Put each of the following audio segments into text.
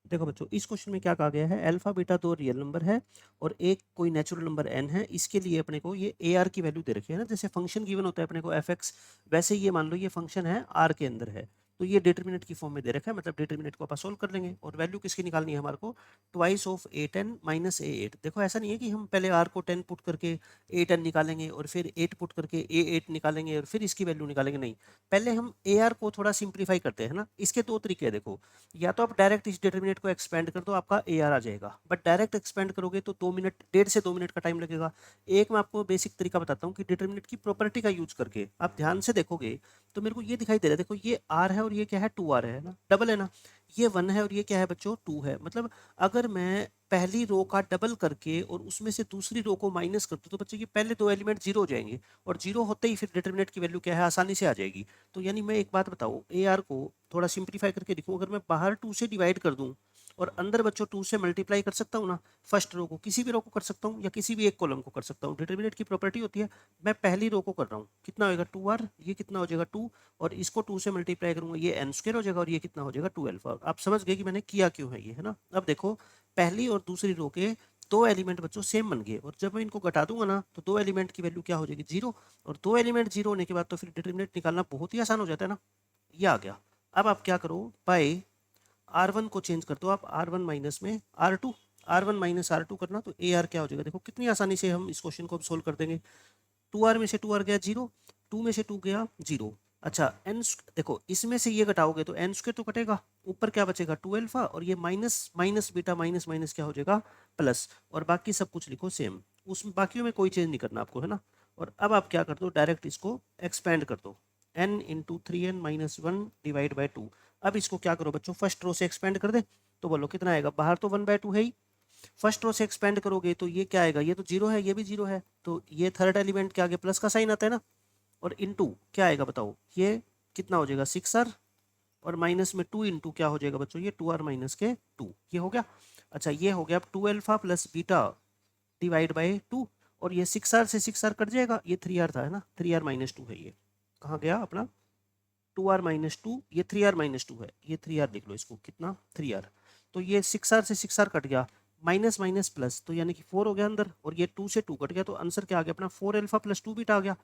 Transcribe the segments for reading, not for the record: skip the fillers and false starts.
देखो बच्चों, इस क्वेश्चन में क्या कहा गया है, अल्फा बीटा दो रियल नंबर है और एक कोई नेचुरल नंबर n है। इसके लिए अपने को ये ए आर की वैल्यू दे रखी है ना, जैसे फंक्शन गिवन होता है अपने को एफ एक्स, वैसे ये मान लो ये फंक्शन है आर के अंदर है, तो ये डिटर्मिनेंट की फॉर्म में दे रखा है, मतलब डिटर्मिनेंट को अपन सोल्व कर लेंगे और वैल्यू किसकी निकालनी है हमारे को, twice of a ten minus a eight. देखो ऐसा नहीं है कि हम पहले आर को 10 पुट करके ए 10 निकालेंगे और फिर 8 पुट करके ए 8 निकालेंगे और फिर इसकी वैल्यू निकालेंगे, नहीं। पहले हम ए आर को थोड़ा सिंप्लीफाई करते हैं ना। इसके दो तरीके हैं देखो, या तो आप डायरेक्ट इस डिटर्मिनेंट को एक्सपेंड कर दो, आपका ए आर आ जाएगा, बट डायरेक्ट एक्सपेंड करोगे तो 2 मिनट, 1.5 से 2 मिनट का टाइम लगेगा। एक मैं आपको बेसिक तरीका बताता हूँ कि डिटर्मिनेंट की प्रॉपर्टी का यूज करके आप ध्यान से देखोगे तो मेरे को ये दिखाई दे रहा है, देखो ये आर है और ये क्या है, 2r है ना, डबल है ना। ये 1 है और ये क्या है बच्चों, 2 है। मतलब अगर मैं पहली रो का डबल करके और उसमें से दूसरी रो को माइनस कर दूं तो बच्चों ये पहले दो एलिमेंट जीरो हो जाएंगे, और जीरो होते ही फिर डिटर्मिनेंट की वैल्यू क्या है, आसानी से आ जाएगी। तो यानी मैं एक बात बताऊं, ए आर को थोड़ा सिंप्लीफाई करके दिखूं, अगर मैं बाहर 2 से डिवाइड कर दूं और अंदर बच्चों 2 से मल्टीप्लाई कर सकता हूँ ना, फर्स्ट रो को, किसी भी रो को कर सकता हूँ या किसी भी एक कॉलम को कर सकता हूँ। डिटर्मिनेंट की प्रॉपर्टी होती है, मैं पहली रो को कर रहा हूँ, कितना होगा 2r, ये कितना हो जाएगा 2, और इसको 2 से मल्टीप्लाई करूंगा ये n स्क्वायर हो जाएगा, और ये कितना हो जाएगा 2 अल्फा। आप समझ गए कि मैंने किया क्यों है ये, है ना। अब देखो पहली और दूसरी रो के दो एलिमेंट बच्चों सेम बन गए, और जब मैं इनको घटा दूंगा ना तो दो एलिमेंट की वैल्यू क्या हो जाएगी, जीरो। और दो एलिमेंट जीरो होने के बाद तो फिर डिटर्मिनेंट निकालना बहुत ही आसान हो जाता है ना। ये आ गया। अब आप क्या करो, बाय आर वन को चेंज कर दो आप, आर वन माइनस में r two, r one minus r two करना, तो ए आर क्या हो जाएगा, देखो कितनी आसानी से हम इस क्वेश्चन को सोल्व कर देंगे। 2r में से 2r गया जीरो, 2 में से 2 गया जीरो। अच्छा एन, देखो इसमें से ये घटाओगे तो एन स्क्वायर तो कटेगा, ऊपर क्या बचेगा 2 अल्फा, और ये minus minus beta minus minus क्या हो जाएगा, प्लस। और बाकी सब कुछ लिखो सेम, उसमें बाकियों में कोई चेंज नहीं करना आपको, है ना। और अब आप क्या कर दो, डायरेक्ट इसको एक्सपेंड कर दो, n into three n minus one divide by two. अब इसको क्या करो बच्चों, फर्स्ट रो से एक्सपेंड कर दे, तो बोलो कितना आएगा, बाहर तो 1/2 है ही, फर्स्ट रो से एक्सपेंड करोगे तो ये क्या आएगा, ये तो जीरो है, ये भी जीरो है, तो ये थर्ड एलिमेंट के आगे प्लस का साइन आता है ना। और इनटू क्या आएगा बताओ, ये कितना हो जाएगा 6r, और माइनस में 2 इंटू क्या हो जाएगा बच्चों, ये 2r माइनस के 2, ये हो गया। अच्छा ये हो गया, अब 2 alpha plus beta divide by 2, और ये 6r से 6r कट जाएगा, ये 3r था, है ना, 3r माइनस 2 है, ये कहाँ गया अपना 2r माइनस टू, ये 3r माइनस टू है, ये 3r लिख लो इसको, कितना 3r। तो ये 6r से 6r कट गया, माइनस माइनस प्लस, तो यानी कि 4 हो गया अंदर, और ये 2 से 2 कट गया, तो आंसर क्या आ गया अपना 4 अल्फा प्लस 2 बीटा आ गया।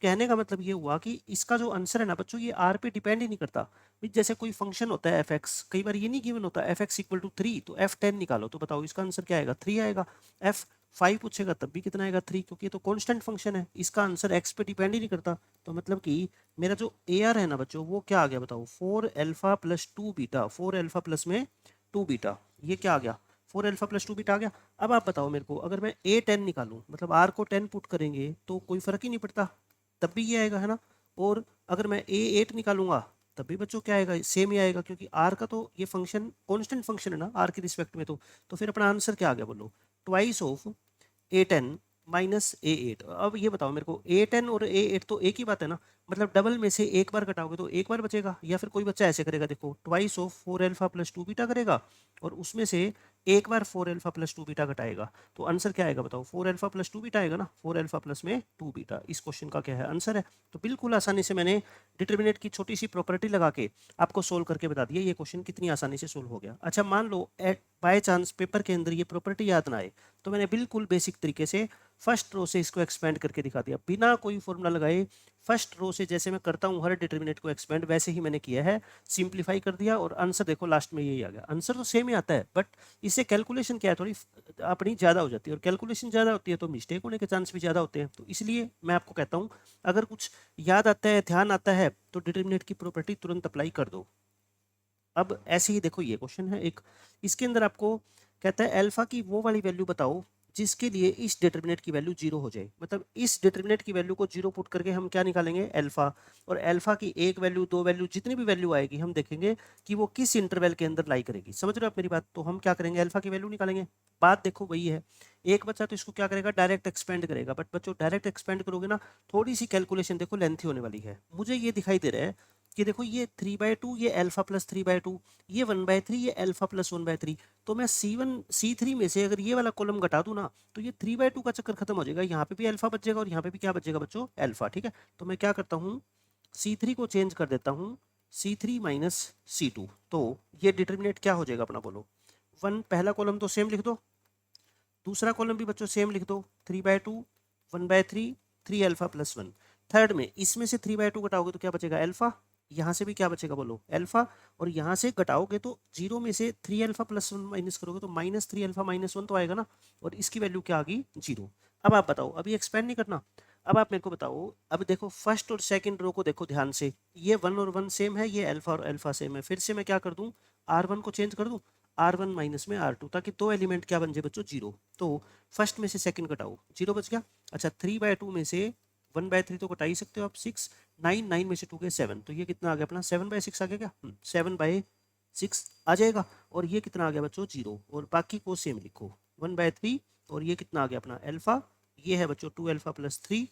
कहने का मतलब ये हुआ कि इसका जो आंसर है ना बच्चों, ये आर पे डिपेंड ही नहीं करता। जैसे कोई फंक्शन होता है एफ एक्स, कई बार ये नहीं गिवन होता एफ एक्स इक्वल टू 3, तो F10 निकालो, तो बताओ इसका आंसर क्या आएगा, 3 आएगा। F5 पूछेगा तब भी कितना आएगा, 3, क्योंकि ये तो कांस्टेंट फंक्शन है, इसका आंसर एक्स पे डिपेंड ही नहीं करता। तो मतलब कि मेरा जो ए आर है ना बच्चों, वो क्या आ गया बताओ, 4 alpha plus 2 beta, 4 alpha plus में 2 बीटा, ये क्या आ गया 4 अल्फा प्लस 2 बीटा आ गया। अब आप बताओ मेरे को, अगर मैं A10 निकालूं, मतलब आर को 10 पुट करेंगे तो कोई फर्क ही नहीं पड़ता, तब भी ये आएगा, है ना। और अगर मैं A8 निकालूंगा तब भी बच्चों क्या आएगा, सेम ही आएगा, क्योंकि आर का तो ये फंक्शन कांस्टेंट फंक्शन है ना आर के रिस्पेक्ट में। तो फिर अपना आंसर क्या आ गया बोलो, twice of A10 minus A8। अब ये बताओ मेरे को, A10 और A8 तो एक ही बात है ना, मतलब डबल में से एक बार घटाओगे तो एक बार बचेगा, या फिर कोई बच्चा ऐसे करेगा, देखो twice of 4 alpha plus 2 beta करेगा और उसमें से एक बार 4 अल्फा प्लस 2 बीटा घटाएगा, तो आंसर क्या आएगा बताओ, 4 अल्फा प्लस 2 बीटा आएगा ना, 4 अल्फा प्लस में 2 बीटा, इस क्वेश्चन का क्या है आंसर है। तो बिल्कुल आसानी से मैंने डिटर्मिनेंट की छोटी सी प्रॉपर्टी लगा के आपको सोल्व करके बता दिया, ये क्वेश्चन कितनी आसानी से सोल्व हो गया। अच्छा मान लो एट बाय चांस पेपर के अंदर ये प्रॉपर्टी याद ना आए, तो मैंने बिल्कुल बेसिक तरीके से फर्स्ट रो से इसको एक्सपेंड करके दिखा दिया, बिना कोई फॉर्मूला लगाए। फर्स्ट रो से जैसे मैं करता हूँ हर डिटर्मिनेंट को एक्सपेंड, वैसे ही मैंने किया है, सिंप्लीफाई कर दिया, और आंसर देखो लास्ट में यही आ गया। आंसर तो सेम ही आता है, बट इससे कैलकुलेशन क्या है, थोड़ी अपनी ज़्यादा हो जाती है, और कैलकुलेशन ज़्यादा होती है तो मिस्टेक होने के चांस भी ज़्यादा होते हैं। तो इसलिए मैं आपको कहता हूँ, अगर कुछ याद आता है, ध्यान आता है, तो डिटर्मिनेंट की प्रॉपर्टी तुरंत अप्लाई कर दो। अब ऐसे ही देखो, ये क्वेश्चन है एक, इसके अंदर आपको कहता है अल्फा की वो वाली वैल्यू बताओ जिसके लिए इस डिटर्मिनेंट की वैल्यू जीरो हो जाए, मतलब इस डिटर्मिनेंट की वैल्यू को जीरो पुट करके हम क्या निकालेंगे, अल्फा। और अल्फा की एक वैल्यू, दो वैल्यू, जितनी भी वैल्यू आएगी हम देखेंगे कि वो किस इंटरवल के अंदर लाई करेगी। समझ रहे हो आप मेरी बात, तो हम क्या करेंगे, अल्फा की वैल्यू निकालेंगे। बात देखो वही है, एक बच्चा तो इसको क्या करेगा, डायरेक्ट एक्सपेंड करेगा, बट बच्चों डायरेक्ट एक्सपेंड करोगे ना, थोड़ी सी कैलकुलेशन देखो लेंथी होने वाली है। मुझे ये दिखाई दे रहा है कि देखो ये 3/2, ये अल्फा प्लस 3/2, ये 1/3, ये अल्फा प्लस 1/3। तो मैं C3 में से अगर ये वाला कॉलम घटा दूं ना, तो ये 3/2 का चक्कर खत्म हो जाएगा, यहाँ पे भी अल्फा बच जाएगा और यहाँ पे भी क्या बचेगा बच्चों, अल्फा। ठीक है, तो मैं क्या करता हूँ, C3 को चेंज कर देता हूँ C3 माइनस C2, तो ये डिटर्मिनेंट क्या हो जाएगा अपना बोलो, 1 पहला कॉलम तो सेम लिख दो, दूसरा कॉलम भी बच्चों सेम लिख दो, 3/2 1/3 3 अल्फा प्लस 1। थर्ड में इसमें से 3/2 घटाओगे तो क्या बचेगा अल्फा, यहाँ से भी क्या बचेगा बोलो अल्फा, और यहाँ से घटाओगे तो 0 में से 3 अल्फा प्लस 1 माइनस करोगे तो -3 अल्फा -1 तो आएगा ना, और इसकी वैल्यू क्या आ गई 0। अब आप बताओ, अभी एक्सपेंड नहीं करना, अब आप मेरे को बताओ, अब देखो फर्स्ट और सेकंड रो को देखो ध्यान से, ये 1 और 1 सेम है, ये अल्फा और अल्फा सेम है, फिर से मैं क्या कर दूं R1 को चेंज कर दूं R1 माइनस में R2, ताकि दो एलिमेंट क्या बन जाए बच्चों 0। तो फर्स्ट में से सेकंड घटाओ 0 बच गया। अच्छा 3/2 में से 1/3 तो घटा ही सकते हो आप, 6 9 में से 2 गए 7, तो ये कितना आ गया अपना 7/6 आ गया क्या, 7/6 आ जाएगा। और ये कितना आ गया बच्चों 0, और बाकी को सेम लिखो 1/3, और ये कितना आ गया अपना अल्फा, ये है बच्चों 2 अल्फा प्लस 3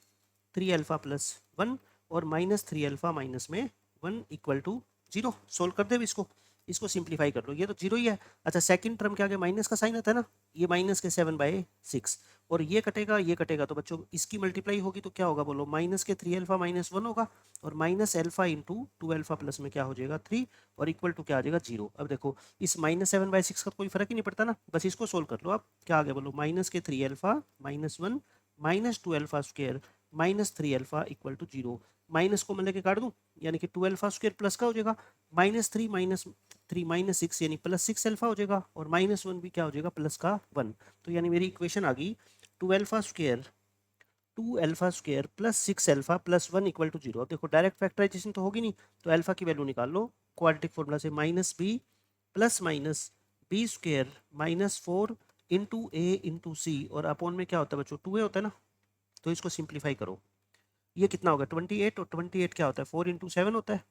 3 अल्फा प्लस 1, और -3 अल्फा माइनस में 1 इक्वल टू 0। सोल्व कर दे इसको, इसको सिंप्लीफाई कर लो, ये तो 0 ही है। अच्छा सेकंड टर्म क्या आ गया, माइनस का साइन आता है ना, ये माइनस के 7/6, और ये कटेगा तो बच्चों इसकी मल्टीप्लाई होगी तो क्या होगा बोलो, माइनस के 3 अल्फा माइनस 1 होगा, और minus alpha into 2 alpha plus में क्या हो जाएगा 3, और इक्वल टू क्या आ जाएगा 0। अब देखो इस -7/6 का कोई फर्क ही नहीं पड़ता ना, बस इसको सोल्व कर लो आप, क्या आ गया बोलो, माइनस के 3 alpha -1 -2 alpha square -3 alpha equal to 0। माइनस को मैं लेके काट दूं, यानी कि 2 अल्फा स्क्वायर प्लस का हो जाएगा, -3 -6 यानी +6 अल्फा हो जाएगा, और -1 भी क्या हो जाएगा प्लस का 1। तो यानी मेरी इक्वेशन आ गई 2 alpha square plus 6 alpha plus 1 equal to 0। अब देखो डायरेक्ट फैक्टराइजेशन तो होगी नहीं, तो अल्फा की वैल्यू निकाल लो क्वाड्रेटिक फॉर्मूला से, -b plus minus B square -4 into A into C, और अपॉन में क्या होता है बच्चों 2a होता है ना, तो इसको सिंप्लीफाई करो, ये कितना होगा 28, और 28 क्या होता है 4 इंटू 7 होता है,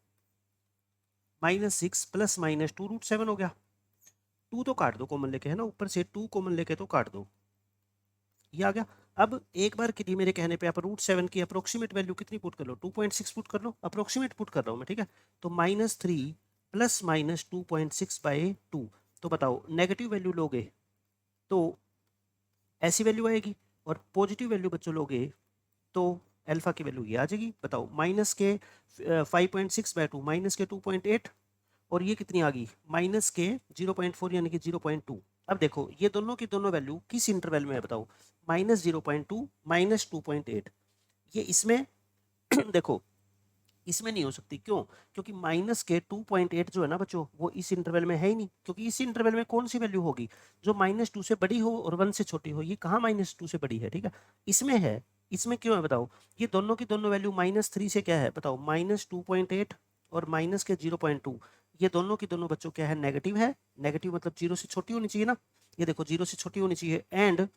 -6 प्लस -2 √7 हो गया। 2 तो काट दो कॉमन लेके, है ना, ऊपर से 2 कॉमन लेके तो काट दो, ये आ गया। अब एक बार के लिए मेरे कहने पे आप √7 की अप्रोक्सीमेट वैल्यू कितनी पुट कर लो, 2.6 पुट कर लो, अप्रोक्सीमेट पुट कर रहा हूँ मैं, ठीक है। तो -3 प्लस -2.6/2, तो बताओ नेगेटिव वैल्यू लोगे तो ऐसी वैल्यू आएगी, और पॉजिटिव वैल्यू बच्चों लोगे तो अल्फा की वैल्यू ये आ जाएगी। बताओ माइनस के 5.6/2 माइनस के 2.8, और ये कितनी आ गई माइनस के 0.4 यानी कि 0.2। अब देखो ये दोनों की दोनों वैल्यू किस इंटरवल में है बताओ, -0.2 -2.8, ये इसमें देखो इसमें नहीं हो सकती, क्यों, क्योंकि माइनस के 2.8 जो है ना बच्चों वो इस इंटरवल में है ही नहीं, क्योंकि इस इंटरवल में कौन सी वैल्यू होगी जो -2 से बड़ी हो और 1 से छोटी हो, ये कहाँ -2 से बड़ी है, ठीक है, इसमें है। इसमें क्यों है बताओ, ये दोनों की दोनों वैल्यू -3 से क्या है बताओ -2.8 और माइनस के 0.2, ये दोनों की दोनों बच्चों क्या है नेगेटिव है, नेगेटिव मतलब 0 से छोटी होनी चाहिए ना, ये देखो 0 से छोटी होनी चाहिए, एंड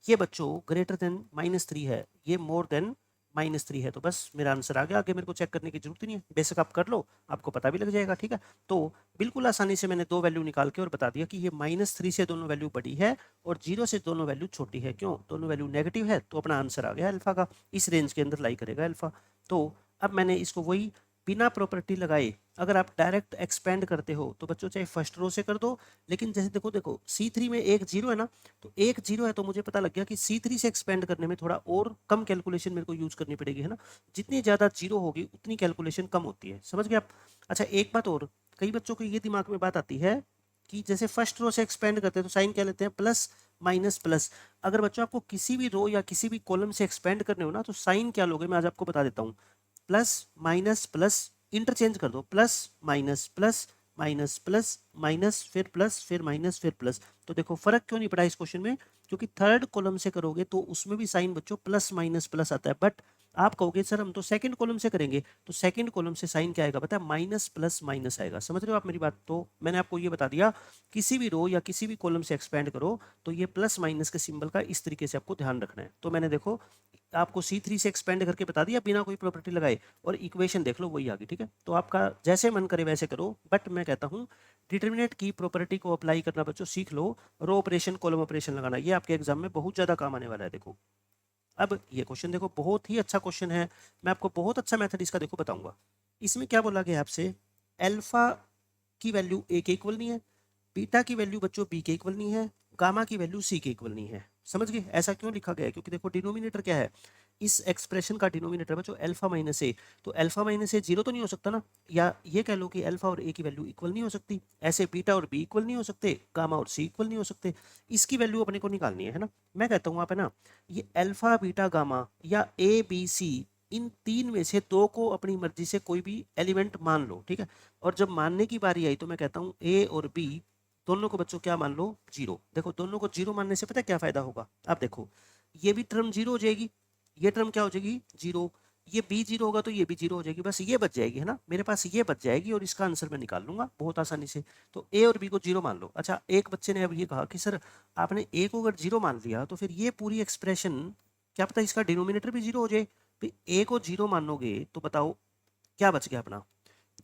ये बच्चों ग्रेटर देन -3 है, ये मोर देन -3 है, तो बस मेरा आंसर आ गया, आगे मेरे को चेक करने की जरूरत ही नहीं है, बेशक आप कर लो आपको पता भी लग जाएगा, ठीक है। तो बिल्कुल आसानी से मैंने दो वैल्यू निकाल के और बता दिया कि ये -3 से दोनों वैल्यू बड़ी है और 0 से दोनों वैल्यू छोटी है, क्यों, दोनों वैल्यू नेगेटिव है, तो अपना आंसर आ गया अल्फा का, इस रेंज के अंदर लाई करेगा अल्फा। तो अब मैंने इसको वही बिना प्रॉपर्टी लगाए, अगर आप डायरेक्ट एक्सपेंड करते हो तो बच्चों चाहे फर्स्ट रो से कर दो, लेकिन जैसे देखो देखो C3 में एक जीरो है ना, तो एक जीरो है तो मुझे पता लग गया कि C3 से एक्सपेंड करने में थोड़ा और कम कैलकुलेशन मेरे को यूज करनी पड़ेगी, है ना, जितनी ज़्यादा जीरो होगी उतनी कैलकुलेशन कम होती है, समझ गए आप। अच्छा एक बात और, कई बच्चों को ये दिमाग में बात आती है कि जैसे फर्स्ट रो से एक्सपेंड करते हैं तो साइन क्या लेते हैं प्लस माइनस प्लस, अगर बच्चों आपको किसी भी रो या किसी भी कॉलम से एक्सपेंड करने हो ना तो साइन क्या लोगे मैं आज आपको बता देता हूँ, प्लस माइनस प्लस इंटरचेंज कर दो, plus minus plus minus plus minus फिर प्लस फिर माइनस फिर प्लस। तो देखो फर्क क्यों नहीं पड़ा इस क्वेश्चन में, क्योंकि थर्ड कॉलम से करोगे तो उसमें भी साइन बच्चों प्लस माइनस प्लस आता है, बट आप कहोगे सर हम तो सेकंड कॉलम से करेंगे, तो सेकंड कॉलम से साइन क्या आएगा पता है, माइनस प्लस माइनस आएगा, समझ रहे हो आप मेरी बात। तो मैंने आपको ये बता दिया किसी भी रो या किसी भी कॉलम से एक्सपेंड करो तो ये प्लस माइनस के सिंबल का इस तरीके से आपको ध्यान रखना है। तो मैंने देखो आपको C3 से एक्सपेंड करके बता दिया बिना कोई प्रॉपर्टी लगाए, और इक्वेशन देख लो वही आ गई, ठीक है। तो आपका जैसे मन करे वैसे करो, बट मैं कहता हूँ डिटर्मिनेंट की प्रॉपर्टी को अप्लाई करना बच्चों सीख लो, रो ऑपरेशन कॉलम ऑपरेशन लगाना ये आपके एग्जाम में बहुत ज़्यादा काम आने वाला है। देखो अब ये क्वेश्चन देखो बहुत ही अच्छा क्वेश्चन है, मैं आपको बहुत अच्छा मेथड इसका देखो बताऊंगा। इसमें क्या बोला गया आपसे, अल्फा की वैल्यू ए के इक्वल नहीं है, बीटा की वैल्यू बच्चों बी के इक्वल नहीं है, गामा की वैल्यू सी के इक्वल नहीं है, समझ गए। ऐसा क्यों लिखा गया है, क्योंकि देखो डिनोमिनेटर क्या है, इस एक्सप्रेशन का डिनोमिनेटर बच्चों अल्फा माइनस ए, तो अल्फा माइनस ए जीरो तो नहीं हो सकता ना, या ये कह लो कि अल्फा और ए की वैल्यू इक्वल नहीं हो सकती, ऐसे बीटा और बी इक्वल नहीं हो सकते, गामा और सी इक्वल नहीं हो सकते, इसकी वैल्यू अपने को निकालनी है ना। मैं कहता हूँ आप है ना, ये अल्फा बीटा गामा या ए बी सी, इन तीन में से दो को अपनी मर्जी से कोई भी एलिमेंट मान लो, ठीक है। और जब मानने की बारी आई तो मैं कहता हूँ ए और बी दोनों को बच्चों क्या मान लो, जीरो। देखो दोनों को जीरो मानने से पता है क्या फायदा होगा, आप देखो ये भी टर्म जीरो हो जाएगी, ये टर्म क्या हो जाएगी, जीरो, ये बी जीरो होगा तो ये भी जीरो हो जाएगी, बस ये बच जाएगी है ना, मेरे पास ये बच जाएगी और इसका आंसर मैं निकाल लूंगा बहुत आसानी से। तो ए और बी को जीरो मान लो। अच्छा, एक बच्चे ने अब ये कहा कि सर आपने ए को अगर जीरो मान लिया तो फिर ये पूरी एक्सप्रेशन क्या पता इसका डिनोमिनेटर भी जीरो हो जाए। ए को जीरो मानोगे तो बताओ क्या बच गया अपना,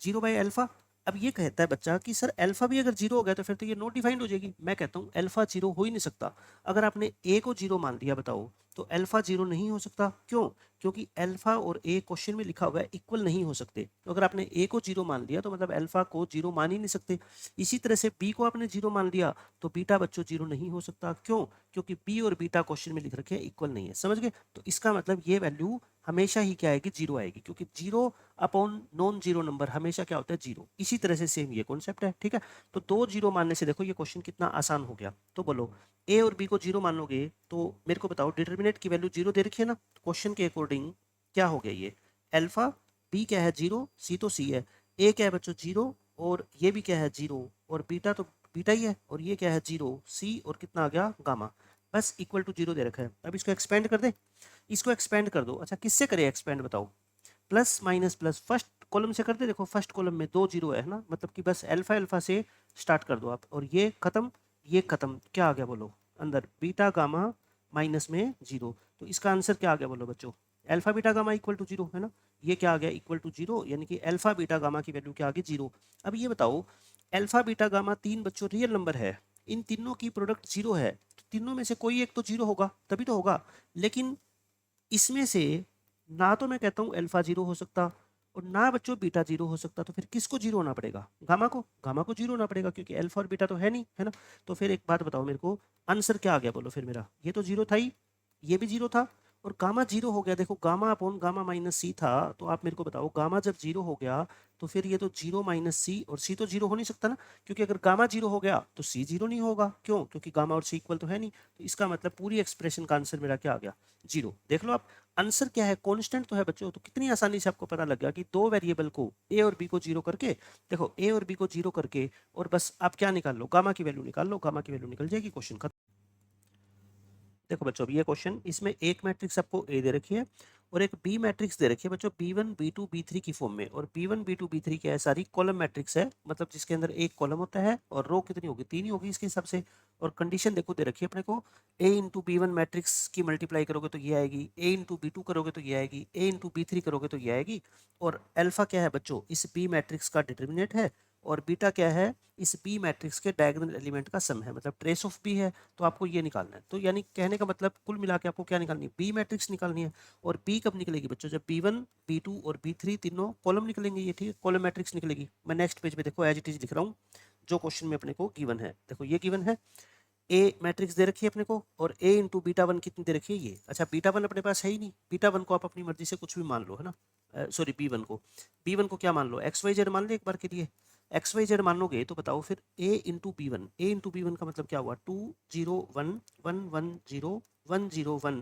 जीरो बाई अल्फा। अब ये कहता है बच्चा कि सर अल्फा भी अगर जीरो हो गया तो फिर तो ये नॉट डिफाइंड हो जाएगी। मैं कहता हूँ अल्फा जीरो हो ही नहीं सकता। अगर आपने ए को जीरो मान लिया बताओ तो अल्फा जीरो नहीं हो सकता, क्यों, क्योंकि अल्फा और ए क्वेश्चन में लिखा हुआ है इक्वल नहीं हो सकते। तो अगर आपने ए को जीरो मान लिया तो मतलब अल्फा को जीरो मान ही नहीं सकते। इसी तरह से बी को आपने जीरो मान लिया तो बीटा बच्चों जीरो नहीं हो सकता, क्यों, क्योंकि बी और बीटा क्वेश्चन में लिख रखे हैं इक्वल नहीं है, समझ गए। तो इसका मतलब ये वैल्यू हमेशा ही क्या आएगी, जीरो आएगी, क्योंकि zero upon non zero number हमेशा क्या होता है, जीरो। इसी तरह से सेम ये कॉन्सेप्ट है, ठीक है। तो दो जीरो मानने से देखो ये क्वेश्चन कितना आसान हो गया। तो बोलो ए और बी को जीरो मान लोगे तो मेरे को बताओ डिटर्मिनेंट की वैल्यू जीरो दे रखी है ना, क्वेश्चन के अकॉर्डिंग क्या हो गया ये, अल्फा, बी क्या है जीरो, सी तो सी है, ए क्या है बच्चों जीरो, और ये भी क्या है जीरो, और बीटा तो बीटा ही है, और ये क्या है जीरो, सी, और कितना आ गया गामा, बस इक्वल टू जीरो दे रखा है। अब इसको एक्सपेंड कर दे, इसको एक्सपेंड कर दो। अच्छा किससे करे एक्सपेंड बताओ, plus minus plus, first column से करते, देखो फर्स्ट कॉलम में दो जीरो है ना, मतलब कि बस अल्फा अल्फा से स्टार्ट कर दो आप, और ये खत्म, ये खत्म, क्या आ गया बोलो अंदर, बीटा गामा माइनस में जीरो। तो इसका आंसर क्या आ गया बोलो बच्चों, alpha beta gamma equal to zero है ना, ये क्या आ गया इक्वल टू जीरो, यानी कि अल्फा बीटा गामा की वैल्यू क्या आ गई, जीरो। अब ये बताओ अल्फा बीटा गामा तीन बच्चों रियल नंबर है, इन तीनों की प्रोडक्ट जीरो है, तो तीनों में से कोई एक तो जीरो होगा तभी तो होगा, लेकिन इसमें से ना तो मैं कहता हूँ अल्फा जीरो हो सकता और ना बच्चों बीटा जीरो हो सकता, तो फिर किसको जीरो होना पड़ेगा, गामा को जीरो होना पड़ेगा, क्योंकि अल्फा और बीटा तो है नहीं, है ना। तो फिर एक बात बताओ मेरे को, आंसर क्या आ गया बोलो फिर मेरा, ये तो जीरो था ही, ये भी जीरो था, और गामा जीरो हो गया। देखो गामा अपॉन गामा माइनस सी था, तो आप मेरे को बताओ गामा जब जीरो हो गया तो फिर ये तो जीरो माइनस सी, और सी तो जीरो हो नहीं सकता ना, क्योंकि अगर गामा जीरो हो गया तो सी जीरो नहीं होगा, क्यों, क्योंकि गामा और सी इक्वल तो है नहीं। तो इसका मतलब पूरी एक्सप्रेशन का आंसर मेरा क्या आ गया, जीरो। देख लो आप, आंसर क्या है, कांस्टेंट तो है बच्चों। तो कितनी आसानी से आपको पता लग गया कि दो वेरिएबल को ए और बी को जीरो करके, देखो ए और बी को जीरो करके, और बस आप क्या निकाल लो, गामा की वैल्यू निकाल लो, गामा की वैल्यू निकल जाएगी, क्वेश्चन खत्म। देखो बच्चों अब ये क्वेश्चन, इसमें एक मैट्रिक्स आपको ए दे रखी है और एक बी मैट्रिक्स दे रखी है बच्चों, b1 b2 b3 की फॉर्म में। और b1 b2 b3 क्या है, सारी कॉलम मैट्रिक्स है, मतलब जिसके अंदर एक कॉलम होता है और रो कितनी होगी, तीन ही होगी इसके हिसाब से। और कंडीशन देखो दे रखी है अपने को, a into b one matrix की मल्टीप्लाई करोगे तो ये आएगी, a इंटू बी टू करोगे तो ये आएगी, a इंटू बी3 करोगे तो ये आएगी। और अल्फा क्या है बच्चों, इस बी मैट्रिक्स का डिटर्मिनेंट है, और बीटा क्या है, इस बी मैट्रिक्स के डायगोनल एलिमेंट का सम है, मतलब ट्रेस ऑफ बी है। तो आपको ये निकालना है। तो यानी कहने का मतलब कुल मिला के आपको क्या निकालनी है, बी मैट्रिक्स निकालनी है। और बी कब निकलेगी बच्चों, जब b1 b2 और b3 तीनों कॉलम निकलेंगे, ये ठीक है, कॉलम मैट्रिक्स निकलेगी। मैं नेक्स्ट पेज पे देखो एज इट इज लिख रहा हूँ जो क्वेश्चन में अपने को गिवन है। देखो ये गिवन है, ए मैट्रिक्स दे रखी है अपने को, और ए इंटू बीटा वन कितनी दे रखी है ये। अच्छा बीटा वन अपने पास है ही नहीं, बीटा वन को आप अपनी मर्जी से कुछ भी मान लो, है ना, सॉरी बी वन को क्या मान लो, एक्स वाई जेड मान लो एक बार के लिए, एक्स वाई जेड मान लोगे तो बताओ फिर ए इंटू बी वन का मतलब क्या हुआ, 2 0 1 1 1 0 1 0 1,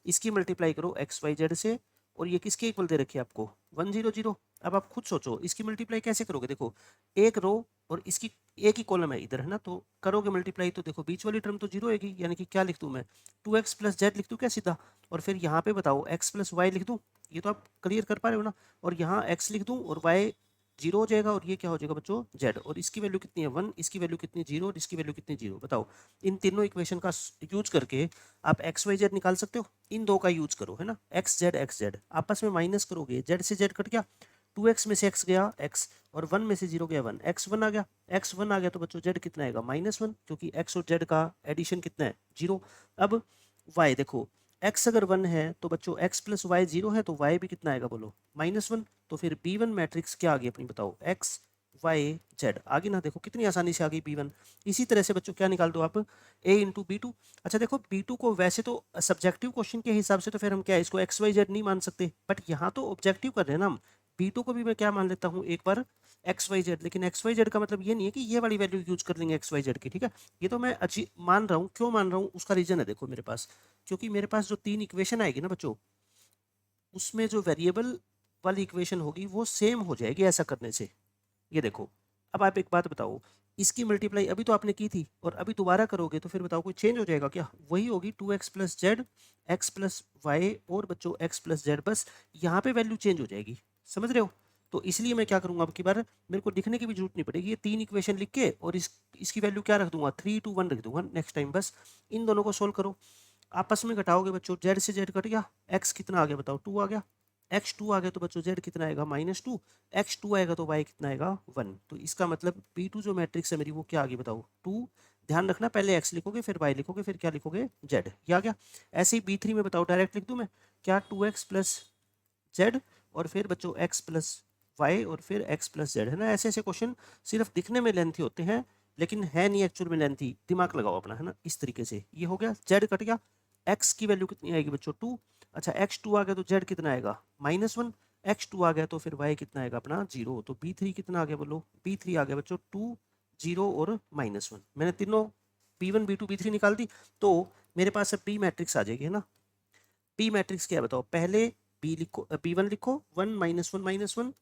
इसकी मल्टीप्लाई करो एक्स वाई जेड से, और ये किसके इक्वल दे रखी है आपको, 1 0 0। अब आप खुद सोचो इसकी मल्टीप्लाई कैसे करोगे, देखो एक रो और इसकी एक ही कॉलम है इधर, है ना, तो करोगे मल्टीप्लाई तो देखो बीच वाली टर्म तो जीरो होगी, यानी कि क्या लिख दूं मैं, 2x प्लस जेड लिख दूं क्या सीधा, और फिर यहाँ पे बताओ x प्लस वाई लिख दूं, ये तो आप क्लियर कर पा रहे हो ना, और यहाँ x लिख दूं और y जीरो हो जाएगा, और ये क्या हो जाएगा बच्चों z, और इसकी वैल्यू कितनी है 1, इसकी वैल्यू कितनी जीरो, और इसकी वैल्यू कितनी जीरो। बताओ इन तीनों इक्वेशन का यूज करके आप एक्स वाई जेड निकाल सकते हो, इन दो का यूज करो, है ना, एक्स जेड आपस में माइनस करोगे, जेड से जेड कट गया, 2x में से x गया x, और 1 में से 0 गया 1, x1 आ गया, x1 आ गया तो बच्चों z कितना आएगा -1, क्योंकि x और z का एडिशन कितना है, 0। अब y देखो, x अगर 1 है तो बच्चों x प्लस वाई 0 है, तो y भी कितना आएगा बोलो, -1। तो फिर b1 मैट्रिक्स क्या आ गई अपनी बताओ, x वाई जेड आ गई ना, देखो कितनी आसानी से आ गई B1। इसी तरह से बच्चों क्या निकाल दो आप, A इंटू B2। अच्छा देखो B2 को वैसे तो सब्जेक्टिव क्वेश्चन के हिसाब से तो फिर हम क्या इसको एक्स वाई जेड नहीं मान सकते, बट यहाँ तो ऑब्जेक्टिव कर रहे हैं ना हम। B2 को भी मैं क्या मान लेता हूँ एक बार एक्स वाई जेड, लेकिन एक्स वाई जेड का मतलब ये नहीं है कि ये वाली वैल्यू यूज कर लेंगे एक्स वाई जेड की, ठीक है। ये तो मैं अच्छी मान रहा हूँ, क्यों मान रहा हूँ उसका रीजन है देखो मेरे पास, क्योंकि मेरे पास जो 3 इक्वेशन आएगी ना बच्चों, उसमें जो वेरिएबल वाली इक्वेशन होगी वो सेम हो जाएगी ऐसा करने से। ये देखो, अब आप एक बात बताओ, इसकी मल्टीप्लाई अभी तो आपने की थी और अभी दोबारा करोगे तो फिर बताओ कोई चेंज हो जाएगा क्या? वही होगी 2x plus z, x plus y और बच्चों x प्लस जेड, बस यहाँ पे वैल्यू चेंज हो जाएगी, समझ रहे हो। तो इसलिए मैं क्या करूंगा, अब की बार मेरे को लिखने की भी जरूरत नहीं पड़ेगी, ये 3 इक्वेशन लिख के और इसकी वैल्यू क्या रख दूंगा, 3 2 1 रख दूंगा नेक्स्ट टाइम। बस इन दोनों को सोल्व करो, आपस में घटाओगे बच्चों, जेड से जेड कट गया, एक्स कितना आ गया बताओ, 2 आ गया, एक्स 2 आ गया तो बच्चों जेड कितना आएगा, -2, एक्स 2 आएगा तो वाई कितना आएगा, 1। तो इसका मतलब P2 जो मैट्रिक्स है मेरी वो क्या आ गई बताओ, 2। ध्यान रखना पहले एक्स लिखोगे फिर वाई लिखोगे फिर क्या लिखोगे, जेड। ये आ गया। ऐसे ही B3 में बताओ, डायरेक्ट लिख दूं मैं क्या, 2x प्लस जेड और फिर बच्चों x प्लस वाई और फिर x प्लस जेड, है ना। ऐसे ऐसे क्वेश्चन सिर्फ दिखने में लेंथी होते हैं लेकिन है नहीं एक्चुअल में लेंथी, दिमाग लगाओ अपना, है ना। इस तरीके से ये हो गया, जेड कट गया, x की वैल्यू कितनी आएगी बच्चों, 2। अच्छा x2 आ गया तो जेड कितना आएगा, -1, x2 आ गया तो फिर y कितना आएगा अपना 0। तो B3 कितना आ गया बोलो, B3 आ गया बच्चों 2, 0 और -1। मैंने तीनों B1 B2 B3 निकाल दी, तो मेरे पास अब B मैट्रिक्स आ जाएगी, है ना। P मैट्रिक्स क्या है बताओ, पहले B लिखो, B1 लिखो 1 -1 -1,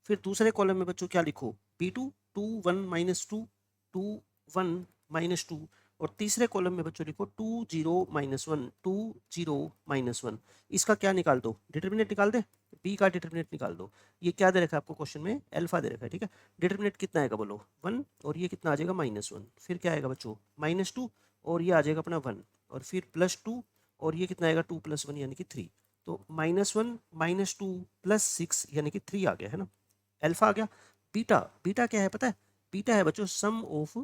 फिर दूसरे कॉलम में बच्चों क्या लिखो, B2 2 1 -2 2 1 -2, और तीसरे कॉलम में बच्चों लिखो 2 0 -1 2 0 -1। इसका क्या निकाल दो, डिटर्मिनेंट निकाल दे, B का डिटर्मिनेंट निकाल दो। ये क्या दे रखा है आपको क्वेश्चन में, अल्फा दे रखा है, ठीक है। डिटर्मिनेंट कितना आएगा बोलो, 1, और ये कितना आ जाएगा -1, फिर क्या आएगा बच्चों -2, और ये आ जाएगा अपना 1, और फिर +2, और ये कितना आएगा 2 + 1 यानी कि 3। तो -1 -2 +6 यानी कि 3 आ गया, है ना। अल्फा आ गया। बीटा, बीटा क्या है पता है, बीटा है बच्चों सम ऑफ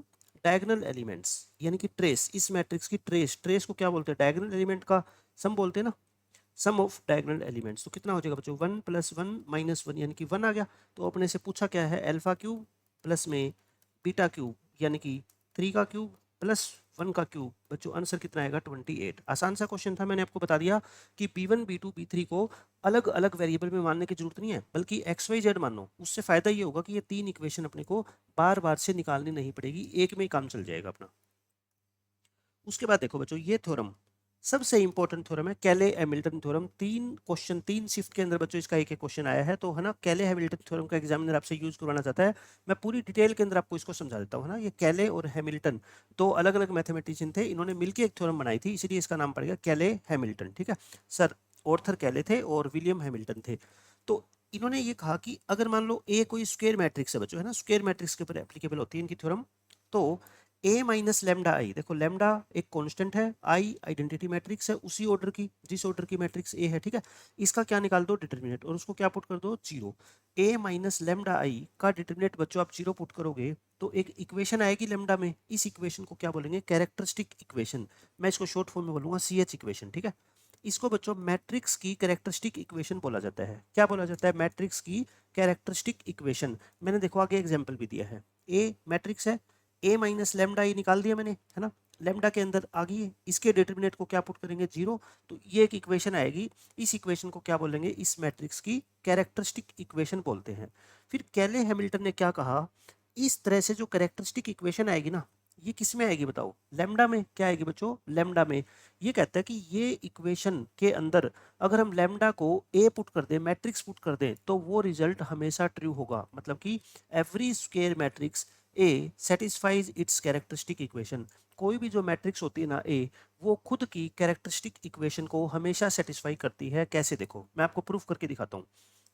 डायगोनल एलिमेंट्स, यानी कि ट्रेस, इस मैट्रिक्स की ट्रेस, ट्रेस को क्या बोलते हैं, डायगोनल एलिमेंट का सम बोलते हैं ना, सम ऑफ डायगोनल एलिमेंट्स। तो कितना हो जाएगा बच्चों, 1 + 1 -1 यानी कि 1 आ गया। तो अपने से पूछा क्या है, अल्फा क्यूब प्लस में बीटा क्यूब यानी कि 3 का क्यूब प्लस 1 का क्यूब, बच्चों आंसर कितना आएगा 28। आसान सा क्वेश्चन था, मैंने आपको बता दिया कि B1 B2 B3 को अलग अलग वेरिएबल में मानने की जरूरत नहीं है, बल्कि एक्स वाई जेड मानो। उससे फायदा ये होगा कि ये 3 इक्वेशन अपने को बार बार से निकालनी नहीं पड़ेगी, एक में ही काम चल जाएगा अपना। उसके बाद देखो बच्चों, ये थ्योरम सबसे इंपॉर्टेंट थ्योरम है, कैले हैमिल्टन थ्योरम। 3 शिफ्ट के अंदर बच्चों इसका एक एक क्वेश्चन आया है, तो है ना, कैले हैमिल्टन थ्योरम का एग्जामिनर आपसे यूज करवाना चाहता है। मैं पूरी डिटेल के अंदर आपको इसको समझा देता हूँ, है ना। ये कैले और हैमिल्टन दो अलग अलग मैथमेटिशियन थे, इन्होंने मिलकर एक थ्योरम बनाई थी, इसलिए इसका नाम पड़ गया कैले हैमिल्टन, ठीक है सर। ऑर्थर कैले थे और विलियम हैमिल्टन थे। तो इन्होंने ये कहा कि अगर मान लो ए कोई स्क्वायर मैट्रिक्स है बच्चों, है ना, स्क्वायर मैट्रिक्स के ऊपर एप्लीकेबल होती है इनकी थ्योरम। तो ए माइनस लेमडा आई, देखो लेमडा एक कांस्टेंट है, आई आइडेंटिटी मैट्रिक्स है उसी ऑर्डर की जिस ऑर्डर की मैट्रिक्स ए है, ठीक है। इसका क्या निकाल दो, डिटर्मिनेंट, और उसको क्या पुट कर दो, 0। ए माइनस लेमडा आई का डिटर्मिनेंट बच्चों आप 0 पुट करोगे तो एक इक्वेशन आएगी लेमडा में, इस इक्वेशन को क्या बोलेंगे, कैरेक्टरिस्टिक इक्वेशन। मैं इसको शॉर्ट फॉर्म में बोलूंगा CH इक्वेशन, ठीक है। इसको बच्चों मैट्रिक्स की कैरेक्टरिस्टिक इक्वेशन बोला जाता है। क्या बोला जाता है, मैट्रिक्स की कैरेक्टरिस्टिक इक्वेशन। मैंने देखो आगे एग्जाम्पल भी दिया है, ए मैट्रिक्स है, ए माइनस लेमडा ये निकाल दिया मैंने, है ना। लेमडा के अंदर आ गई है, इसके डिटर्मिनेंट को क्या पुट करेंगे, 0। तो ये एक इक्वेशन आएगी, इस इक्वेशन को क्या बोलेंगे, इस मैट्रिक्स की कैरेक्टरिस्टिक इक्वेशन बोलते हैं। फिर कैले हैमिल्टन ने क्या कहा, इस तरह से जो कैरेक्टरिस्टिक इक्वेशन आएगी ना, ये किस में आएगी बताओ, लेमडा में। क्या आएगी बच्चों, लेमडा में। ये कहता है कि ये इक्वेशन के अंदर अगर हम लेमडा को ए पुट कर दें, मैट्रिक्स पुट कर दें, तो वो रिजल्ट हमेशा ट्रू होगा। मतलब कि every square matrix A satisfies it's characteristic equation. कोई भी जो मैट्रिक्स होती है ना ए, वो खुद की कैरेक्टरिस्टिक इक्वेशन को हमेशा सेटिस्फाई करती है। कैसे, देखो मैं आपको प्रूफ करके दिखाता हूँ।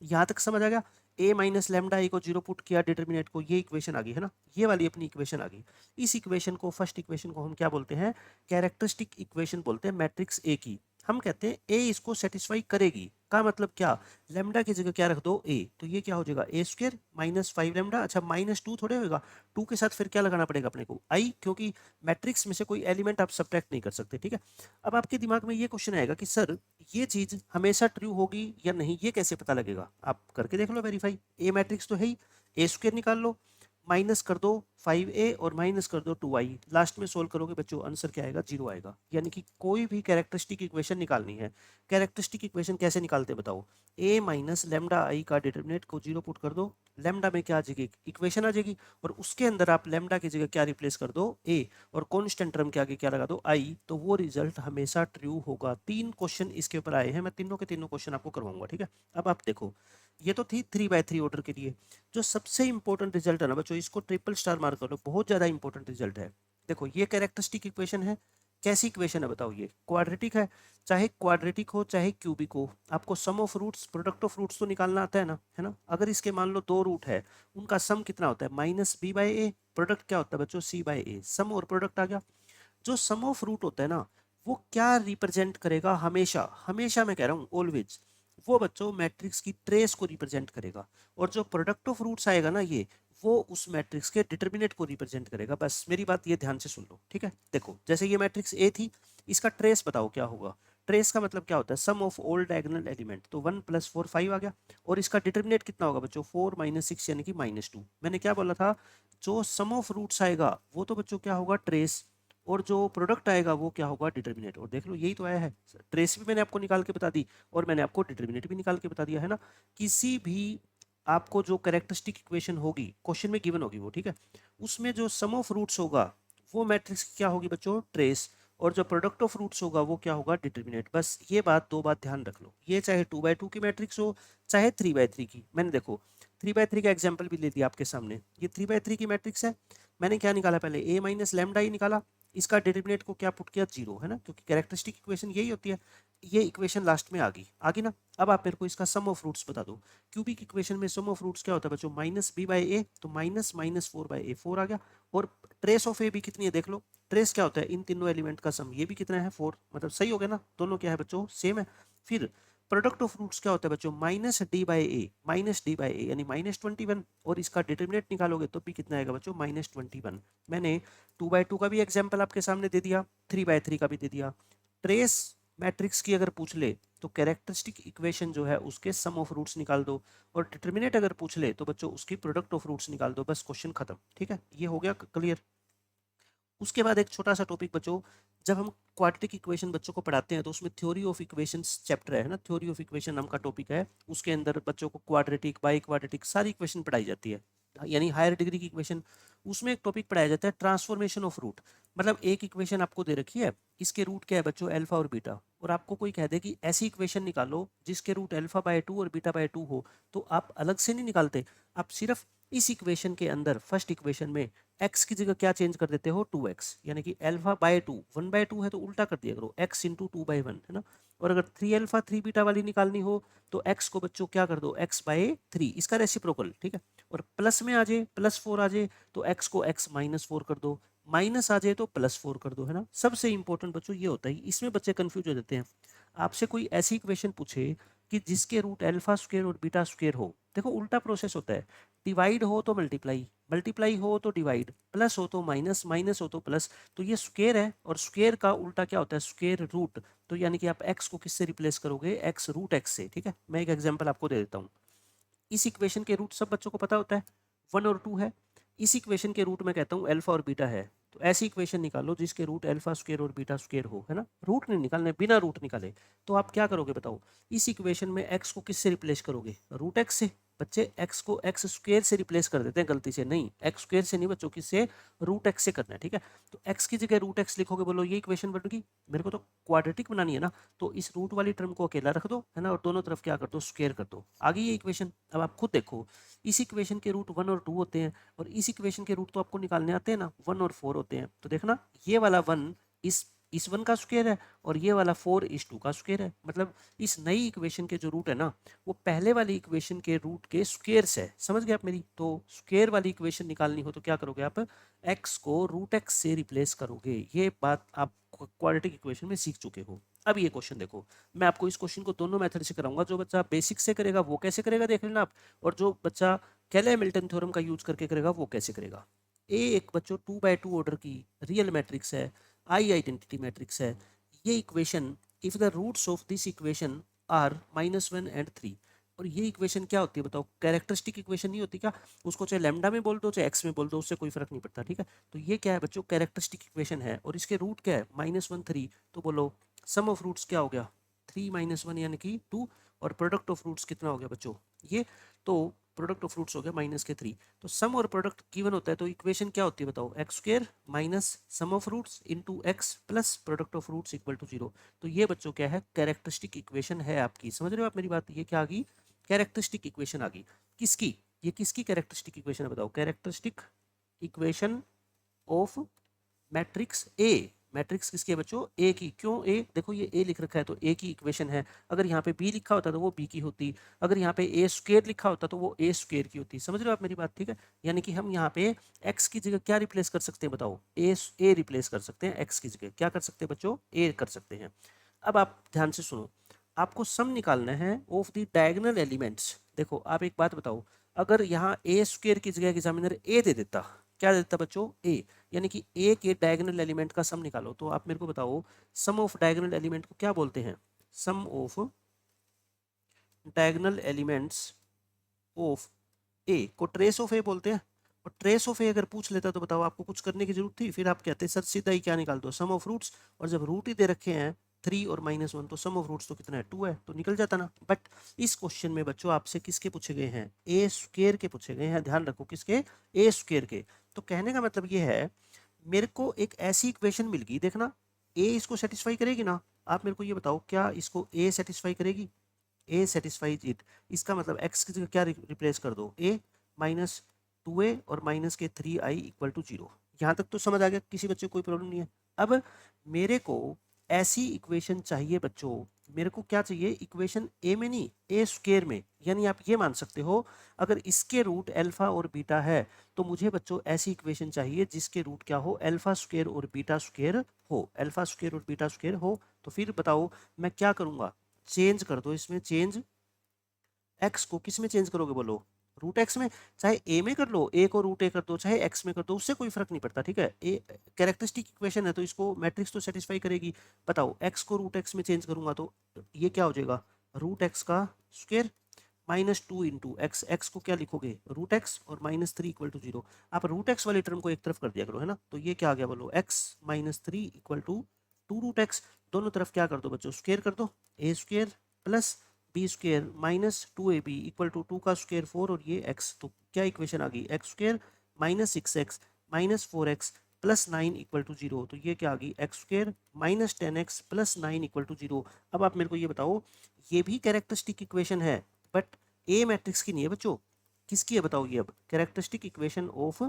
यहाँ तक समझ आ गया, ए माइनस लेमडा ए को 0 पुट किया, डिटर्मिनेंट को, ये इक्वेशन आ गई, है ना। ये वाली अपनी इक्वेशन आ गई। इस इक्वेशन को, फर्स्ट इक्वेशन को हम क्या बोलते हैं, कैरेक्टरिस्टिक इक्वेशन बोलते हैं मैट्रिक्स ए की। हम कहते हैं ए इसको सेटिस्फाई करेगी, का मतलब क्या, लेमडा की जगह क्या रख दो, ए। तो ये क्या हो जाएगा, ए स्क्वायर -5 लेमडा। अच्छा -2 थोड़े होगा, 2 के साथ फिर क्या लगाना पड़ेगा अपने को, आई, क्योंकि मैट्रिक्स में से कोई एलिमेंट आप सब्ट्रैक्ट नहीं कर सकते, ठीक है। अब आपके दिमाग में ये क्वेश्चन आएगा कि सर ये चीज हमेशा ट्रू होगी या नहीं, ये कैसे पता लगेगा। आप करके देख लो वेरीफाई, ए मैट्रिक्स तो है ही, ए स्क्वायर निकाल लो, माइनस कर दो 5a और माइनस कर दो 2i, लास्ट में सोल्व करोगे बच्चों आंसर क्या आएगा, 0 आएगा। यानी कि कोई भी कैरेक्टरिस्टिक इक्वेशन निकालनी है, कैरेक्टरिस्टिक इक्वेशन कैसे निकालते बताओ, a माइनस लेमडा आई का डिटरमिनेंट को 0 पुट कर दो, लेमडा में क्या आ जाएगी, इक्वेशन आ जाएगी, और उसके अंदर आप लेमडा की जगह क्या रिप्लेस कर दो, a, और कांस्टेंट टर्म के आगे क्या लगा दो, i, तो वो रिजल्ट हमेशा ट्रू होगा। 3 क्वेश्चन इसके ऊपर आए हैं, मैं तीनों के तीनों क्वेश्चन आपको करवाऊंगा, ठीक है। अब आप देखो, ये तो थी 3/3 ऑर्डर के लिए। जो सबसे इंपॉर्टेंट रिजल्ट है ना बच्चों, इसको ट्रिपल स्टार मार्क कर लो, बहुत ज्यादा इंपॉर्टेंट रिजल्ट है। देखो ये कैरेक्टरिस्टिक इक्वेशन है, कैसी इक्वेशन है बताओ, ये क्वाड्रेटिक है, चाहे क्वाड्रेटिक हो चाहे क्यूबिक हो, आपको sum of roots, product of roots तो निकालना आता है ना। अगर इसके मान लो 2 रूट है, उनका सम कितना होता है, -b/a, प्रोडक्ट क्या होता है बच्चों, c/a, सम और प्रोडक्ट आ गया। जो सम ऑफ रूट होता है ना, वो क्या रिप्रेजेंट करेगा, हमेशा हमेशा मैं कह रहा हूँ ऑलवेज, वो बच्चों मैट्रिक्स की ट्रेस को रिप्रेजेंट करेगा, और जो प्रोडक्ट ऑफ रूट्स आएगा ना ये, वो उस मैट्रिक्स के डिटर्मिनेंट को रिप्रेजेंट करेगा। बस मेरी बात ये ध्यान से सुन लो, ठीक है। देखो जैसे ये मैट्रिक्स ए थी, इसका ट्रेस बताओ क्या होगा, ट्रेस का मतलब क्या होता है, सम ऑफ ऑल डायगोनल एलिमेंट, तो 1 + 4 5 आ गया। और इसका डिटर्मिनेंट कितना होगा बच्चों, 4 - 6 यानी कि -2। मैंने क्या बोला था, जो सम ऑफ रूट्स आएगा वो तो बच्चों क्या होगा, ट्रेस, और जो प्रोडक्ट आएगा वो क्या होगा, डिटर्मिनेट। और देख लो यही तो आया है, ट्रेस भी मैंने आपको निकाल के बता दी, और मैंने आपको डिटर्मिनेट भी निकाल के बता दिया है ना। किसी भी आपको जो कैरेक्टरिस्टिक इक्वेशन होगी, क्वेश्चन में गिवन होगी वो, ठीक है, उसमें जो सम ऑफ रूट्स होगा वो मैट्रिक्स क्या होगी बच्चों, ट्रेस, और जो प्रोडक्ट ऑफ रूट्स होगा वो क्या होगा, डिटर्मिनेट। बस ये बात, 2 बात ध्यान रख लो, ये चाहे 2/2 की मैट्रिक्स हो चाहे 3/3 की। मैंने देखो 3/3 का एग्जाम्पल भी ले दिया आपके सामने, ये 3/3 की मैट्रिक्स है, मैंने क्या निकाला पहले, a माइनस लेमडा ही निकाला, इसका डिटरमिनेंट को क्या पुट किया, 0, है ना, क्योंकि कैरेक्टरिस्टिक इक्वेशन यही होती है। ये इक्वेशन लास्ट में आ गई ना। अब आप मेरे को इसका सम ऑफ रूट्स बता दो, क्यूबिक इक्वेशन में सम ऑफ रूट्स क्या होता है बच्चों, -b/a, तो -4/a, 4 आ गया। और ट्रेस ऑफ ए भी कितनी है देख लो, ट्रेस क्या होता है, इन तीनों एलिमेंट का सम, ये भी कितना है, 4, मतलब सही हो गया ना, दोनों क्या है बच्चों, सेम है। फिर प्रोडक्ट ऑफ रूट्स क्या होता है बच्चों, -d/a, यानी -21, और इसका डिटरमिनेंट निकालोगे तो भी कितना आएगा बच्चों, -21। मैंने 2/2 का भी एग्जाम्पल आपके सामने दे दिया, 3/3 का भी दे दिया। ट्रेस मैट्रिक्स की अगर पूछ ले तो कैरेक्टरिस्टिक इक्वेशन जो है उसके सम ऑफ रूट्स निकाल दो, और डिटरमिनेंट अगर पूछ ले तो बच्चों उसकी प्रोडक्ट ऑफ रूट्स निकाल दो, बस क्वेश्चन खत्म, ठीक है। ये हो गया क्लियर। उसके बाद एक छोटा सा टॉपिक बच्चों, जब हम क्वाड्रेटिक इक्वेशन बच्चों को पढ़ाते हैं तो उसमें थ्योरी ऑफ इक्वेशंस चैप्टर है ना, थ्योरी ऑफ इक्वेशन नाम का टॉपिक है, उसके अंदर बच्चों को क्वाड्रेटिक, बाई क्वाड्रेटिक सारी इक्वेशन पढ़ाई जाती है, यानी हायर डिग्री की इक्वेशन। उसमें एक टॉपिक पढ़ाया जाता है ट्रांसफॉर्मेशन ऑफ रूट। मतलब एक इक्वेशन आपको दे रखी है, इसके रूट क्या है बच्चों, अल्फा और बीटा, और आपको कोई कह दे कि ऐसी इक्वेशन निकालो जिसके रूट अल्फा/2 और बीटा/2 हो, तो आप अलग से नहीं निकालते, आप सिर्फ इस इक्वेशन के अंदर फर्स्ट इक्वेशन में x की जगह क्या चेंज कर देते हो, 2x, यानी कि अल्फा/2 1/2 है तो उल्टा कर दिया करो, x × 2/1, है ना। और अगर 3 अल्फा 3 बीटा वाली निकालनी हो तो x को बच्चों क्या कर दो, x/3, इसका रेसिप्रोकल, ठीक है। और प्लस में आ जाए, +4 आ जाए तो x को x-4 कर दो, माइनस आ जाए तो +4 कर दो, है ना। सबसे इंपॉर्टेंट बच्चों ये होता है, इसमें बच्चे कंफ्यूज हो जाते हैं। आपसे कोई ऐसी इक्वेशन पूछे कि जिसके रूट अल्फा स्क्वायर और बीटा स्क्वायर हो, देखो उल्टा प्रोसेस होता है, डिवाइड हो तो मल्टीप्लाई, मल्टीप्लाई हो तो डिवाइड, प्लस हो तो माइनस, माइनस हो तो प्लस, तो ये स्क्वायर है, और स्क्वायर का उल्टा क्या होता है, स्क्वायर रूट। तो यानी कि आप x को किससे रिप्लेस करोगे, x√x से, ठीक है। मैं एक एग्जांपल आपको दे देता हूँ। इस इक्वेशन के रूट सब बच्चों को पता होता है, 1 और 2 है। इस इक्वेशन के रूट मैं कहता हूँ अल्फा और बीटा है, तो ऐसी इक्वेशन निकालो जिसके रूट अल्फा स्क्वायर और बीटा स्क्वायर हो, है ना। रूट नहीं निकालने, बिना रूट निकाले। तो आप क्या करोगे बताओ, इस इक्वेशन में x को किससे रिप्लेस करोगे, √x से। बच्चे x को x स्क्वायर से रिप्लेस कर देते हैं गलती से, नहीं, x स्क्वायर से नहीं बच्चों, किससे, √x से करना है, ठीक है। तो x की जगह √x लिखोगे, बोलो ये इक्वेशन बन गई। मेरे को तो क्वाड्रेटिक बनानी है ना, तो इस रूट वाली टर्म को अकेला रख दो, है ना, और दोनों तरफ क्या कर दो, स्क्वायर कर दो, आ गई ये इक्वेशन। अब आप खुद देखो, इस इक्वेशन के रूट 1 और 2 होते हैं, और इस इक्वेशन के रूट तो आपको निकालने आते हैं ना, 1 और 4 होते हैं। तो देखना, ये वाला 1 इस 1 का स्क्वायर है, और ये वाला 4 इस 2 का स्क्वायर है। मतलब इस नई इक्वेशन के जो रूट है ना, वो पहले वाली इक्वेशन के रूट के स्क्वायर है। समझ गए आप मेरी। तो स्क्वायर वाली इक्वेशन निकालनी हो तो क्या करोगे आप, x को √x से रिप्लेस करोगे। ये बात आप क्वाड्रेटिक इक्वेशन में सीख चुके हो। अब ये क्वेश्चन देखो, मैं आपको इस क्वेश्चन को दोनों मेथड से कराऊंगा। जो बच्चा बेसिक से करेगा वो कैसे करेगा देख लेना आप, और जो बच्चा केले-हैमिल्टन थ्योरम का यूज करके करेगा वो कैसे करेगा। ए एक बच्चों 2/2 ऑर्डर की रियल मैट्रिक्स है, आई आइडेंटिटी मैट्रिक्स है। ये equation, if the roots of this equation are -1 and 3, और ये इक्वेशन क्या होती है बताओ, कैरेक्टरिस्टिक इक्वेशन नहीं होती क्या? उसको चाहे लैम्डा में बोल दो चाहे एक्स में बोल दो, उससे कोई फर्क नहीं पड़ता, ठीक है। तो ये क्या है बच्चों, कैरेक्टरिस्टिक इक्वेशन है और इसके रूट क्या है -1 3। तो बोलो सम ऑफ रूट्स क्या हो गया 3 - 1 यानी कि 2, और प्रोडक्ट ऑफ रूट्स कितना हो गया बच्चों ये, तो प्रोडक्ट ऑफ रूट्स हो गया -3। तो सम और प्रोडक्ट गिवन होता है तो इक्वेशन क्या होती है बताओ, x square minus sum of roots into x plus product of roots equal to 0। तो ये बच्चों क्या है, कैरेक्टरिस्टिक इक्वेशन है आपकी। समझ रहे हो आप मेरी बात, ये क्या आ गई, कैरेक्टरिस्टिक इक्वेशन आ गई। किसकी, ये किसकी कैरेक्टरिस्टिक इक्वेशन है बताओ, characteristic equation of matrix A. Matrix किसकी है बच्चों, ए की। क्यों ए, देखो ये ए लिख रखा है तो ए की इक्वेशन है। अगर यहाँ पे बी लिखा होता तो वो बी की होती, अगर यहाँ पे ए स्क्वायर लिखा होता तो वो ए स्क्वायर की होती। समझ रहे हो आप मेरी बात, ठीक है। यानी कि हम यहाँ पे एक्स की जगह क्या रिप्लेस कर सकते हैं बताओ, ए रिप्लेस कर सकते हैं, एक्स की जगह क्या कर सकते हैं बच्चों, ए कर सकते हैं। अब आप ध्यान से सुनो, आपको सम निकालना है ऑफ द डायगोनल एलिमेंट्स। देखो आप एक बात बताओ, अगर यहाँ ए स्क्वायर की जगह एग्जामिनर ए दे देता, क्या देता बच्चों, ए, यानी कि ए के डायगोनल एलिमेंट का सम निकालो। तो आप मेरे को बताओ सम ऑफ डायगोनल एलिमेंट को क्या बोलते हैं, सम ऑफ डायगोनल एलिमेंट्स ऑफ ए को ट्रेस ऑफ ए बोलते हैं। और ट्रेस ऑफ ए अगर पूछ लेता तो बताओ आपको कुछ करने की जरूरत थी, फिर आप कहते सर सीधा ही क्या निकाल दो, सम ऑफ रूट्स। और जब रूट ही दे रखे हैं 3 और -1 तो सम ऑफ रूट्स तो कितना है 2 है, तो निकल जाता ना। बट इस क्वेश्चन में बच्चों आपसे किसके पूछे गए हैं, ए स्क्वायर के पूछे गए हैं, ध्यान रखो किसके, ए स्क्वायर के। तो कहने का मतलब ये है, मेरे को एक ऐसी इक्वेशन मिल गई, देखना ए इसको सेटिस्फाई करेगी ना। आप मेरे को ये बताओ क्या इसको ए सेटिस्फाई करेगी, ए सेटिस्फाइज इट। इसका मतलब एक्स की जगह क्या रिप्लेस कर दो, ए -2a और -3i इक्वल टू 0। यहाँ तक तो समझ आ गया, किसी बच्चे को कोई प्रॉब्लम नहीं है। अब मेरे को ऐसी इक्वेशन चाहिए बच्चों, मेरे को क्या चाहिए, इक्वेशन ए में नहीं ए स्क्वायर में। यानी आप ये मान सकते हो अगर इसके रूट अल्फा और बीटा है तो मुझे बच्चों ऐसी इक्वेशन चाहिए जिसके रूट क्या हो, अल्फा स्क्वायर और बीटा स्क्वायर हो, अल्फा स्क्वायर और बीटा स्क्वायर हो। तो फिर बताओ मैं क्या करूंगा, चेंज कर दो इसमें, चेंज एक्स को किस में चेंज करोगे बोलो, रूट एक्स में। चाहे ए में कर लो, ए को रूट ए कर दो, चाहे एक्स में कर दो, उससे कोई फर्क नहीं पड़ता, ठीक है। ए कैरेक्टरिस्टिक इक्वेशन है तो इसको मैट्रिक्स तो सेटिस्फाई करेगी। बताओ एक्स को रूट एक्स में चेंज करूंगा तो ये क्या हो जाएगा, रूट एक्स का स्क्वायर -2 इंटू एक्स, एक्स को क्या लिखोगे रूट एक्स और -3 इक्वल टू 0। आप रूट एक्स वाली टर्म को एक तरफ कर दिया करो, है ना। तो ये क्या आ गया बोलो, X -3 equal to 2 root X. दोनों तरफ क्या कर दो बच्चों, स्क्वायर कर दो, A square plus B square -2ab equal to 2 का स्क्वायर 4 और ये x। तो क्या इक्वेशन आ गई, x square -6x -4x plus 9 equal to 0। तो ये क्या आ गई, x square -10x plus 9 equal to 0। अब आप मेरे को ये बताओ, ये भी कैरेक्टरिस्टिक इक्वेशन है बट ए मैट्रिक्स की नहीं है बच्चों, किसकी है बताओ ये, अब characteristic equation of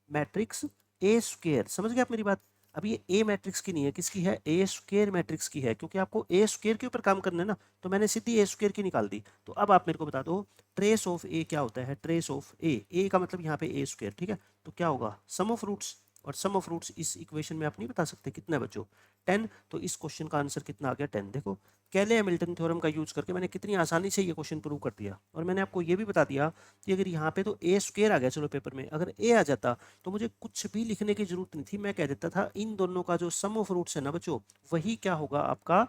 matrix a square. समझ गए आप मेरी बात। अब ये ए मैट्रिक्स की नहीं है, किसकी है, ए स्क्वायर मैट्रिक्स की है, क्योंकि आपको ए स्क्वायर के ऊपर काम करना है ना। तो मैंने सीधी ए स्क्वायर की निकाल दी। तो अब आप मेरे को बता दो ट्रेस ऑफ ए क्या होता है, ट्रेस ऑफ ए का मतलब यहाँ पे ए स्क्वायर, ठीक है। तो क्या होगा, सम ऑफ रूट्स, और सम ऑफ रूट्स इस इक्वेशन में आप नहीं बता सकते कितना है बच्चों, 10। तो इस क्वेश्चन का आंसर कितना आ गया, 10। देखो कैले हैमिल्टन थ्योरम का यूज करके मैंने कितनी आसानी से ये क्वेश्चन प्रूव कर दिया। और मैंने आपको ये भी बता दिया कि अगर यहाँ पे तो ए स्क्वायर आ गया, चलो पेपर में अगर ए आ जाता तो मुझे कुछ भी लिखने की जरूरत नहीं थी, मैं कह देता था इन दोनों का जो सम ऑफ रूट्स है ना बच्चों, वही क्या होगा आपका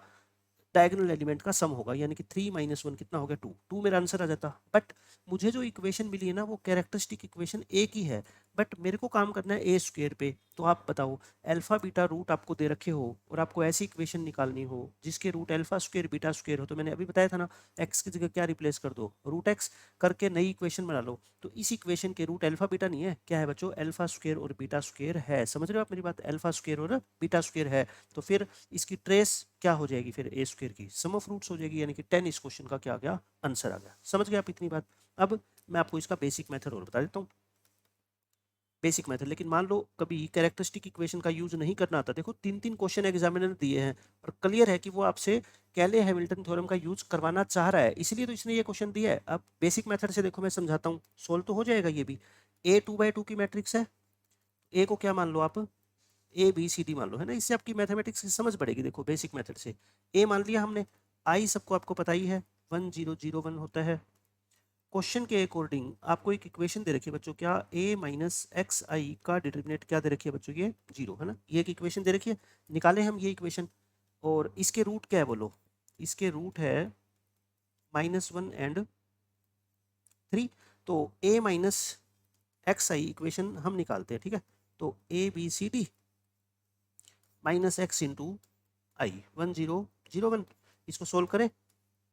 डायगोनल एलिमेंट का सम होगा। यानी कि 3 - 1 कितना हो गया, 2, 2 मेरा आंसर आ जाता। बट मुझे जो इक्वेशन मिली है ना वो कैरेक्टरिस्टिक इक्वेशन ए की है, बट मेरे को काम करना है ए स्क्वायर पे। तो आप बताओ अल्फा बीटा रूट आपको दे रखे हो और आपको ऐसी इक्वेशन निकालनी हो जिसके root alpha square beta square हो, तो मैंने अभी बताया था ना, एक्स की जगह क्या रिप्लेस कर दो, रूट एक्स करके नई इक्वेशन बना लो। तो इस इक्वेशन के रूट अल्फा बीटा नहीं है, क्या है बच्चों, अल्फा स्क्वायर और बीटा स्क्वायर है। समझ रहे हो आप मेरी बात, अल्फा स्क्वायर और बीटा स्क्वायर है। तो फिर इसकी ट्रेस क्या हो जाएगी, फिर ए स्क्वायर की सम ऑफ रूट्स हो जाएगी। यानी कि 10 इस क्वेश्चन का क्या आ गया, आंसर आ गया। समझ गए आप इतनी बात। अब मैं आपको इसका बेसिक मेथड और बता देता हूँ, बेसिक मेथड। लेकिन मान लो कभी कैरेक्टरिस्टिक इक्वेशन का यूज नहीं करना आता, देखो 3 क्वेश्चन एग्जामिनर दिए हैं और क्लियर है कि वो आपसे कैले हैमिल्टन थ्योरम का यूज करवाना चाह रहा है, इसलिए तो इसने ये क्वेश्चन दिया है। अब बेसिक मेथड से देखो मैं समझाता हूँ, सोल्व तो हो जाएगा ये भी। ए 2/2 की मैट्रिक्स है, ए को क्या मान लो आप, ए बी सी डी मान लो, है ना। इससे आपकी मैथमेटिक्स की समझ बढ़ेगी। देखो बेसिक मेथड से ए मान लिया हमने, आई सबको आपको पता ही है 1 0 0 1 होता है। क्वेश्चन के अकॉर्डिंग आपको एक इक्वेशन दे रखी है बच्चों, क्या a - xi का डिटरमिनेंट क्या दे रखी है बच्चों, ये 0, है ना। ये एक इक्वेशन दे रखी है, निकाले हम ये इक्वेशन। और इसके रूट क्या है बोलो, इसके रूट है -1 एंड 3। तो a minus X I equation हम निकालते हैं, ठीक है। तो A B C D minus X into I 1001, इसको सोल्व करें,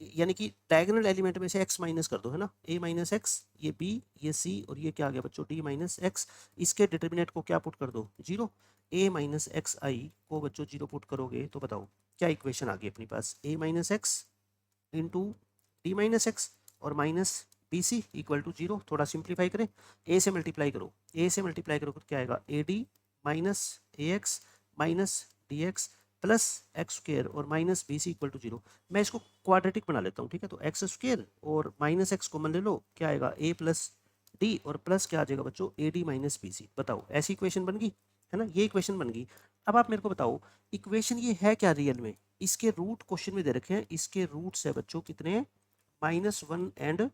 यानी कि डायगोनल एलिमेंट में से x माइनस कर दो, है ना। a माइनस एक्स, ये b, ये c, और ये क्या आ गया बच्चों d माइनस एक्स। इसके डिटर्मिनेंट को क्या पुट कर दो, 0। a माइनस एक्स आई को बच्चों 0 पुट करोगे तो बताओ क्या इक्वेशन आ गई अपनी पास, a minus X into D minus X और minus B C equal to 0। थोड़ा सिंप्लीफाई करें, a से मल्टीप्लाई करो, a से मल्टीप्लाई करो तो क्या आएगा, A D minus A X minus D X plus X square और minus B C equal to 0। मैं इसको क्वाड्रेटिक बना लेता हूँ, ठीक है। तो एक्स स्क्र और माइनस एक्स कॉमन ले लो, क्या आएगा a प्लस डी और प्लस क्या आ जाएगा बच्चों a D minus B c. बताओ ऐसी इक्वेशन बन गई, है ना, ये इक्वेशन बन गई। अब आप मेरे को बताओ इक्वेशन ये है क्या रियल में, इसके रूट क्वेश्चन में दे रखे हैं, इसके रूट्स है बच्चों कितने, -1 and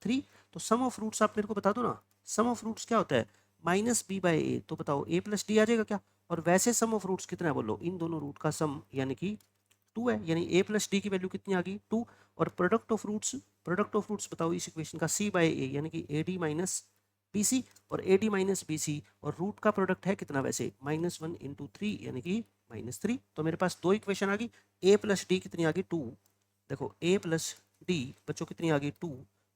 3। तो सम ऑफ रूट्स आप मेरे को बता दो ना, सम ऑफ रूट्स क्या होता है, -b/a। तो बताओ a प्लस डी आ जाएगा क्या, और वैसे सम ऑफ रूट्स कितना है बोलो, इन दोनों रूट का सम यानी कि 2 है, यानी a प्लस डी की वैल्यू कितनी आ गई 2। और प्रोडक्ट ऑफ रूट्स बताओ इस इक्वेशन का c/a यानी कि ad माइनस बी सी, और ad माइनस बी सी और रूट का प्रोडक्ट है कितना वैसे -1 × 3 यानी कि -3। तो मेरे पास दो इक्वेशन आ गई, a प्लस डी कितनी आ गई 2, देखो a प्लस डी बच्चों कितनी आ गई 2,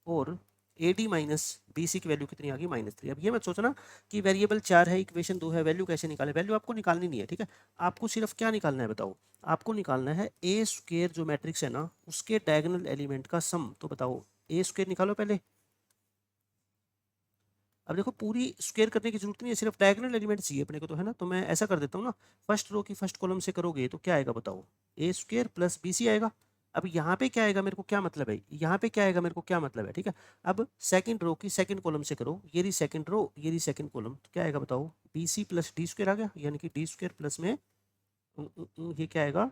और a D minus B C की वैल्यू कितनी आ गई -3। अब ये मत सोचना कि वेरिएबल 4 है, इक्वेशन 2 है, वैल्यू कैसे निकाले, वैल्यू आपको निकालनी नहीं है, ठीक है। आपको सिर्फ क्या निकालना है बताओ, आपको निकालना है ए स्क्वेयर जो मैट्रिक्स है ना उसके डायगोनल एलिमेंट का सम। तो बताओ ए स्क्वेयर निकालो पहले। अब देखो पूरी स्क्वेयर करने की जरूरत नहीं है, सिर्फ डायगोनल एलिमेंट चाहिए अपने को, तो है ना। तो मैं ऐसा कर देता हूँ ना, फर्स्ट रो की फर्स्ट कॉलम से करोगे तो क्या आएगा बताओ, ए स्क्वेयर प्लस बी सी आएगा। अब यहाँ पे क्या आएगा मेरे को क्या मतलब है, यहाँ पे क्या आएगा मेरे को क्या मतलब है, ठीक है। अब सेकंड रो की सेकंड कॉलम से करो, ये रही सेकंड रो, ये रही सेकंड कॉलम, तो क्या आएगा बताओ, बी सी प्लस डी स्क्वेयर आ गया, यानी कि डी स्क्वेयर प्लस में ये क्या आएगा,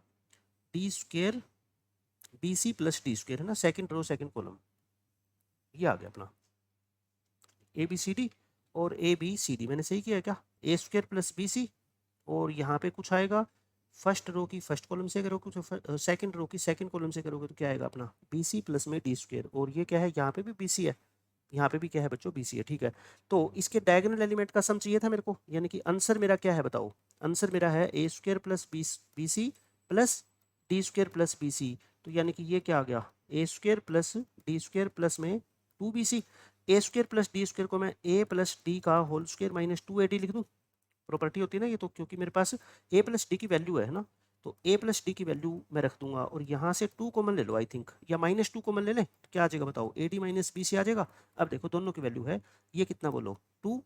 डी स्क्वेयर बी सी प्लस डी स्क्वेयर, है ना, सेकंड रो सेकंड कॉलम, ये आ गया अपना ए बी सी डी और ए बी सी डी। मैंने सही किया है क्या, ए स्क्वेयर प्लस बी सी, और यहाँ पे कुछ आएगा फर्स्ट रो की फर्स्ट कॉलम से करोगे तो सेकंड रो की सेकंड कॉलम से करोगे तो क्या आएगा अपना बी सी प्लस में डी स्क्वेयर, और ये क्या है यहाँ पे भी बी सी है, यहाँ पे भी क्या है बच्चों बी सी है, ठीक है। तो इसके डायगोनल एलिमेंट का सम चाहिए था मेरे को, यानी कि आंसर मेरा क्या है बताओ, आंसर मेरा है A square plus B C plus D square plus B C. तो यानी कि ये क्या आ गया, A square plus D square plus में 2bc। A square plus D square को मैं ए प्लस डी का होल स्क्वेयर माइनस 2ad लिख दूँ, प्रॉपर्टी होती है ना ये, तो क्योंकि मेरे पास ए प्लस डी की वैल्यू है ना, तो ए प्लस डी की वैल्यू मैं रख दूंगा, और यहाँ से 2 कॉमन ले लो आई थिंक, या -2 कॉमन ले लें तो क्या आ जाएगा बताओ, A D minus B C आ जाएगा। अब देखो दोनों की वैल्यू है, ये कितना बोलो 2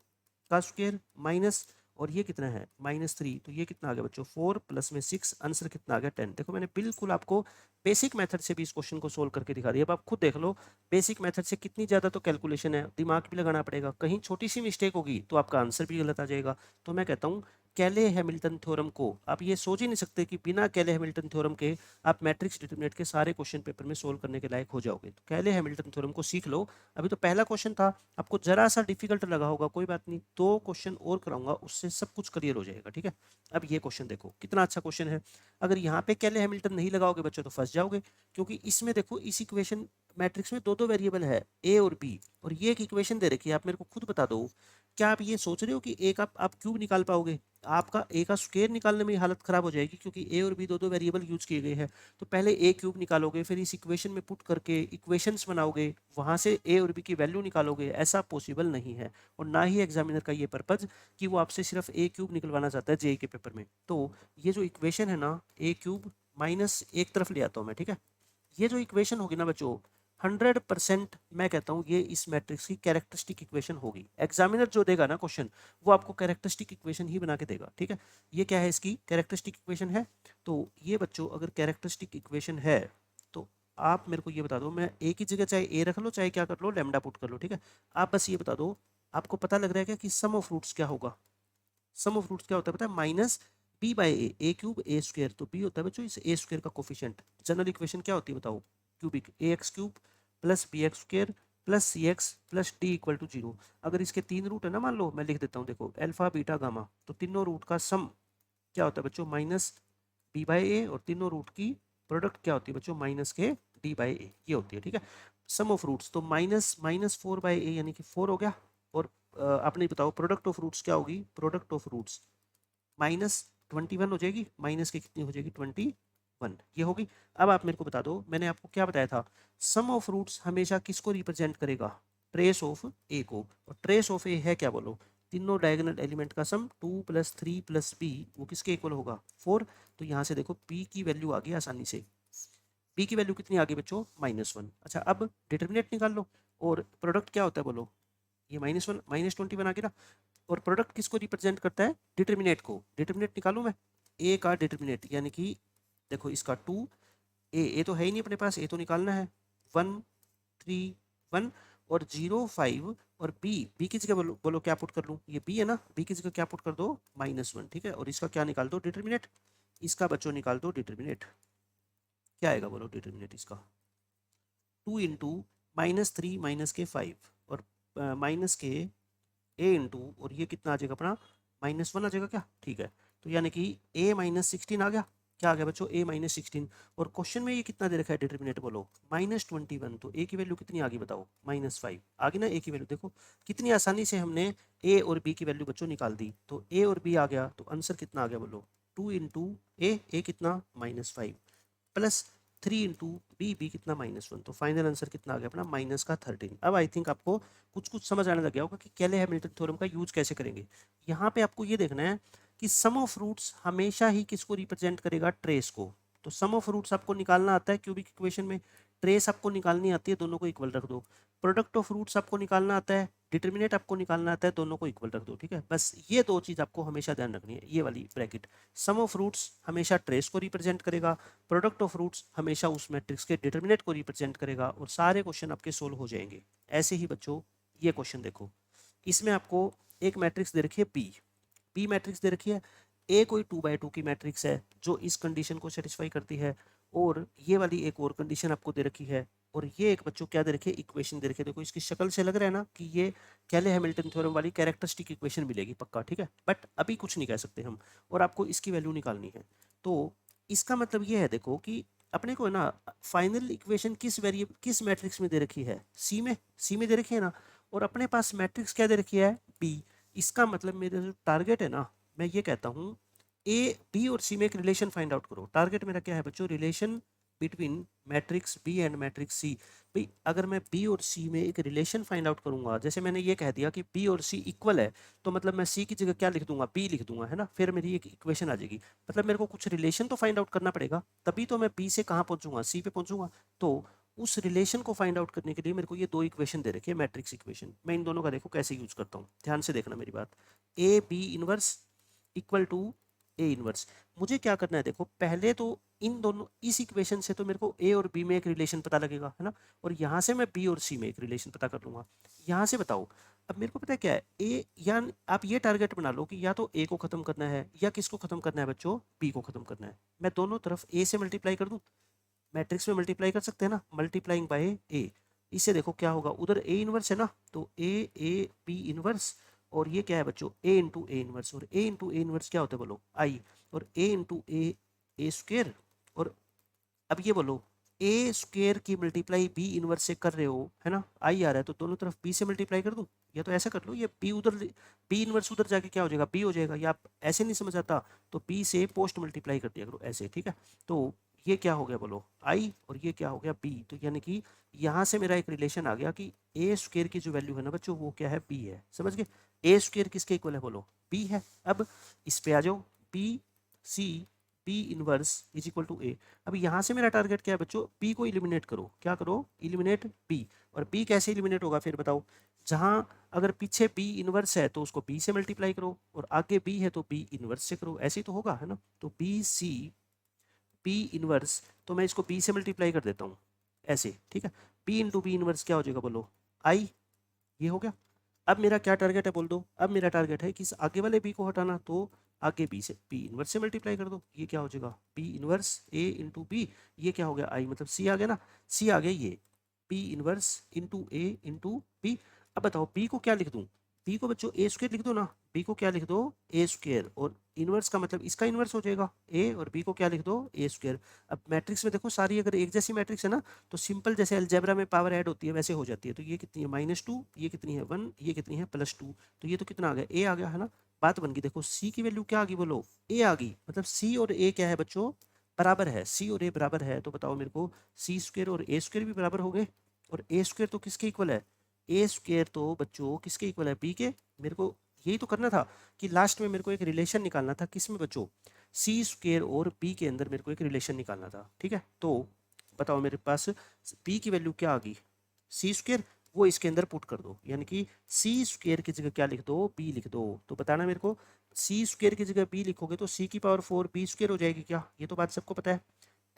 का स्क्वेयर माइनस, और ये कितना है -3, तो ये कितना आ गया बच्चों 4 प्लस में 6, आंसर कितना आ गया 10। देखो मैंने बिल्कुल आपको बेसिक मेथड से भी इस क्वेश्चन को सोल्व करके दिखा दिया। अब आप खुद देख लो बेसिक मेथड से कितनी ज़्यादा तो कैलकुलेशन है, दिमाग भी लगाना पड़ेगा, कहीं छोटी सी मिस्टेक होगी तो आपका आंसर भी गलत आ जाएगा। तो मैं कहता हूँ कैले हैमिल्टन थ्योरम को आप ये सोच ही नहीं सकते कि बिना कैले हैमिल्टन थ्योरम के आप मैट्रिक्स डिटरमिनेंट के सारे क्वेश्चन पेपर में सोल्व करने के लायक हो जाओगे। तो कैले हैमिल्टन थ्योरम को सीख लो। अभी तो पहला क्वेश्चन था, आपको जरा सा डिफिकल्ट लगा होगा, कोई बात नहीं, 2 क्वेश्चन और कराऊंगा उससे सब कुछ क्लियर हो जाएगा, ठीक है। अब ये क्वेश्चन देखो कितना अच्छा क्वेश्चन है, अगर यहाँ पे कैले हैमिल्टन नहीं लगाओगे बच्चों तो फंस जाओगे, क्योंकि इसमें देखो इस इक्वेशन मैट्रिक्स में दो वेरिएबल है ए और बी, और ये एक इक्वेशन दे रखी है। आप मेरे को खुद बता दो, क्या आप ये सोच रहे हो कि एक आप क्यूब निकाल पाओगे, आपका ए का स्क्वायर निकालने में हालत खराब हो जाएगी, क्योंकि ए और बी दो वेरिएबल यूज किए गए हैं। तो पहले ए क्यूब निकालोगे, फिर इस इक्वेशन में पुट करके इक्वेशंस बनाओगे, वहां से ए और बी की वैल्यू निकालोगे, ऐसा पॉसिबल नहीं है। और ना ही एग्जामिनर का ये पर्पज कि वो आपसे सिर्फ ए क्यूब निकलवाना चाहता है जेई के पेपर में। तो ये जो इक्वेशन है ना, ए क्यूब माइनस एक तरफ ले आता हूँ मैं, ठीक है। ये जो इक्वेशन होगी ना बच्चों 100% मैं कहता हूँ ये इस मैट्रिक्स की कैरेक्टरिस्टिक इक्वेशन होगी। एग्जामिनर जो देगा ना क्वेश्चन वो आपको कैरेक्टरिस्टिक इक्वेशन ही बना के देगा, ठीक है। ये क्या है, इसकी कैरेक्टरिस्टिक इक्वेशन है। तो ये बच्चों अगर कैरेक्टरिस्टिक इक्वेशन है तो आप मेरे को ये बता दो, मैं ए की जगह चाहे ए रख लो चाहे क्या कर लो लैम्डा पुट कर लो, ठीक है। आप बस ये बता दो, आपको पता लग रहा है क्या कि सम ऑफ रूट्स क्या होगा, सम ऑफ रूट्स क्या होता है पता है, minus b/a, a cube a square, तो b होता है बच्चों इस ए स्क्वायर का कोफिशिएंट। जनरल इक्वेशन क्या होती है बताओ, cubic a x cube plus b x square plus c x plus d equal to 0। अगर इसके 3 रूट है ना, मान लो मैं लिख देता हूँ, देखो अल्फा बीटा गामा, तो तीनों रूट का सम क्या होता है बच्चों माइनस b/a, और तीनों रूट की प्रोडक्ट क्या होती है बच्चों माइनस के d/a, ये होती है, ठीक है। सम ऑफ रूट्स, तो -4/a यानी कि 4 हो गया। और आप नहीं बताओ प्रोडक्ट ऑफ रूट्स क्या होगी, प्रोडक्ट ऑफ रूट्स -21 हो जाएगी, माइनस की कितनी हो जाएगी 21, ये होगी। अब आप मेरे को बता दो, मैंने आपको क्या बताया था, सम ऑफ रूट्स हमेशा किसको रिप्रेजेंट करेगा, ट्रेस ऑफ ए को। और ट्रेस ऑफ ए है क्या बोलो, तीनों डायगोनल एलिमेंट का सम 2 + 3 + b, वो किसके इक्वल होगा 4। तो यहाँ से देखो p की वैल्यू आ गई आसानी से, p की वैल्यू कितनी आ गई बच्चों -1। अच्छा अब डिटर्मिनेंट निकाल लो, और प्रोडक्ट क्या होता है बोलो, ये -1 -21 आ गया ना। और प्रोडक्ट किसको रिप्रेजेंट करता है, डिटर्मिनेट को। डिटर्मिनेट निकालूं मैं, ए का डिटर्मिनेट यानी कि देखो इसका 2, ए तो है ही नहीं अपने पास, ए तो निकालना है, 1 3 1 और 0 5, और बी की जगह बोलो, क्या पुट कर लूँ, ये बी है ना, बी की जगह क्या पुट कर दो -1, ठीक है। और इसका क्या निकाल दो डिटर्मिनेट, इसका बच्चों निकाल दो डिटर्मिनेट, क्या आएगा बोलो डिटर्मिनेट इसका, 2 इंटू -3 -5 और माइनस के ए इंटू, और ये कितना आ जाएगा अपना -1 आ जाएगा क्या, ठीक है। तो यानी कि a -16 आ गया, क्या आ गया बच्चों a -16। और क्वेश्चन में ये कितना दे रखा है डिटर्मिनेंट बोलो -21, तो a की वैल्यू कितनी आ गई बताओ -5 आ गई ना। a की वैल्यू देखो कितनी आसानी से हमने a और b की वैल्यू बच्चों निकाल दी। तो a और b आ गया, तो आंसर कितना आ गया बोलो 2 इंटू ए कितना -5 प्लस 3 इंटू बी कितना -1, तो फाइनल आंसर कितना आ गया अपना -13। अब आई थिंक आपको कुछ कुछ समझ आने लग गया होगा कि केले हैमिल्टन थ्योरम का यूज कैसे करेंगे। यहाँ पे आपको ये देखना है कि सम ऑफ रूट्स हमेशा ही किसको रिप्रेजेंट करेगा, ट्रेस को। तो सम ऑफ रूट्स आपको निकालना आता है क्यूबिक इक्वेशन में, ट्रेस आपको निकालनी आती है, दोनों को इक्वल रख दो। प्रोडक्ट ऑफ रूट्स आपको निकालना आता है, डिटर्मिनेंट आपको निकालना आता है, दोनों को इक्वल रख दो, ठीक है। बस ये दो चीज़ आपको हमेशा ध्यान रखनी है, ये वाली ब्रैकेट। सम ऑफ रूट्स हमेशा ट्रेस को रिप्रेजेंट करेगा, प्रोडक्ट ऑफ रूट्स हमेशा उस मैट्रिक्स के डिटर्मिनेंट को रिप्रेजेंट करेगा, और सारे क्वेश्चन आपके सोल्व हो जाएंगे। ऐसे ही बच्चों ये क्वेश्चन देखो, इसमें आपको एक मैट्रिक्स दे रखी है पी मैट्रिक्स दे रखी है, ए कोई 2/2 की मैट्रिक्स है जो इस कंडीशन को सेटिस्फाई करती है, और ये वाली एक और कंडीशन आपको दे रखी है, और ये एक बच्चों क्या दे रखी है, इक्वेशन दे रखी है। देखो इसकी शक्ल से लग रहा है ना कि ये केले हैमिल्टन थ्योरम वाली कैरेक्टरिस्टिक इक्वेशन मिलेगी पक्का, ठीक है। बट अभी कुछ नहीं कह सकते हम, और आपको इसकी वैल्यू निकालनी है। तो इसका मतलब ये है देखो कि अपने को ना फाइनल इक्वेशन किस मैट्रिक्स में दे रखी है, सी में दे रखी है ना, और अपने पास मैट्रिक्स क्या दे रखी है, बी। इसका मतलब मेरा जो टारगेट है ना, मैं ये कहता हूँ ए बी और सी में एक रिलेशन फाइंड आउट करो। टारगेट मेरा क्या है बच्चों, relation between matrix B and matrix C. भाई अगर मैं बी और सी में एक रिलेशन फाइंड आउट करूंगा, जैसे मैंने ये कह दिया कि बी और सी इक्वल है, तो मतलब मैं सी की जगह क्या लिख दूंगा, बी लिख दूंगा, है ना, फिर मेरी एक इक्वेशन आ जाएगी। मतलब मेरे को कुछ रिलेशन तो फाइंड आउट करना पड़ेगा, तभी तो मैं बी से कहाँ पहुंचूंगा, सी पे पहुंचूंगा। तो उस रिलेशन को फाइंड आउट करने के लिए मेरे को ये दो इक्वेशन दे रखी है, मैट्रिक्स इक्वेशन। मैं इन दोनों का देखो कैसे यूज करता हूँ, ध्यान से देखना मेरी बात। A b inverse equal to a inverse. मुझे क्या करना है देखो, पहले तो इन दोनों इस इक्वेशन से तो मेरे को ए और बी में एक रिलेशन पता लगेगा, है ना, और यहाँ से मैं बी और सी में एक रिलेशन पता कर लूंगा। यहाँ से बताओ अब मेरे को पता है क्या है, ए या आप ये टारगेट बना लो कि या तो ए को खत्म करना है या किसको खत्म करना है बच्चों, बी को खत्म करना है। मैं दोनों तरफ ए से मल्टीप्लाई कर दूं, मैट्रिक्स में मल्टीप्लाई कर सकते हैं ना, मल्टीप्लाइंग बाय ए। इससे देखो क्या होगा, उधर ए इनवर्स है ना, तो ए बी इनवर्स, और ये क्या है बच्चों ए इंटू ए इनवर्स, और ए इंटू ए इनवर्स क्या होता है बोलो आई, और ए इंटू ए स्क्वेयर। और अब ये बोलो ए स्क्वेयर की मल्टीप्लाई बी इनवर्स से कर रहे हो, है ना, आई आ रहा है, तो दोनों तरफ बी से मल्टीप्लाई कर दूं, या तो ऐसा कर लो, ये बी उधर, बी इनवर्स उधर जाके क्या हो जाएगा, बी हो जाएगा। या आप ऐसे नहीं समझ आता तो बी से पोस्ट मल्टीप्लाई कर दिया करो ऐसे, ठीक है। तो ये क्या हो गया बोलो आई, और ये क्या हो गया बी। तो यानी कि यहाँ से मेरा एक रिलेशन आ गया कि ए स्क्वेयर की जो वैल्यू है ना बच्चों, वो क्या है, बी है। समझ गए, ए स्क्वेयर किसके इक्वल है बोलो, बी है। अब इस पे आ जाओ, B C B inverse is equal to A. अब यहाँ से मेरा टारगेट क्या है बच्चों, बी को इलिमिनेट करो, क्या करो, इलिमिनेट बी। और बी कैसे इलिमिनेट होगा फिर बताओ, जहाँ अगर पीछे बी इनवर्स है तो उसको बी से मल्टीप्लाई करो, और आगे बी है तो बी इनवर्स से करो, ऐसे ही तो होगा, है ना। तो बी सी बी इनवर्स, तो मैं इसको बी से मल्टीप्लाई कर देता हूँ ऐसे, ठीक है। बी इंटू बी इनवर्स क्या हो जाएगा बोलो आई, ये हो गया। अब मेरा क्या टारगेट है बोल दो, अब मेरा टारगेट है कि इस आगे वाले बी को हटाना, तो आगे बी से बी इनवर्स से मल्टीप्लाई कर दो, ये क्या हो जाएगा बी इनवर्स ए इंटू बी, ये क्या हो गया आई, मतलब सी आ गया ना, सी आ गया ये B inverse into A into B. अब बताओ बी को क्या लिख दूं, बी को बच्चों ए स्क्वायर लिख दो ना, बी को क्या लिख दो ए स्क्वायर, और इनवर्स का मतलब इसका इनवर्स हो जाएगा ए, और बी को क्या लिख दो ए स्क्वायर। अब मैट्रिक्स में देखो सारी अगर एक जैसी मैट्रिक्स है ना, तो सिंपल जैसे अलजेब्रा में पावर ऐड होती है वैसे हो जाती है। तो ये कितनी है -2, ये कितनी है 1, ये कितनी है +2, तो ये तो कितना आ गया ए आ गया है ना। बात बन गई। देखो सी की वैल्यू क्या आ गई बोलो, ए आ गई, मतलब सी और ए क्या है बच्चों, बराबर है। सी और ए बराबर है, तो बताओ मेरे को सी स्क्वायर और ए स्क्वायर भी बराबर हो गए, और ए स्क्वायर तो किसके इक्वल है, ए स्क्वायर तो बच्चों किसके इक्वल है, बी के। मेरे को यही तो करना था कि लास्ट में मेरे को एक रिलेशन निकालना था, किस में बच्चों, सी स्क्वायर और बी के अंदर मेरे को एक रिलेशन निकालना था। ठीक है, तो बताओ मेरे पास बी की वैल्यू क्या आ गई, सी स्क्वायर, वो इसके अंदर पुट कर दो, यानी कि सी स्क्वायर की जगह क्या लिख दो, बी लिख दो। तो बताना मेरे को, सी स्क्वायर की जगह बी लिखोगे तो सी की पावर 4 बी स्क्वायर हो जाएगी क्या, ये तो बात सबको पता है।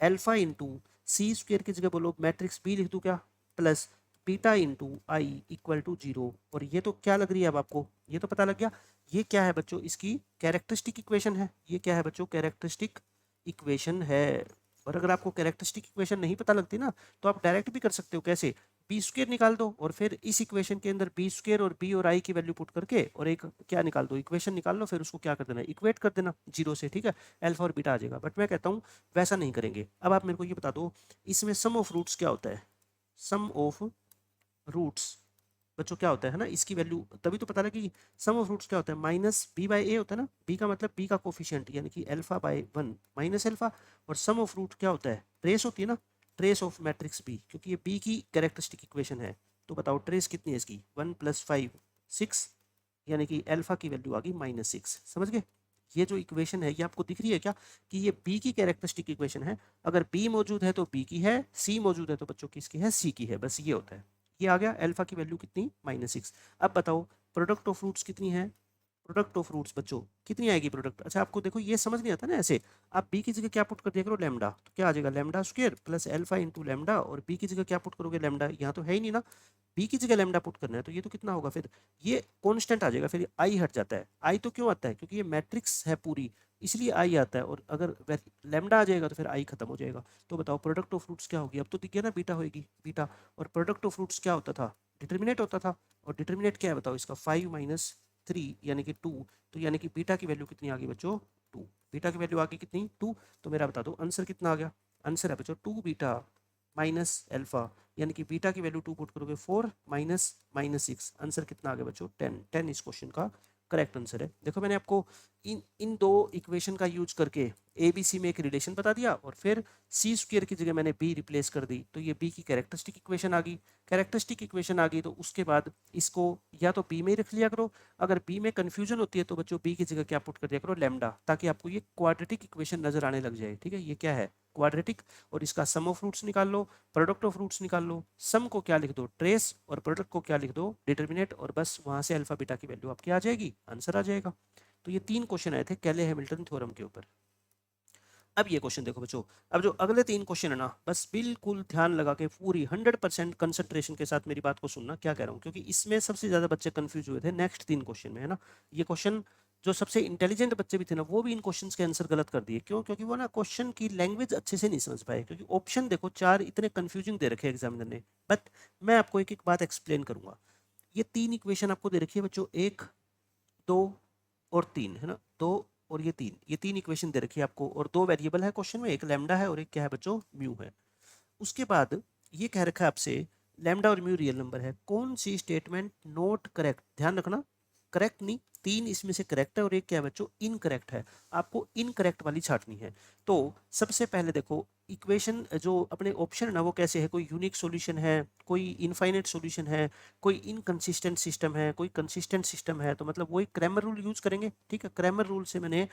अल्फा इंटू सी स्क्वायर की जगह बोलो मैट्रिक्स बी लिख दूँ क्या, plus beta into I equal to 0। और ये तो क्या लग रही है अब आपको, ये तो पता लग गया। ये क्या है बच्चों, इसकी कैरेक्टरिस्टिक इक्वेशन है। ये क्या है बच्चों, कैरेक्टरिस्टिक इक्वेशन है। और अगर आपको कैरेक्टरिस्टिक इक्वेशन नहीं पता लगती ना, तो आप डायरेक्ट भी कर सकते हो। कैसे, बी स्क्वायर निकाल दो, और फिर इस इक्वेशन के अंदर बी स्क्वायर और बी और आई की वैल्यू पुट करके और एक क्या निकाल दो, इक्वेशन निकाल लो, फिर उसको क्या कर देना, इक्वेट कर देना 0 से। ठीक है, अल्फा और बीटा आ जाएगा। बट मैं कहता हूँ वैसा नहीं करेंगे। अब आप मेरे को ये बता दो, इसमें सम ऑफ रूट्स क्या होता है, सम ऑफ रूट्स बच्चों क्या होता है ना, इसकी वैल्यू तभी तो पता लगे कि सम ऑफ रूट्स क्या होता है, -b/a होता है ना, b का मतलब b का कोफिशिएंट यानी कि α/1 माइनस अल्फा, और सम ऑफ रूट क्या होता है, ट्रेस होती है ना, ट्रेस ऑफ मैट्रिक्स b, क्योंकि ये b की कैरेक्टरिस्टिक इक्वेशन है। तो बताओ ट्रेस कितनी है इसकी, 1 + 5 6, यानी कि अल्फा की वैल्यू आ गई -6। समझ गए, ये जो इक्वेशन है ये आपको दिख रही है क्या, कि ये b की कैरेक्टरिस्टिक इक्वेशन है। अगर b मौजूद है तो b की है, c मौजूद है तो बच्चों किसकी है, c की है। बस ये होता है। ये आ गया, अल्फा की वैल्यू कितनी, -6। अब बताओ प्रोडक्ट ऑफ रूट्स कितनी है, प्रोडक्ट ऑफ रूट्स बच्चों कितनी आएगी प्रोडक्ट। अच्छा आपको देखो ये समझ नहीं आता ना ऐसे, आप बी की जगह क्या पुट कर दिया करो, लैम्डा, तो क्या आ जाएगा lambda square plus alpha into lambda, और बी की जगह क्या पुट करोगे, लैम्डा, यहाँ तो है ही नहीं ना, बी की जगह लैम्डा पुट करना है, तो ये तो कितना होगा, फिर ये कांस्टेंट आ जाएगा, फिर आई हट जाता है। आई तो क्यों आता है, क्योंकि ये मैट्रिक्स है पूरी, इसलिए आई आता है, और अगर लैम्डा आ जाएगा तो फिर आई खत्म हो जाएगा। तो बताओ प्रोडक्ट ऑफ रूट्स क्या होगी, अब तो दिख गया ना, बीटा होगी बीटा। और प्रोडक्ट ऑफ रूट्स क्या होता था, डिटर्मिनेट होता था, और डिटर्मिनेट क्या है बताओ इसका, 5 - 3 यानी कि 2। तो यानी कि बीटा की वैल्यू कितनी आ गई बच्चों, 2। बीटा की वैल्यू आ गई कितनी, 2। तो मेरा बता दो आंसर कितना आ गया, आंसर है बच्चों 2 बीटा माइनस अल्फा, यानी कि बीटा की वैल्यू 2 पुट करोगे 4 माइनस -6, आंसर कितना आ गया बच्चों 10। 10 इस क्वेश्चन का करेक्ट आंसर है। देखो मैंने आपको इन दो इक्वेशन का यूज करके ए बी सी में एक रिलेशन बता दिया, और फिर सी स्क्वायर की जगह मैंने बी रिप्लेस कर दी, तो ये बी की कैरेक्टरिस्टिक इक्वेशन आ गई। कैरेक्टरिस्टिक इक्वेशन आ गई तो उसके बाद इसको या तो बी में ही रख लिया करो, अगर बी में कंफ्यूजन होती है तो बच्चों बी की जगह क्या पुट कर दिया करो, लैम्डा, ताकि आपको ये क्वाड्रेटिक इक्वेशन नजर आने लग जाए। ठीक है, ये क्या है, क्वाड्रेटिक, और इसका सम ऑफ रूट्स निकाल लो, प्रोडक्ट ऑफ रूट्स निकाल लो, सम को क्या लिख दो ट्रेस, और प्रोडक्ट को क्या लिख दो डिटर्मिनेट, और बस वहां से अल्फा बीटा की वैल्यू आपकी आ जाएगी, आंसर आ जाएगा। तो ये 3 क्वेश्चन आए थे कैले हैमिल्टन थ्योरम के ऊपर। अब ये क्वेश्चन देखो बच्चों, अब जो अगले 3 क्वेश्चन है ना, बस बिल्कुल ध्यान लगा के पूरी 100% कंसंट्रेशन के साथ मेरी बात को सुनना, क्या कह रहा हूँ, क्योंकि इसमें सबसे ज्यादा बच्चे कंफ्यूज हुए थे नेक्स्ट 3 क्वेश्चन में, है ना। ये क्वेश्चन जो सबसे इंटेलिजेंट बच्चे भी थे ना, वो भी इन क्वेश्चंस के आंसर गलत कर दिए। क्यों, क्योंकि वो ना क्वेश्चन की लैंग्वेज अच्छे से नहीं समझ पाए, क्योंकि ऑप्शन देखो 4 इतने कंफ्यूजिंग दे रखे एग्जामिनर ने। बट मैं आपको एक एक बात एक्सप्लेन करूंगा। ये 3 इक्वेशन आपको दे रखी है बच्चों, 1 2 और 3, है ना, 2 और ये तीन इक्वेशन दे रखी है आपको, और 2 वेरिएबल है क्वेश्चन में, एक लैम्डा है और एक क्या है बच्चों, म्यू है। उसके बाद ये कह रखा है आपसे लैम्डा और म्यू रियल नंबर है, कौन सी स्टेटमेंट नॉट करेक्ट, ध्यान रखना, करेक्ट नहीं, 3 इसमें से करेक्ट है और एक क्या है बच्चों, इनकरेक्ट है। आपको इनकरेक्ट वाली छाटनी है। तो सबसे पहले देखो इक्वेशन जो अपने ऑप्शन है ना, वो कैसे है, कोई यूनिक सॉल्यूशन है, कोई इनफाइनाइट सॉल्यूशन है, कोई इनकंसिस्टेंट सिस्टम है, कोई कंसिस्टेंट सिस्टम है, तो मतलब वही क्रैमर रूल यूज करेंगे। ठीक है, क्रैमर रूल से मैंने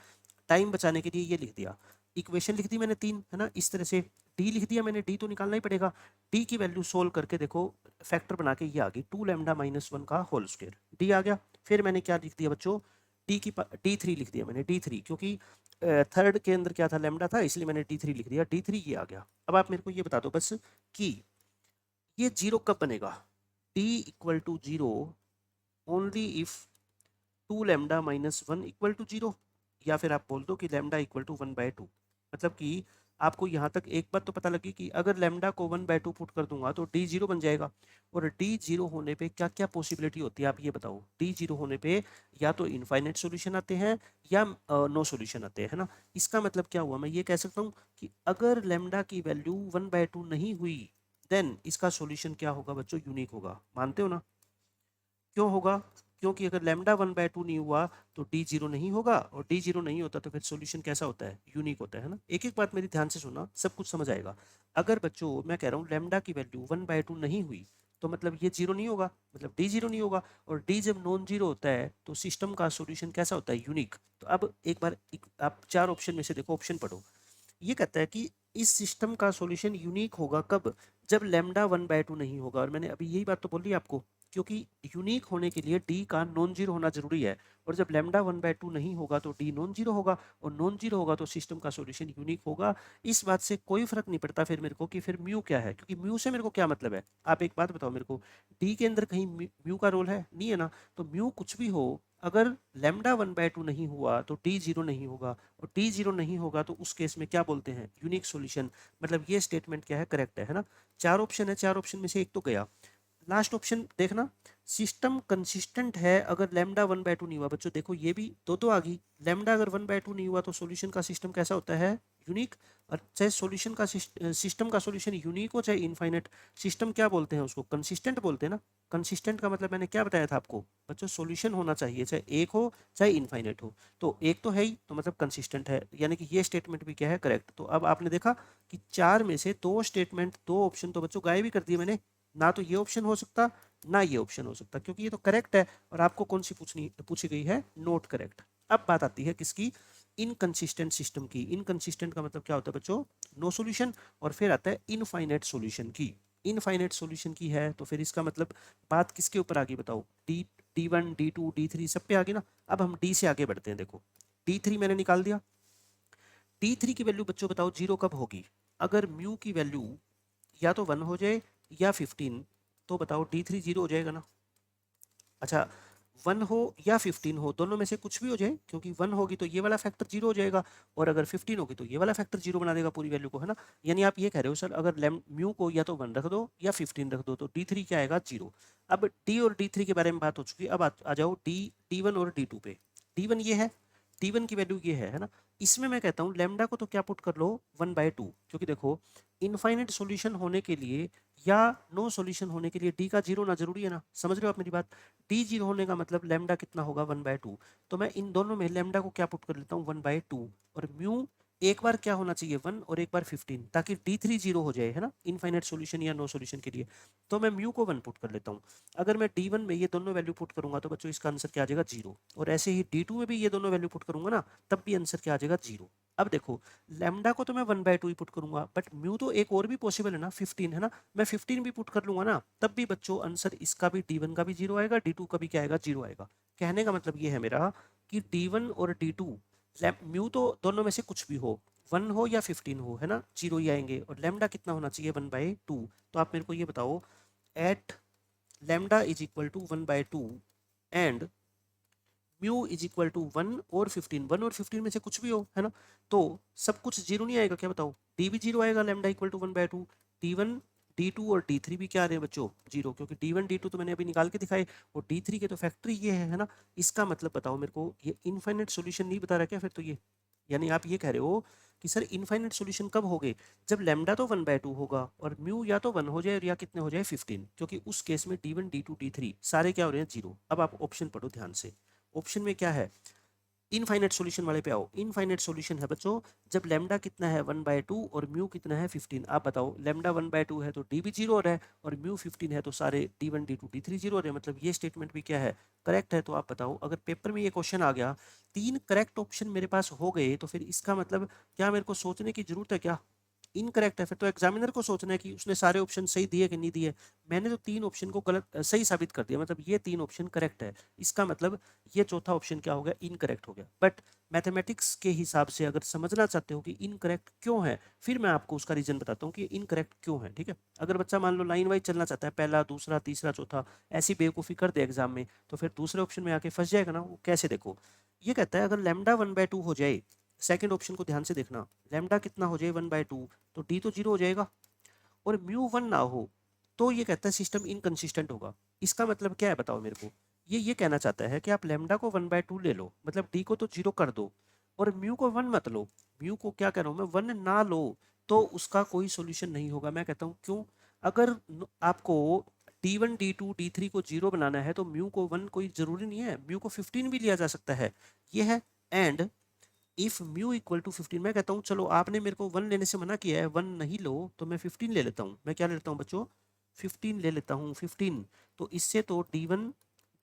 टाइम बचाने के लिए ये लिख दिया, इक्वेशन लिख दी मैंने 3, है ना, इस तरह से डी लिख दिया मैंने, डी तो निकालना ही पड़ेगा। डी की वैल्यू सोल्व करके देखो, फैक्टर बना के ये आ गई 2 लैम्डा -1 का होल स्क्वायर, डी आ गया। फिर मैंने क्या लिख दिया बच्चों, D3 लिख दिया मैंने, D3, क्योंकि थर्ड के अंदर क्या था, लैम्डा था, इसलिए मैंने D3 लिख दिया, D3 ये आ गया। अब आप मेरे को ये बता दो बस कि ये 0 कब बनेगा, D = 0 ओनली इफ 2 λ - 1 = 0, या फिर आप बोल दो कि λ = 1/2, मतलब कि आपको यहाँ तक एक बात तो पता लगी कि अगर लैम्डा को 1/2 पुट कर दूंगा तो डी जीरो बन जाएगा। और डी जीरो होने पे क्या क्या पॉसिबिलिटी होती है आप ये बताओ। डी जीरो होने पे या तो इनफाइनाइट सॉल्यूशन आते हैं या नो सॉल्यूशन आते हैं, है ना। इसका मतलब क्या हुआ, मैं ये कह सकता हूँ कि अगर लैम्डा की वैल्यू 1/2 नहीं हुई देन इसका सॉल्यूशन क्या होगा बच्चों, यूनिक होगा। मानते हो ना। क्यों होगा, क्योंकि अगर लैम्डा 1/2 नहीं हुआ तो डी जीरो नहीं होगा, और डी जीरो नहीं होता तो फिर सॉल्यूशन कैसा होता है, यूनिक होता है ना। एक एक बात मेरी ध्यान से सुनना, सब कुछ समझ आएगा। अगर बच्चों मैं कह रहा हूँ लैम्डा की वैल्यू 1/2 नहीं हुई तो मतलब ये जीरो नहीं होगा, मतलब डी जीरो नहीं होगा। और डी जब नॉन जीरो होता है तो सिस्टम का सॉल्यूशन कैसा होता है, यूनिक। तो अब एक बार आप चार ऑप्शन में से देखो, ऑप्शन पढ़ो। ये कहता है कि इस सिस्टम का सॉल्यूशन यूनिक होगा कब, जब लैम्डा 1/2 नहीं होगा। और मैंने अभी यही बात तो बोली आपको, क्योंकि यूनिक होने के लिए डी का नॉन जीरो होना जरूरी है। और जब लैम्डा 1/2 नहीं होगा तो डी नॉन जीरो होगा, और नॉन जीरो होगा तो सिस्टम का सॉल्यूशन यूनिक होगा। इस बात से कोई फर्क नहीं पड़ता फिर मेरे को कि फिर म्यू क्या है, क्योंकि म्यू से मेरे को क्या मतलब है। आप एक बात बताओ मेरे को, डी के अंदर कहीं म्यू का रोल है, नहीं है ना। तो म्यू कुछ भी हो, अगर लैम्डा 1/2 नहीं हुआ तो डी जीरो नहीं होगा, और डी जीरो नहीं होगा तो उस केस में क्या बोलते हैं, यूनिक सॉल्यूशन। मतलब ये स्टेटमेंट क्या है, करेक्ट है ना। चार ऑप्शन है, चार ऑप्शन में से एक तो गया। लास्ट ऑप्शन देखना, सिस्टम कंसिस्टेंट है अगर लैम्डा 1/2 नहीं हुआ। बच्चों देखो ये भी दो आ गई। लैम्डा अगर 1/2 नहीं हुआ तो सॉल्यूशन का सिस्टम कैसा होता है, यूनिक। और चाहे सॉल्यूशन का सिस्टम का सॉल्यूशन यूनिक हो चाहे इनफाइनाइट, सिस्टम क्या बोलते हैं उसको, कंसिस्टेंट बोलते हैं ना। कंसिस्टेंट का मतलब मैंने क्या बताया था आपको बच्चों, सॉल्यूशन होना चाहिए चाहे एक हो चाहे इनफाइनाइट हो। तो एक तो है ही, तो मतलब कंसिस्टेंट है, यानी कि ये स्टेटमेंट भी क्या है, करेक्ट। तो अब आपने देखा कि चार में से दो स्टेटमेंट, दो ऑप्शन तो बच्चों गायब ही कर दिए मैंने। ना तो ये ऑप्शन हो सकता ना ये ऑप्शन हो सकता, क्योंकि ये तो करेक्ट है। और आपको कौन सी पूछी गई है, नोट करेक्ट। अब बात आती है किसकी, इनकंसिस्टेंट सिस्टम की। इनकंसिस्टेंट का मतलब क्या होता है बच्चों, नो सॉल्यूशन। और फिर आता है इनफाइनाइट सॉल्यूशन की। इनफाइनाइट सॉल्यूशन की है तो फिर इसका मतलब बात किसके ऊपर आ गई बताओ, डी डी1 डी2 डी3 सब पे आ गई ना। अब हम डी से आगे बढ़ते हैं। देखो डी3 मैंने निकाल दिया। डी3 की वैल्यू बच्चों बताओ जीरो कब होगी, अगर म्यू की वैल्यू या तो 1 हो जाए या 15, तो बताओ डी3 जीरो हो जाएगा ना। अच्छा, 1 हो या 15 हो, दोनों में से कुछ भी हो जाए, क्योंकि 1 होगी तो ये वाला फैक्टर जीरो हो जाएगा, और अगर 15 होगी तो ये वाला फैक्टर जीरो बना देगा पूरी वैल्यू को, है ना। यानी आप ये कह रहे हो सर अगर लैम म्यू को या तो 1 रख दो या 15 रख दो तो डी3 क्या आएगा, जीरो। अब डी और डी3 के बारे में बात हो चुकी है, अब आ जाओ डी1 और डी2 पे। डी1 ये है, डी1 की वैल्यू ये है ना। इसमें मैं कहता हूँ लैम्डा को तो क्या पुट कर लो, 1/2, क्योंकि देखो इनफाइनाइट सॉल्यूशन होने के लिए या नो सॉल्यूशन होने के लिए डी का जीरो ना जरूरी है ना, समझ रहे हो आप मेरी बात। डी जीरो होने का मतलब लैम्डा कितना होगा, 1/2। तो मैं इन दोनों में लैम्डा को क्या पुट कर लेता हूँ, 1/2। और म्यू एक बार क्या होना चाहिए, 1 और एक बार 15, ताकि डी3 जीरो हो जाए, है ना, इनफाइनाइट सॉल्यूशन या नो सॉल्यूशन के लिए। तो मैं म्यू को 1 पुट कर लेता हूँ। अगर मैं डी1 में ये दोनों वैल्यू पुट करूंगा तो बच्चों इसका आंसर क्या आ जाएगा, जीरो। और ऐसे ही डी2 में भी ये दोनों वैल्यू पुट करूंगा ना, तब भी आंसर क्या आ जाएगा, जीरो। अब देखो लैम्डा को तो मैं 1/2 ही पुट करूंगा, बट म्यू तो एक और भी पॉसिबल है ना, 15, है ना। मैं 15 भी पुट कर लूंगा ना, तब भी बच्चों आंसर इसका भी डी1 का भी जीरो आएगा, डी2 का भी क्या आएगा, जीरो आएगा। कहने का मतलब ये है मेरा कि डी1 और डी2, म्यू तो दोनों में से कुछ भी हो, 1 हो या 15 हो, है ना, जीरो ही आएंगे। और लैम्डा कितना होना चाहिए, 1/2। तो आप मेरे को ये बताओ, at lambda is equal to 1/2 and mu is equal to 1 और 15, 1 और 15 में से कुछ भी हो, है ना, तो सब कुछ जीरो नहीं आएगा क्या, बताओ। डी भी जीरो आएगा, लैम्डा इक्वल टू 1/2। डी1 डी2 और डी3 भी क्या आ रहे हैं बच्चों, जीरो, क्योंकि डी1 डी2 तो मैंने अभी निकाल के दिखाए, और डी3 के तो फैक्टर ये है ना। इसका मतलब बताओ मेरे को, ये इनफाइनाइट सॉल्यूशन नहीं बता रहा क्या फिर तो ये, यानी आप ये कह रहे हो कि सर इनफाइनाइट सॉल्यूशन कब हो गए, जब लैम्डा तो 1/2 होगा और म्यू या तो 1 हो जाए या कितने हो जाए, 15, क्योंकि उस केस में डी1 डी2 डी3 सारे क्या हो रहे हैं, जीरो। अब आप ऑप्शन पढ़ो ध्यान से, ऑप्शन में क्या है, इनफाइनाइट सॉल्यूशन वाले पे आओ। इनफाइनाइट सॉल्यूशन है बच्चों जब लैम्डा कितना है, 1/2 और म्यू कितना है, 15। आप बताओ लैम्डा 1/2 है तो डी भी जीरो हो रहा है, और म्यू 15 है तो सारे डी1 डी2 डी3 जीरो हो रहे हैं, मतलब ये स्टेटमेंट भी क्या है, करेक्ट है। तो आप बताओ अगर पेपर में ये क्वेश्चन आ गया, तीन करेक्ट ऑप्शन मेरे पास हो गए, तो फिर इसका मतलब क्या मेरे को सोचने की जरूरत है क्या, इनकरेक्ट है, फिर तो एग्जामिनर को सोचना है कि उसने सारे ऑप्शन सही दिए कि नहीं दिए। मैंने तो तीन ऑप्शन को गलत सही साबित कर दिया, मतलब ये तीन ऑप्शन करेक्ट है। इसका मतलब ये चौथा ऑप्शन क्या हो गया, इनकरेक्ट हो गया। बट मैथमेटिक्स के हिसाब से अगर समझना चाहते हो कि इनकरेक्ट क्यों है, फिर मैं आपको उसका रीजन बताता हूँ कि इनकरेक्ट क्यों है, ठीक है। अगर बच्चा मान लो लाइन वाइज चलना चाहता है, पहला दूसरा तीसरा चौथा, ऐसी बेवकूफ़ी कर दे एग्जाम में, तो फिर दूसरे ऑप्शन में आके फंस जाएगा ना वो। कैसे, देखो ये कहता है अगर लैम्डा 1/2 हो जाए सेकंड ऑप्शन को ध्यान से देखना, लैम्डा कितना हो जाए 1/2, तो डी तो 0 हो जाएगा। और म्यू 1 ना हो तो ये कहता है सिस्टम इनकंसिस्टेंट होगा। इसका मतलब क्या है बताओ मेरे को? ये कहना चाहता है कि आप लैम्डा को 1/2 ले लो, मतलब डी को तो 0 कर दो, और म्यू को 1 मत लो। म्यू को क्या कह रहा हूँ मैं, 1 ना लो, तो उसका कोई सोल्यूशन नहीं होगा। मैं कहता हूँ क्यों? अगर आपको D1 D2 D3 को 0 बनाना है तो म्यू को 1 कोई जरूरी नहीं है, म्यू को 15 भी लिया जा सकता है। ये है and if mu equal to 15। मैं कहता हूँ चलो आपने मेरे को 1 लेने से मना किया है, 1 नहीं लो, तो मैं 15 ले लेता हूँ। मैं क्या ले लेता हूँ बच्चों? 15 ले लेता हूँ, 15। तो इससे तो D1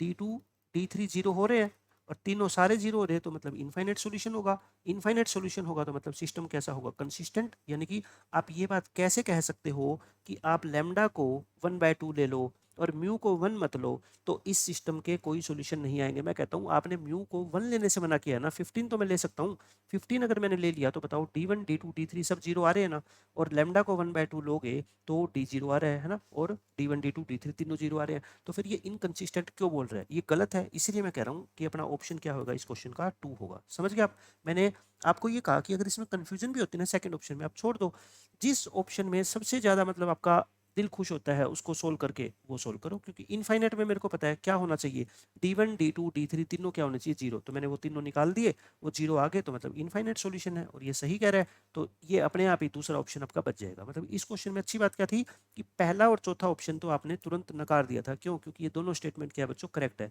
D2 D3 0 हो रहे हैं, और तीनों सारे 0 हो रहे हैं, तो मतलब इनफाइनाइट सॉल्यूशन होगा। इनफाइनाइट सॉल्यूशन होगा तो मतलब सिस्टम कैसा होगा? कंसिस्टेंट। यानी कि आप ये बात कैसे कह सकते हो कि आप लैम्डा को 1/2 ले लो और म्यू को 1 मत लो, तो इस सिस्टम के कोई सॉल्यूशन नहीं आएंगे। मैं कहता हूँ आपने म्यू को 1 लेने से मना किया है ना, 15 तो मैं ले सकता हूँ। 15 अगर मैंने ले लिया तो बताओ D1 D2 D3 सब 0 आ रहे हैं ना, और लैम्डा को 1/2 लोगे तो D 0 आ रहा है ना, और D1 D2 D3 तीनों 0 आ रहे हैं। तो फिर ये इनकंसिस्टेंट क्यों बोल रहा है? ये गलत है। इसीलिए मैं कह रहा हूँ कि अपना ऑप्शन क्या होगा इस क्वेश्चन का? 2 होगा। समझ गए आप? मैंने आपको ये कहा कि अगर इसमें कंफ्यूजन भी होती है ना सेकंड ऑप्शन में, आप छोड़ दो। जिस ऑप्शन में सबसे ज्यादा मतलब आपका दिल खुश होता है उसको सोल्व करके वो सोल्व करो, क्योंकि इनफाइनाइट में मेरे को पता है क्या होना चाहिए। D1 D2 D3 तीनों क्या होने चाहिए? 0। तो मैंने वो तीनों निकाल दिए, वो 0 आ गए, तो मतलब इनफाइनाइट सॉल्यूशन है, और ये सही कह रहा है। तो ये अपने आप ही दूसरा ऑप्शन आपका बच जाएगा। मतलब इस क्वेश्चन में अच्छी बात क्या थी कि पहला और चौथा ऑप्शन तो आपने तुरंत नकार दिया था। क्यों? क्योंकि ये दोनों स्टेटमेंट क्या है बच्चों? करेक्ट है।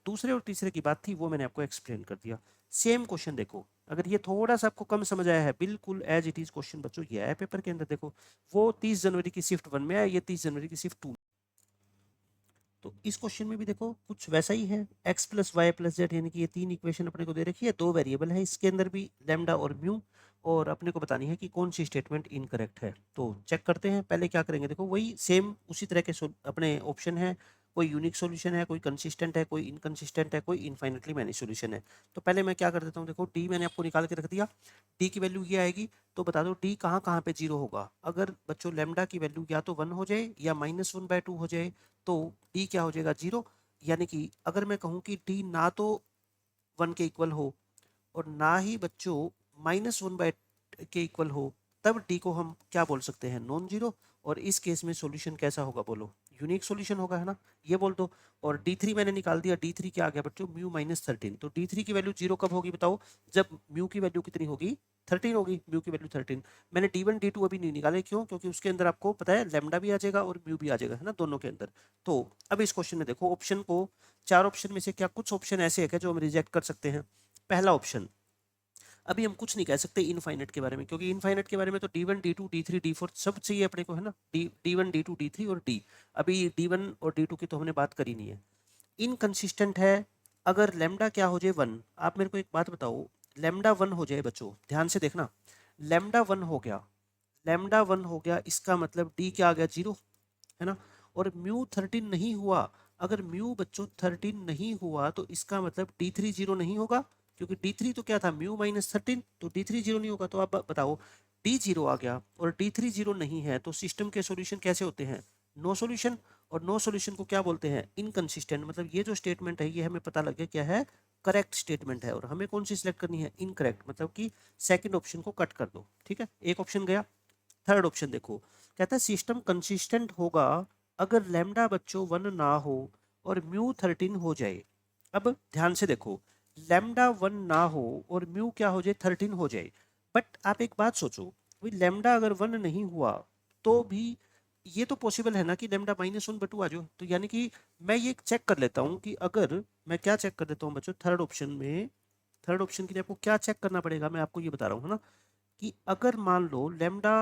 दूसरे और तीसरे की बात थी, वो मैंने आपको एक्सप्लेन कर दिया। सेम क्वेश्चन देखो, अगर ये थोड़ा सा आपको कम समझ आया है, बिल्कुल एज इट इज क्वेश्चन बच्चों ये है पेपर के अंदर। देखो वो 30 जनवरी की शिफ्ट 1 में है, ये 30 जनवरी की शिफ्ट 2। तो इस क्वेश्चन में भी देखो कुछ वैसा ही है, x plus Y plus z, यानी कि ये तीन इक्वेशन अपने को दे रखी है, दो वेरिएबल है इसके अंदर भी, लैम्डा और म्यू, और अपने को बतानी है कि कौन सी स्टेटमेंट इनकरेक्ट है। तो चेक करते हैं। पहले क्या करेंगे, देखो वही सेम उसी तरह के अपने ऑप्शन है। कोई यूनिक सॉल्यूशन है, कोई कंसिस्टेंट है, कोई इनकंसिस्टेंट है, कोई इनफाइनेटली मैनी सॉल्यूशन है। तो पहले मैं क्या कर देता हूँ, देखो डी मैंने आपको निकाल के रख दिया। डी की वैल्यू ये आएगी, तो बता दो डी कहाँ कहाँ पे 0 होगा। अगर बच्चों लैम्डा की वैल्यू या तो 1 हो जाए या -1/2 हो जाए, तो डी क्या हो जाएगा? 0। यानी कि अगर मैं कहूँ कि डी ना तो 1 के इक्वल हो और ना ही बच्चों -1 के इक्वल हो, तब डी को हम क्या बोल सकते हैं? Non zero. और इस केस में सॉल्यूशन कैसा होगा बोलो? यूनिक सॉल्यूशन होगा, है ना? ये बोल दो। और D3 मैंने निकाल दिया, D3 क्या आ गया बच्चों? म्यू -13। तो D3 की वैल्यू 0 कब होगी बताओ? जब म्यू की वैल्यू कितनी होगी? 13 होगी। म्यू की वैल्यू 13। मैंने D1 D2 अभी नहीं निकाले, क्यों? क्योंकि उसके अंदर आपको पता है लैम्डा भी आ जाएगा और म्यू भी आ जाएगा, है ना, दोनों के अंदर। तो अब इस क्वेश्चन में देखो ऑप्शन को, 4 ऑप्शन में से क्या कुछ ऑप्शन ऐसे है क्या जो हम रिजेक्ट कर सकते हैं? पहला ऑप्शन, अभी हम कुछ नहीं कह सकते इनफाइनाइट के बारे में, क्योंकि इनफाइनाइट के बारे में तो D1 D2 D3 D4 सब चाहिए अपने को, है ना? D1 D2 D3 और D। अभी D1 और D2 की तो हमने बात करी नहीं है। इनकंसिस्टेंट है अगर लैम्डा क्या हो जाए? 1। आप मेरे को एक बात बताओ, लैम्डा 1 हो जाए बच्चों, ध्यान से देखना, लैम्डा 1 हो गया, लैम्डा 1 हो गया, इसका मतलब डी क्या आ गया? 0, है ना? और म्यू 13 नहीं हुआ। अगर म्यू बच्चों 13 नहीं हुआ तो इसका मतलब D3 0 नहीं होगा, क्योंकि D3 तो क्या था? म्यू -13, तो D3 0 नहीं होगा। तो आप बताओ, D 0 आ गया और D3 0 नहीं है, तो सिस्टम के सॉल्यूशन कैसे होते हैं? No solution. और नो सॉल्यूशन को क्या बोलते हैं? इनकंसिस्टेंट। मतलब ये जो स्टेटमेंट है ये हमें पता लग गया क्या है? करेक्ट स्टेटमेंट है। और हमें कौन सी सिलेक्ट करनी है? इनकरेक्ट, मतलब कि सेकंड ऑप्शन को कट कर दो। ठीक है, एक ऑप्शन गया। थर्ड ऑप्शन देखो, कहता है सिस्टम कंसिस्टेंट होगा अगर लैम्डा बच्चों 1 ना हो और म्यू 13 हो जाए। अब ध्यान से देखो, लैम्डा 1 ना हो और म्यू क्या हो जाए? 13 हो जाए। बट आप एक बात सोचो, भाई लैम्डा अगर 1 नहीं हुआ तो भी ये तो पॉसिबल है ना कि लैम्डा -1/2 आ जाओ। तो यानी कि मैं ये चेक कर लेता हूँ कि अगर मैं क्या चेक कर देता हूँ बच्चों थर्ड ऑप्शन में, थर्ड ऑप्शन के लिए आपको क्या चेक करना पड़ेगा मैं आपको ये बता रहा हूँ, है ना, कि अगर मान लो लैम्डा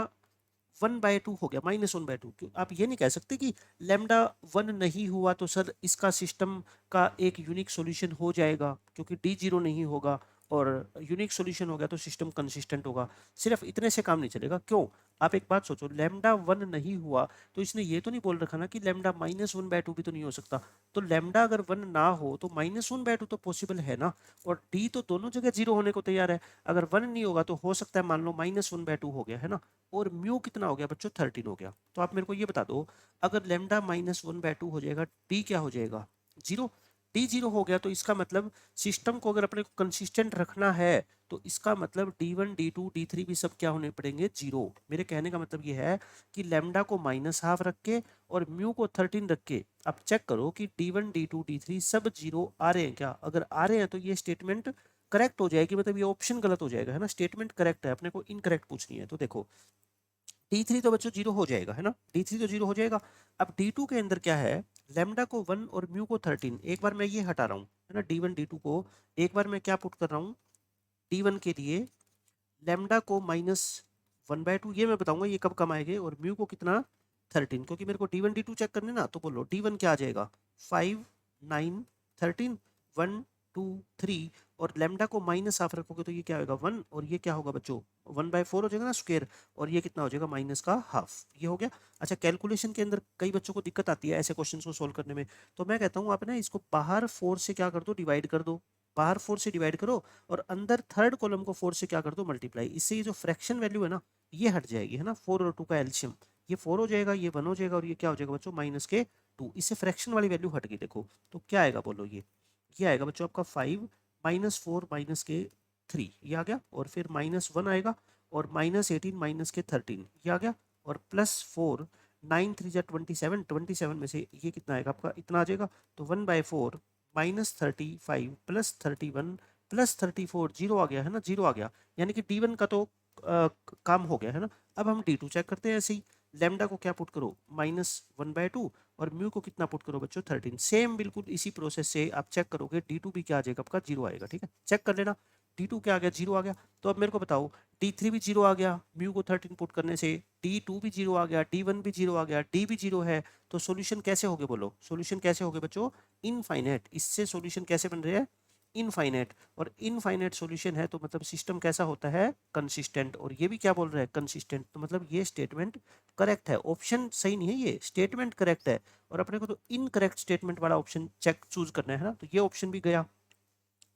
1/2 हो गया, -1/2, क्यों आप ये नहीं कह सकते कि लैम्डा 1 नहीं हुआ तो सर इसका सिस्टम का एक यूनिक सॉल्यूशन हो जाएगा, क्योंकि डी 0 नहीं होगा और यूनिक सॉल्यूशन हो गया तो सिस्टम कंसिस्टेंट होगा। सिर्फ इतने से काम नहीं चलेगा। क्यों? आप एक बात सोचो, लैम्डा 1 नहीं हुआ तो इसने ये तो नहीं बोल रखा ना कि लैम्डा -1/2 भी तो नहीं हो सकता। तो लैम्डा अगर 1 ना हो तो -1/2 तो पॉसिबल है ना, और डी तो दोनों जगह 0 होने को तैयार है। अगर 1 नहीं होगा तो हो सकता है मान लो -1/2 हो गया, है ना, और म्यू कितना हो गया बच्चों? 13 हो गया। तो आप मेरे को ये बता दो, अगर लैम्डा -1/2 हो जाएगा, डी क्या हो जाएगा? 0। डी जीरो हो गया तो इसका मतलब सिस्टम को अगर अपने को कंसिस्टेंट रखना है तो इसका मतलब D1 D2 D3 भी सब क्या होने पड़ेंगे, जीरो। मेरे कहने का मतलब ये है कि लैम्डा को -½ रख के और म्यू को 13 रख के आप चेक करो कि D1 D2 D3 सब जीरो आ रहे हैं क्या। अगर आ रहे हैं तो ये स्टेटमेंट करेक्ट हो जाएगी, मतलब ये ऑप्शन गलत हो जाएगा, है ना। स्टेटमेंट करेक्ट है, अपने को इनकरेक्ट पूछनी है। तो देखो D3 तो बच्चों जीरो हो जाएगा, है ना। D3 तो जीरो हो जाएगा। अब D2 के अंदर क्या है, लैम्डा को 1 और म्यू को 13। एक बार मैं ये हटा रहा हूँ, है ना, D1 D2 को। एक बार मैं क्या पुट कर रहा हूँ, D1 के लिए लैम्डा को -1/2, ये मैं बताऊंगा ये कब कम आएंगे, और म्यू को कितना 13, क्योंकि मेरे को D1 D2 चेक करने ना। तो बोलो D1 क्या आ जाएगा, 5 9 13 1 2 3, और लैम्डा को -½ रखोगे तो ये क्या होगा 1, और ये क्या होगा बच्चों 1/4 हो जाएगा ना स्क्वायर, और ये कितना हो जाएगा -½ ये हो गया। अच्छा, कैलकुलेशन के अंदर कई बच्चों को दिक्कत आती है ऐसे क्वेश्चन को सोल्व करने में, तो मैं कहता हूँ आप ना इसको बाहर 4 से क्या कर दो, डिवाइड कर दो। बाहर 4 से डिवाइड करो और अंदर थर्ड कॉलम को 4 से क्या कर दो, मल्टीप्लाई। इससे ये जो फ्रैक्शन वैल्यू है ना ये हट जाएगी, है ना। 4 और 2 का एल्शियम, ये 4 हो जाएगा, ये 1 हो जाएगा, और ये क्या हो जाएगा बच्चों -2। इससे फ्रैक्शन वाली वैल्यू हट गई। देखो तो क्या आएगा बोलो, ये आएगा बच्चों आपका 5 -4 -3, ये आ गया, और फिर -1 आएगा, और -18 -13 ये आ गया, और +4 9 3 जा 27, 27 में से ये कितना आएगा आपका, इतना आ जाएगा। तो 1/4 -35 +31 +34 जीरो आ गया, है ना, जीरो आ गया। यानी कि D1 का तो काम हो गया, है ना। अब हम D2 चेक करते हैं ऐसे ही। लैम्डा को क्या पुट करो, -1/2, और म्यू को कितना पुट करो बच्चों 13। सेम बिल्कुल इसी प्रोसेस से आप चेक करोगे, D2 भी क्या आ जाएगा आपका, जीरो आएगा। ठीक है, चेक कर लेना। D2 क्या आ गया, जीरो आ गया। तो अब मेरे को बताओ D3 भी जीरो आ गया, म्यू को 13 पुट करने से। D2 भी जीरो आ गया, D1 भी जीरो आ गया, D भी जीरो है। तो सॉल्यूशन कैसे हो गए बोलो, सॉल्यूशन कैसे हो गए बच्चों, इनफाइनाइट। इससे सॉल्यूशन कैसे बन रहे हैं, इनफाइनाइट। और इनफाइनाइट सॉल्यूशन है तो मतलब सिस्टम कैसा होता है, कंसिस्टेंट। और ये भी क्या बोल रहा है, कंसिस्टेंट। तो मतलब ये स्टेटमेंट करेक्ट है, ऑप्शन सही नहीं है, ये स्टेटमेंट करेक्ट है। और अपने को तो इनकरेक्ट स्टेटमेंट वाला ऑप्शन चेक चूज करना है ना, तो ये ऑप्शन भी गया।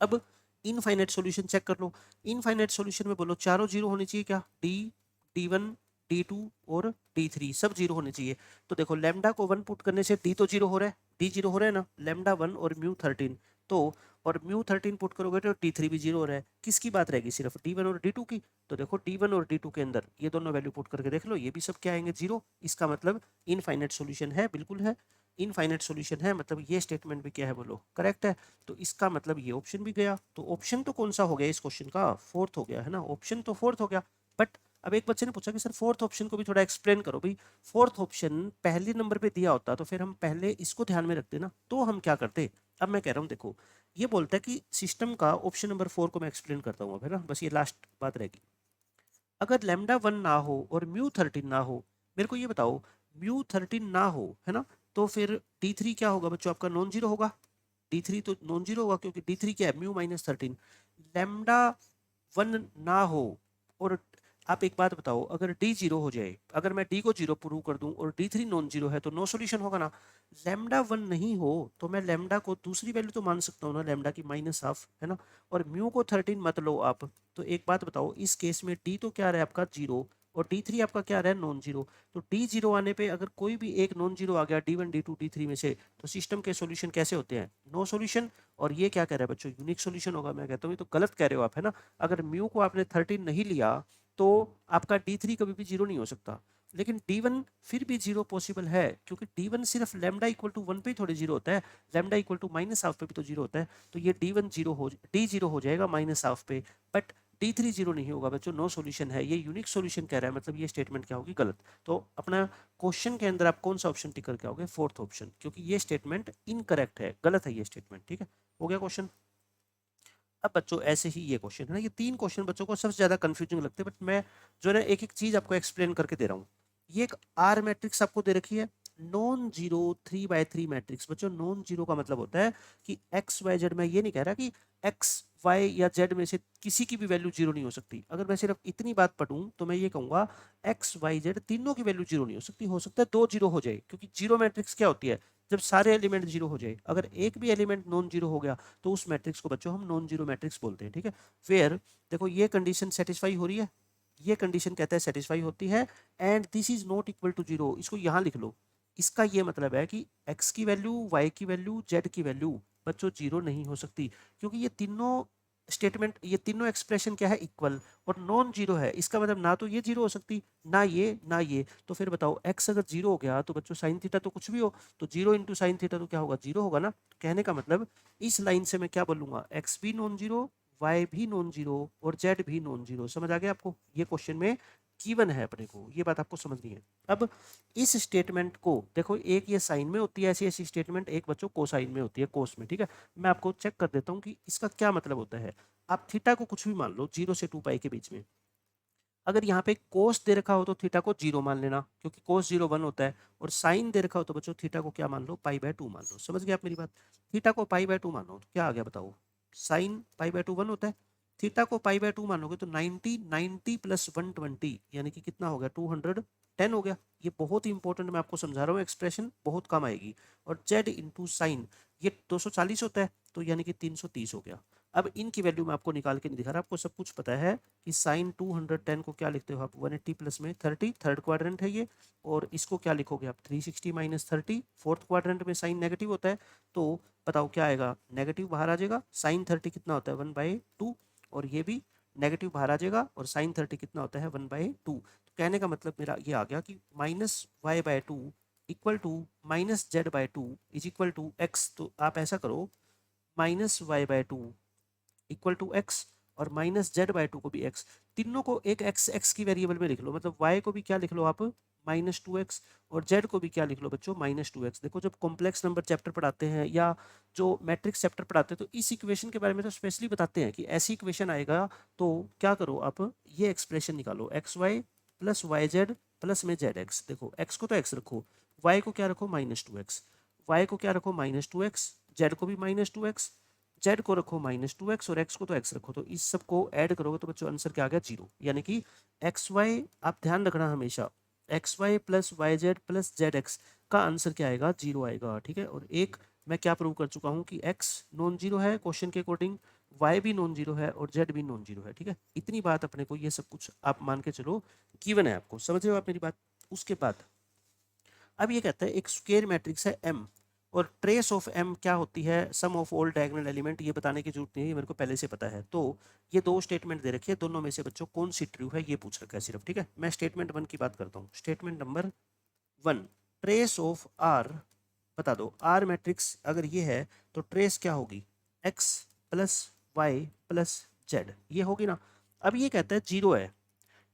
अब इनफाइनाइट सॉल्यूशन चेक कर लो। इनफाइनाइट सॉल्यूशन में बोलो चारों जीरो होने चाहिए क्या, D1 D2 और D3 सब जीरो होने चाहिए। तो देखो लैम्डा को 1 पुट करने से D तो जीरो हो रहा है, D जीरो हो रहा है ना, लैम्डा 1 और म्यू 13। तो और म्यू 13 पुट करोगे तो D3 भी जीरो हो रहा है। किसकी बात रहेगी, सिर्फ D1 और D2 की। तो देखो D1 और D2 के अंदर ये दोनों वैल्यू पुट करके देख लो, ये भी सब क्या आएंगे, जीरो। इसका मतलब इनफाइनाइट सॉल्यूशन है, बिल्कुल है, इनफाइनाइट सॉल्यूशन है। मतलब ये स्टेटमेंट भी क्या है बोलो, करेक्ट है। तो इसका मतलब ये ऑप्शन भी गया। तो ऑप्शन तो कौन सा हो गया इस क्वेश्चन का, फोर्थ हो गया, है ना। ऑप्शन तो फोर्थ हो गया। बट अब एक बच्चे ने पूछा कि सर फोर्थ ऑप्शन को भी थोड़ा एक्सप्लेन करो भाई। फोर्थ ऑप्शन पहले नंबर पे दिया होता तो फिर हम पहले इसको ध्यान में रखते ना, तो हम क्या करते। अब मैं कह रहा हूँ देखो, ये बोलता है कि सिस्टम का ऑप्शन नंबर 4 को मैं एक्सप्लेन करता हूँ अब, है ना, बस ये लास्ट बात रहेगी। अगर लैम्डा 1 ना हो और म्यू 13 ना हो, मेरे को ये बताओ म्यू 13 ना हो, है ना, तो फिर D3 क्या होगा बच्चों आपका, नॉन जीरो होगा। D3 तो नॉन जीरो होगा क्योंकि D3 क्या है, म्यू -13। लैम्डा 1 ना हो, और आप एक बात बताओ, अगर D जीरो हो जाए, अगर मैं D को जीरो प्रूव कर दूं और D3 नॉन जीरो है तो नो सॉल्यूशन होगा ना। लैम्डा 1 नहीं हो तो मैं लैम्डा को दूसरी वैल्यू तो मान सकता हूँ ना, लैम्डा की -½ है ना। और म्यू को 13 मत लो आप। तो एक बात बताओ, इस केस में D तो क्या रहा है आपका, जीरो, और D3 आपका क्या रहा है, नॉन जीरो। तो D जीरो आने पे अगर कोई भी एक नॉन जीरो आ गया D1 D2 D3 में से, तो सिस्टम के सॉल्यूशन कैसे होते हैं, नो सॉल्यूशन। और ये क्या कह रहा है बच्चों, यूनिक सॉल्यूशन होगा। मैं कहता हूँ ये तो गलत कह रहे हो आप, है ना। अगर म्यू को आपने 13 नहीं लिया तो आपका D3 कभी भी जीरो नहीं हो सकता। लेकिन D1 फिर भी जीरो पॉसिबल है, क्योंकि D1 सिर्फ लैम्डा इक्वल टू 1 पे ही थोड़े जीरो होता है, लैम्डा इक्वल टू -½ पे भी तो जीरो होता है। तो ये D जीरो हो जाएगा -½ पे, बट D3 जीरो नहीं होगा बच्चों, नो सॉल्यूशन है। ये यूनिक सॉल्यूशन कह रहा है, मतलब ये स्टेटमेंट क्या होगी, गलत। तो अपना क्वेश्चन के अंदर आप कौन सा ऑप्शन टिक करके आओगे, फोर्थ ऑप्शन, क्योंकि ये स्टेटमेंट इनकरेक्ट है, गलत है ये स्टेटमेंट। ठीक है, हो गया क्वेश्चन। अब बच्चों ऐसे ही ये क्वेश्चन है ना, ये 3 क्वेश्चन बच्चों को सबसे ज्यादा कंफ्यूजिंग लगते हैं, बट मैं जो है ना एक एक चीज आपको एक्सप्लेन करके दे रहा हूँ। ये एक आर मैट्रिक्स आपको दे रखी है, नॉन जीरो 3/3 मैट्रिक्स। बच्चों नॉन जीरो का मतलब होता है कि एक्स वाई जेड, मैं ये नहीं कह रहा कि एक्स वाई या जेड में से किसी की भी वैल्यू जीरो नहीं हो सकती। अगर मैं सिर्फ इतनी बात पढ़ूं तो मैं ये कहूंगा एक्स वाई जेड तीनों की वैल्यू जीरो नहीं हो सकती। हो सकता है 2 जीरो हो जाए, क्योंकि जीरो मैट्रिक्स क्या होती है, जब सारे एलिमेंट जीरो हो जाए। अगर एक भी एलिमेंट नॉन जीरो हो गया तो उस मैट्रिक्स को बच्चों हम नॉन जीरो मैट्रिक्स बोलते हैं। ठीक है, फिर देखो ये कंडीशन सेटिस्फाई हो रही है, ये कंडीशन कहता है सेटिस्फाई होती है, and this is not equal to zero. इसको यहां लिख लो। इसका ये मतलब है कि x की वैल्यू, y की वैल्यू, z की वैल्यू बच्चों जीरो नहीं हो सकती, क्योंकि ये तीनों स्टेटमेंट, ये तीनों एक्सप्रेशन क्या है, इक्वल और नॉन जीरो है। इसका मतलब ना तो ये जीरो हो सकती, ना ये, ना ये। तो फिर बताओ एक्स अगर जीरो हो गया तो बच्चों साइन थीटा तो कुछ भी हो, तो जीरो इंटू साइन थीटा तो क्या होगा, जीरो होगा ना। तो कहने का मतलब इस लाइन से मैं क्या बोलूंगा, एक्स भी नॉन जीरो, वाई भी नॉन जीरो और जेड भी नॉन जीरो। समझ आ गया आपको, ये क्वेश्चन में गिवन है अपने को, ये बात आपको समझनी है। अब इस स्टेटमेंट को देखो, एक ये साइन में होती है ऐसी ऐसी स्टेटमेंट, एक बच्चों कोसाइन में होती है, कोस में, ठीक है। मैं आपको चेक कर देता हूँ कि इसका क्या मतलब होता है। आप थीटा को कुछ भी मान लो, 0 से 2 पाई के बीच में। अगर यहाँ पे कोस दे रखा हो तो थीटा को 0 मान लेना, क्योंकि कोस 0 1 होता है। और साइन दे रखा हो तो बच्चों थीटा को क्या मान लो, पाई बाय 2 मान लो। समझ गए आप मेरी बात। थीटा को पाई बाय 2 मानो तो क्या आ गया बताओ, साइन पाई बाय 2 1 होता है। थीटा को पाई बाय 2 मानोगे तो 90 प्लस 120 यानी कि कितना हो गया, 210 हो गया। ये बहुत ही इंपॉर्टेंट मैं आपको समझा रहा हूँ, एक्सप्रेशन बहुत कम आएगी। और जेड इंटू साइन ये 240 होता है, तो यानी कि 330 हो गया। अब इनकी वैल्यू मैं आपको निकाल के नहीं दिखा रहा, आपको सब कुछ पता है कि साइन 210 को क्या लिखते हो आप, 180 प्लस में 30, थर्ड क्वाड्रेंट है ये। और इसको क्या लिखोगे आप, 360 माइनस 30, फोर्थ क्वाड्रेंट में साइन नेगेटिव होता है। तो बताओ क्या आएगा, नेगेटिव बाहर आ जाएगा। साइन 30 कितना होता है, 1/2। और ये भी नेगेटिव बाहर आ जाएगा, और साइन 30 कितना होता है, 1/2। तो कहने का मतलब मेरा ये आ गया कि -y/2 equal to -z/2 is equal to x. तो आप ऐसा करो, -y/2 इक्वल टू एक्स और -z/2 को भी x, तीनों को एक x x की वेरिएबल में लिख लो। मतलब y को भी क्या लिख लो आप, -2x, और z को भी क्या लिख लो बच्चों, -2x। देखो जब कॉम्प्लेक्स नंबर चैप्टर पढ़ाते हैं या जो मैट्रिक्स चैप्टर पढ़ाते हैं तो इस इक्वेशन के बारे में तो स्पेशली बताते हैं कि ऐसी इक्वेशन आएगा तो क्या करो आप, ये एक्सप्रेशन निकालो, xy प्लस yz प्लस में zx। देखो x को तो x रखो, y को क्या रखो, -2x, y को क्या रखो, -2x, z को भी -2x, जेड को रखो -2x और एक्स को तो एक्स रखो। तो इस सब को ऐड करोगे तो बच्चों आंसर क्या आ गया, 0। यानी कि एक्स वाई, आप ध्यान रखना हमेशा, x y plus y z plus z x का आंसर क्या आएगा, 0 आएगा, ठीक है। और एक मैं क्या प्रूव कर चुका हूँ कि एक्स नॉन जीरो है क्वेश्चन के अकॉर्डिंग, वाई भी नॉन जीरो है और जेड भी नॉन जीरो है, ठीक है। इतनी बात अपने को, ये सब कुछ आप मान के चलो गिवन है आपको, समझ रहे हो आप मेरी बात। उसके बाद अब ये कहता है एक स्क्वायर मैट्रिक्स है एम, और ट्रेस ऑफ एम क्या होती है, सम ऑफ ऑल डायगोनल एलिमेंट। ये बताने की जरूरत नहीं है, ये मेरे को पहले से पता है। तो ये दो स्टेटमेंट दे रखी है, दोनों में से बच्चों कौन सी ट्रू है ये पूछ रखा है सिर्फ, ठीक है। मैं स्टेटमेंट 1 की बात करता हूँ। Statement number 1, trace of r, बता दो आर मैट्रिक्स अगर ये है तो ट्रेस क्या होगी, x plus Y plus z, ये होगी ना। अब ये कहता है 0 है,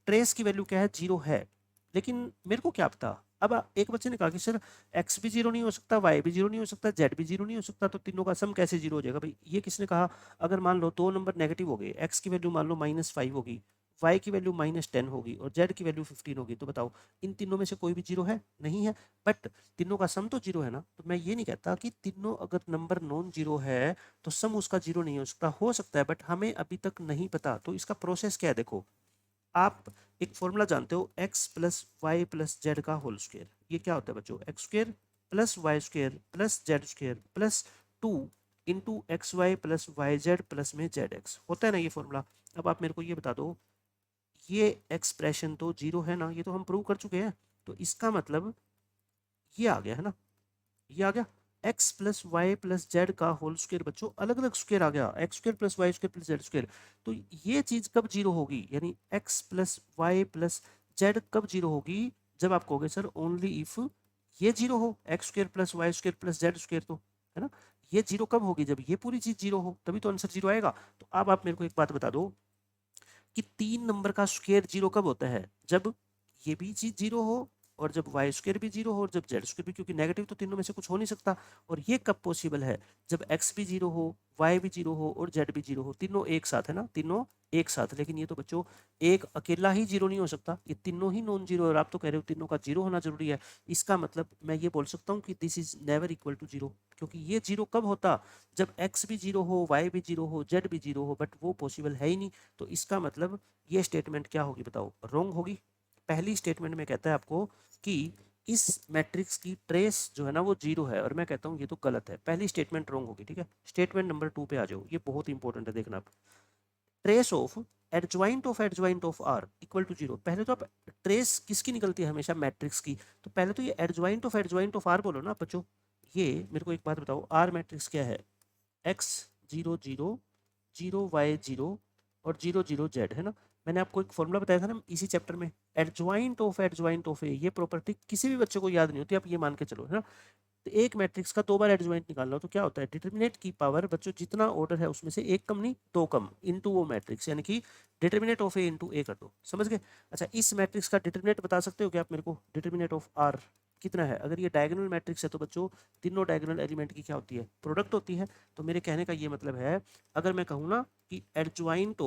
ट्रेस की वैल्यू क्या है, 0 है। लेकिन मेरे को क्या पता, अब एक बच्चे ने कहा कि सर एक्स भी 0 नहीं हो सकता, वाई भी 0 नहीं हो सकता, जेड भी 0 नहीं हो सकता, तो तीनों का सम कैसे 0 हो जाएगा भाई। ये किसने कहा, अगर मान लो दो नंबर नेगेटिव हो गए, एक्स की वैल्यू मान लो -5 होगी, वाई की वैल्यू -10 होगी और जेड की वैल्यू 15 होगी, तो बताओ इन तीनों में से कोई भी 0 है, नहीं है। बट तीनों का सम तो 0 है ना। तो मैं ये नहीं कहता कि तीनों अगर नंबर नॉन जीरो है तो सम उसका 0 नहीं हो सकता है, बट हमें अभी तक नहीं पता। तो इसका प्रोसेस क्या है, देखो आप एक फॉर्मूला जानते हो, x plus Y plus z का होल स्क्वायर। ये क्या होता है बच्चों, x square plus y square plus z square plus 2 into x y plus y z plus में जेड एक्स, होता है ना ये फॉर्मूला। अब आप मेरे को ये बता दो, ये एक्सप्रेशन तो 0 है ना, ये तो हम प्रूव कर चुके हैं। तो इसका मतलब ये आ गया है ना, ये आ गया x plus Y plus z का होल स्क्वायर। बच्चों अलग अलग स्क्वायर आ गया, x square plus y square plus z square. तो ये चीज कब 0 होगी, यानी x plus Y plus z कब 0 होगी, जब आप कहोगे सर ओनली इफ ये 0 हो, x square plus y square plus z square, तो है ना। ये 0 कब होगी, जब ये पूरी चीज 0 हो, तभी तो आंसर 0 आएगा। तो अब आप मेरे को एक बात बता दो कि 3 नंबर का स्क्वायर 0 कब होता है, जब ये भी चीज 0 हो और जब वाई स्क्वायर भी 0 हो और जब जेड स्क्वायर भी, क्योंकि नेगेटिव तो तीनों में से कुछ हो नहीं सकता। और ये कब पॉसिबल है, जब एक्स भी 0 हो, वाई भी 0 हो और जेड भी 0 हो, तीनों एक साथ, है ना, तीनों एक साथ। लेकिन ये तो बच्चों एक अकेला ही 0 नहीं हो सकता, ये तीनों ही नॉन जीरो, और आप तो कह रहे हो तीनों का 0 होना जरूरी है। इसका मतलब मैं ये बोल सकता हूँ कि this is never equal to 0, क्योंकि ये 0 कब होता, जब एक्स भी 0 हो, वाई भी 0 हो, जेड भी 0 हो, बट वो पॉसिबल है ही नहीं। तो इसका मतलब ये स्टेटमेंट क्या होगी बताओ, रॉन्ग होगी। पहली स्टेटमेंट में कहता है आपको कि इस मैट्रिक्स की ट्रेस जो है ना वो 0 है, और मैं कहता हूँ ये तो गलत है, पहली स्टेटमेंट रॉन्ग होगी, ठीक है। स्टेटमेंट नंबर 2 पे आ जाओ, ये बहुत इंपॉर्टेंट है, देखना आप। Trace of adjoint of r equal to 0। पहले तो आप ट्रेस किसकी निकलती है, हमेशा मैट्रिक्स की। तो पहले तो ये एडजॉइंट ऑफ आर बोलो ना बच्चों। ये मेरे को एक बात बताओ, आर मैट्रिक्स क्या है, एक्स 0 0 0 y 0 और 0 0 z है ना। मैंने आपको एक फॉर्मूला बताया था ना इसी चैप्टर में, एडजॉइंट ऑफ ए, ये प्रॉपर्टी किसी भी बच्चे को याद नहीं होती, आप ये मान के चलो है ना। तो एक मैट्रिक्स का 2 बार एडजॉइंट निकालना हो तो क्या होता है, डिटरमिनेंट की पावर बच्चों जितना ऑर्डर है उसमें से एक कम नहीं दो कम इनटू वो मैट्रिक्स, यानी कि डिटरमिनेंट ऑफ ए इनटू ए कर दो, समझ गए। अच्छा, इस मैट्रिक्स का डिटरमिनेंट बता सकते हो क्या आप मेरे को, डिटरमिनेंट ऑफ आर कितना है। अगर ये डायगोनल मैट्रिक्स है तो बच्चों तीनों डायगोनल एलिमेंट की क्या होती है, प्रोडक्ट होती है। तो मेरे कहने का ये मतलब है, अगर मैं कहूँ ना कि एडजॉइंट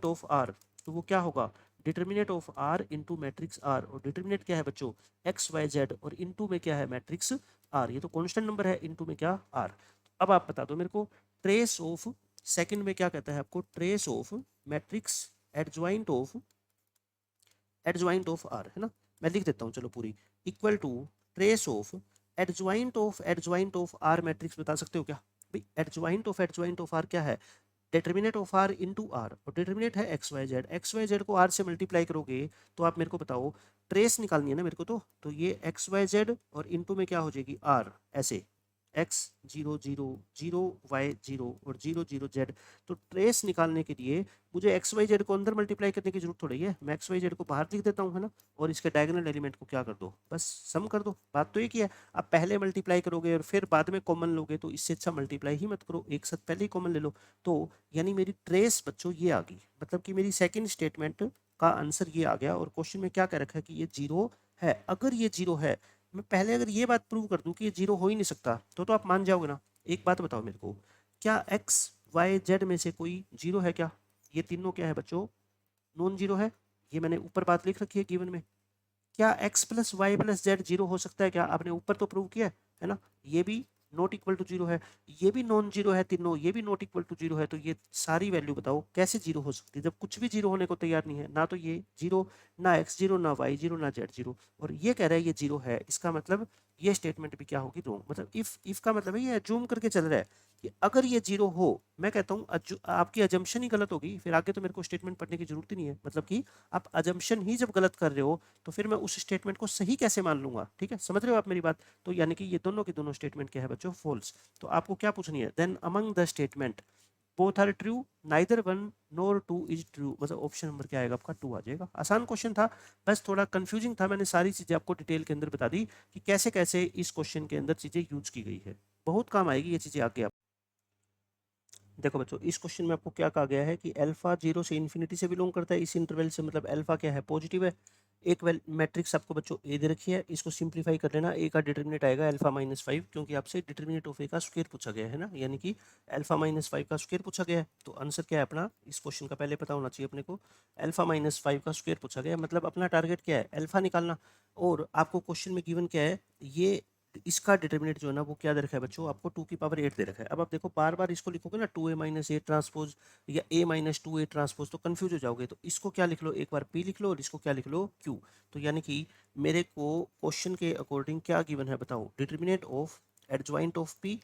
ऑफ आर, तो वो क्या होगा, determinant of r into matrix r, और डिटरमिनेट क्या है बच्चों, एक्स वाई जेड, और इनटू में क्या है मैट्रिक्स आर, ये तो कांस्टेंट नंबर है, इनटू में क्या आर। अब आप बता दो मेरे को, ट्रेस ऑफ, सेकंड में क्या कहता है आपको, trace of matrix adjoint of r है ना। मैं लिख देता हूँ चलो पूरी, equal to trace of adjoint of r matrix, बता सकते हो क्या भाई, एडजॉइंट ऑफ आर क्या है, determinant of r into r, और डिटरमिनेट है एक्स वाई जेड को आर से मल्टीप्लाई करोगे तो आप मेरे को बताओ, ट्रेस निकालनी है ना मेरे को, तो ये एक्स वाई जेड और इंटू में क्या हो जाएगी आर, ऐसे एक्स 0 0 0 y 0 और 0 0 z। तो ट्रेस निकालने के लिए मुझे एक्स वाई जेड को अंदर मल्टीप्लाई करने की जरूरत थोड़ी है, मैं एक्स वाई जेड को बाहर लिख देता हूँ है ना, और इसके डायगोनल एलिमेंट को क्या कर दो, बस सम कर दो, बात तो एक ही है। आप पहले मल्टीप्लाई करोगे और फिर बाद में कॉमन लोगे तो इससे अच्छा मल्टीप्लाई ही मत करो, एक साथ पहले ही कॉमन ले लो। तो यानी मेरी ट्रेस बच्चों ये आ गई, मतलब कि मेरी सेकेंड स्टेटमेंट का आंसर ये आ गया, और क्वेश्चन में क्या कह रखा है कि ये जीरो है। अगर ये जीरो है, मैं पहले अगर ये बात प्रूव कर दूं कि ये जीरो हो ही नहीं सकता, तो आप मान जाओगे ना। एक बात बताओ मेरे को, क्या एक्स वाई जेड में से कोई जीरो है क्या, ये तीनों क्या है बच्चों, नॉन जीरो है। ये मैंने ऊपर बात लिख रखी है गिवन में। क्या x plus Y plus z zero हो सकता है क्या, आपने ऊपर तो प्रूव किया है ना। ये भी नॉट इक्वल टू जीरो है, ये भी नॉन जीरो है तीनों, ये भी नॉट इक्वल टू जीरो है। तो ये सारी वैल्यू बताओ कैसे जीरो हो सकती है, जब कुछ भी जीरो होने को तैयार नहीं है, ना तो ये जीरो, ना एक्स जीरो, ना वाई जीरो, ना जेड जीरो, और ये कह रहा है ये जीरो है। इसका मतलब ये स्टेटमेंट भी क्या होगी, रॉन्ग। मतलब इफ का मतलब है ये अज्यूम करके चल रहा है कि अगर ये जीरो हो, मैं कहता हूँ आपकी अजम्पशन ही गलत होगी, फिर आगे तो मेरे को स्टेटमेंट पढ़ने की जरूरत ही नहीं है। मतलब कि आप अजम्पशन ही जब गलत कर रहे हो तो फिर मैं उस स्टेटमेंट को सही कैसे मान लूंगा, ठीक है, समझ रहे हो आप मेरी बात। तो यानी कि ये दोनों के दोनों स्टेटमेंट क्या है बच्चों, फॉल्स। तो आपको क्या पूछनी है, then among the statement both are true neither one nor two is true, मतलब ऑप्शन नंबर क्या आएगा आपका, टू आ जाएगा। आसान क्वेश्चन था, बस थोड़ा कंफ्यूजिंग था। मैंने सारी चीजें आपको डिटेल के अंदर बता दी कि कैसे कैसे इस क्वेश्चन के अंदर चीजें यूज की गई है, बहुत काम आएगी ये चीजें आगे। आप देखो बच्चों, इस क्वेश्चन में आपको क्या कहा गया है कि अल्फा 0 से इन्फिनिटी से बिलोंग करता है इस इंटरवल से, मतलब अल्फा क्या है, पॉजिटिव है। एक मैट्रिक्स आपको बच्चों ए दे रखी है, इसको सिंप्लीफाई कर लेना, ए का डिटरमिनेंट आएगा अल्फा-5, क्योंकि आपसे डिटरमिनेंट ऑफ ए का स्क्वायर पूछा गया है ना, यानी कि अल्फा-5 का स्क्वायर पूछा गया है। तो आंसर क्या है अपना, इस क्वेश्चन का पहले पता होना चाहिए अपने को, अल्फा-5 का स्क्वायर पूछा गया है, मतलब अपना टारगेट क्या है, अल्फा निकालना। और आपको क्वेश्चन में गिवन क्या है, ये इसका डिटरमिनेंट जो है ना वो क्या दे रखा है बच्चों, आपको 2 की पावर 8 दे रखा है। अब आप देखो बार बार इसको लिखोगे ना 2a माइनस ए ट्रांसपोज या a माइनस 2a ट्रांसपोज, तो कंफ्यूज हो जाओगे। तो इसको क्या लिख लो, एक बार p लिख लो, और इसको क्या लिख लो, q। तो यानी कि मेरे को क्वेश्चन के अकॉर्डिंग क्या गिवन है बताओ, determinant of adjoint of p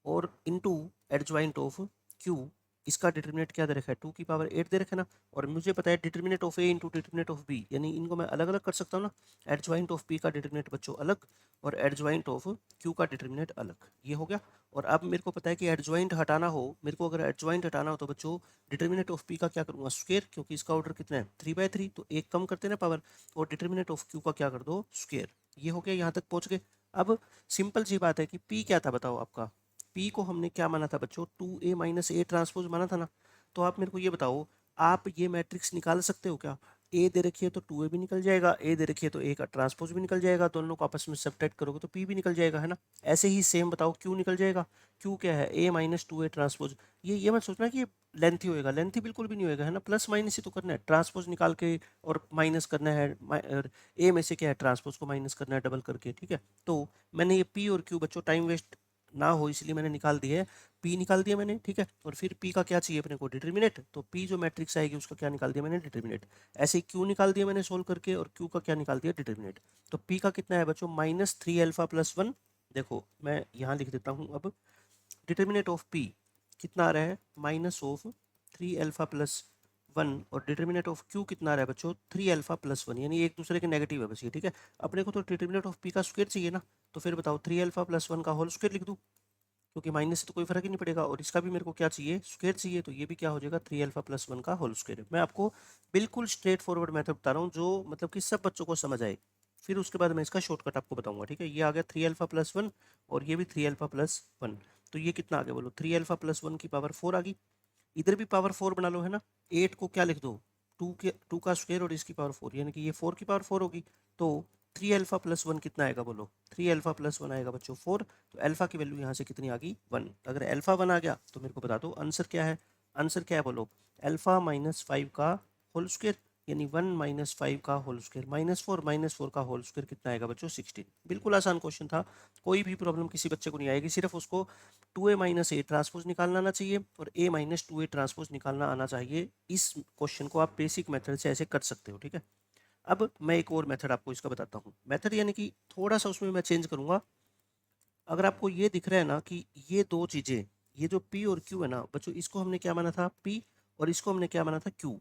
और इनटू एडजॉइंट ऑफ q, इसका डिटरमिनेंट क्या दे रखा है, 2 की पावर 8 दे रखा है ना। और मुझे पता है determinant of a into determinant of b, यानी इनको मैं अलग अलग कर सकता हूँ ना। एडजॉइंट ऑफ p का डिटरमिनेंट बच्चों अलग, और एडजॉइंट ऑफ q का डिटरमिनेंट अलग, ये हो गया। और अब मेरे को पता है कि एडजॉइंट हटाना हो, मेरे को अगर एडजॉइंट हटाना हो तो बच्चों डिटरमिनेंट ऑफ p का क्या करूंगा, स्क्वायर, क्योंकि इसका ऑर्डर कितना है 3/3, तो एक कम करते ना पावर, और डिटरमिनेंट ऑफ q का क्या कर दो, स्क्वायर। ये हो गया, यहाँ तक पहुंच गए। अब सिंपल सी बात है कि p क्या था बताओ आपका, p को हमने क्या माना था बच्चों, 2a माइनस ए ट्रांसपोज माना था ना। तो आप मेरे को ये बताओ, आप ये मैट्रिक्स निकाल सकते हो क्या, ए दे रखी है तो 2a भी निकल जाएगा, ए दे रखी है तो ए का ट्रांसपोज भी निकल जाएगा, दोनों को आपस में सब्ट्रैक्ट करोगे तो p भी निकल जाएगा है ना। ऐसे ही सेम बताओ q निकल जाएगा, q क्या है, a माइनस 2a ट्रांसपोज। ये मत सोचना कि लेंथी होएगा, लेंथी बिल्कुल भी नहीं होएगा है ना, प्लस माइनस ही तो करना है, ट्रांसपोज निकाल के और माइनस करना है, ए में से क्या है ट्रांसपोज को माइनस करना है डबल करके, ठीक है। तो मैंने ये p और q बच्चों टाइम वेस्ट ना हो इसलिए मैंने निकाल दिया है, p निकाल दिया मैंने, ठीक है। और फिर p का क्या चाहिए अपने को, डिटरमिनेंट, तो p जो मैट्रिक्स आएगी उसका क्या निकाल दिया मैंने, डिटरमिनेंट। ऐसे ही q निकाल दिया मैंने सोल्व करके, और q का क्या निकाल दिया, डिटरमिनेंट। तो p का कितना है बच्चों, -3α+1। देखो मैं यहाँ लिख देता हूँ अब, डिटरमिनेंट ऑफ p कितना आ रहा है, -3α+1, और डिटरमिनेंट ऑफ q कितना आ रहा है बच्चों, 3α+1, यानी एक दूसरे के नेगेटिव है बस ये, ठीक है। अपने को तो डिटरमिनेंट ऑफ p का स्क्वायर चाहिए ना, तो फिर बताओ 3α+1 का होल स्क्वायर लिख दूँ, क्योंकि माइनस से तो कोई फर्क ही नहीं पड़ेगा, और इसका भी मेरे को क्या चाहिए, स्क्वायर चाहिए, तो ये भी क्या हो जाएगा 3α + 1 का होल स्क्वायर। मैं आपको बिल्कुल स्ट्रेट फॉरवर्ड मेथड बता रहा हूँ जो मतलब कि सब बच्चों को समझ आए, फिर उसके बाद मैं इसका शॉर्टकट आपको बताऊंगा, ठीक है। ये आ गया 3α + 1 और ये भी 3α + 1, तो ये कितना आ गया बोलो, 3α + 1 की पावर 4 आ गई। इधर भी पावर 4 बना लो, है ना। 8 को क्या लिख दो, 2 का स्क्वायर और इसकी पावर 4, यानी कि ये 4 की पावर 4 होगी। तो 3α + 1 कितना आएगा बोलो, 3α + 1 आएगा बच्चों 4। तो अल्फा की वैल्यू यहाँ से कितनी आ गई 1। अगर अल्फा 1 आ गया तो मेरे को बता दो आंसर क्या है। आंसर क्या है बोलो, अल्फा -5 का होल स्क्वायर, यानी 1 - 5 का होल स्क्वायर, -4 का होल स्क्वायर कितना आएगा बच्चों 16। बिल्कुल आसान क्वेश्चन था, कोई भी प्रॉब्लम किसी बच्चे को नहीं आएगी, सिर्फ उसको 2a - a ट्रांसपोज निकालना आना चाहिए और a - 2a ट्रांसपोज निकालना आना चाहिए। इस क्वेश्चन को आप बेसिक मेथड से ऐसे कर सकते हो, ठीक है। अब मैं एक और मेथड आपको इसका बताता हूँ, मेथड यानी कि थोड़ा सा उसमें मैं चेंज करूंगा। अगर आपको ये दिख रहा है ना कि ये दो चीजें, ये जो p और q है ना बच्चों, इसको हमने क्या माना था p और इसको हमने क्या माना था q।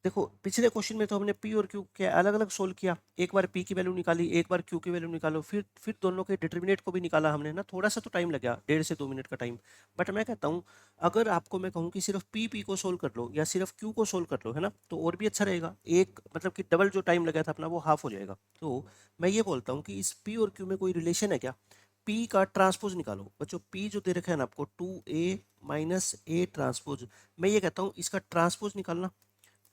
देखो पिछले क्वेश्चन में तो हमने p और q के अलग अलग सोल्व किया, एक बार p की वैल्यू निकाली, एक बार q की वैल्यू निकालो, फिर दोनों के डिटर्मिनेंट को भी निकाला हमने ना, थोड़ा सा तो टाइम लगा, 1.5 से 2 मिनट का टाइम। बट मैं कहता हूँ अगर आपको मैं कहूँ कि सिर्फ p को सोल्व कर लो या सिर्फ q को सोल्व कर लो, है ना, तो और भी अच्छा रहेगा, एक मतलब कि डबल जो टाइम लगा था अपना वो हाफ हो जाएगा। तो मैं ये बोलता हूँ कि इस p और q में कोई रिलेशन है क्या, p का ट्रांसपोज निकालो बच्चों। p जो दे रखा है ना आपको 2a - a ट्रांसपोज, मैं ये कहता हूँ इसका ट्रांसपोज निकालना,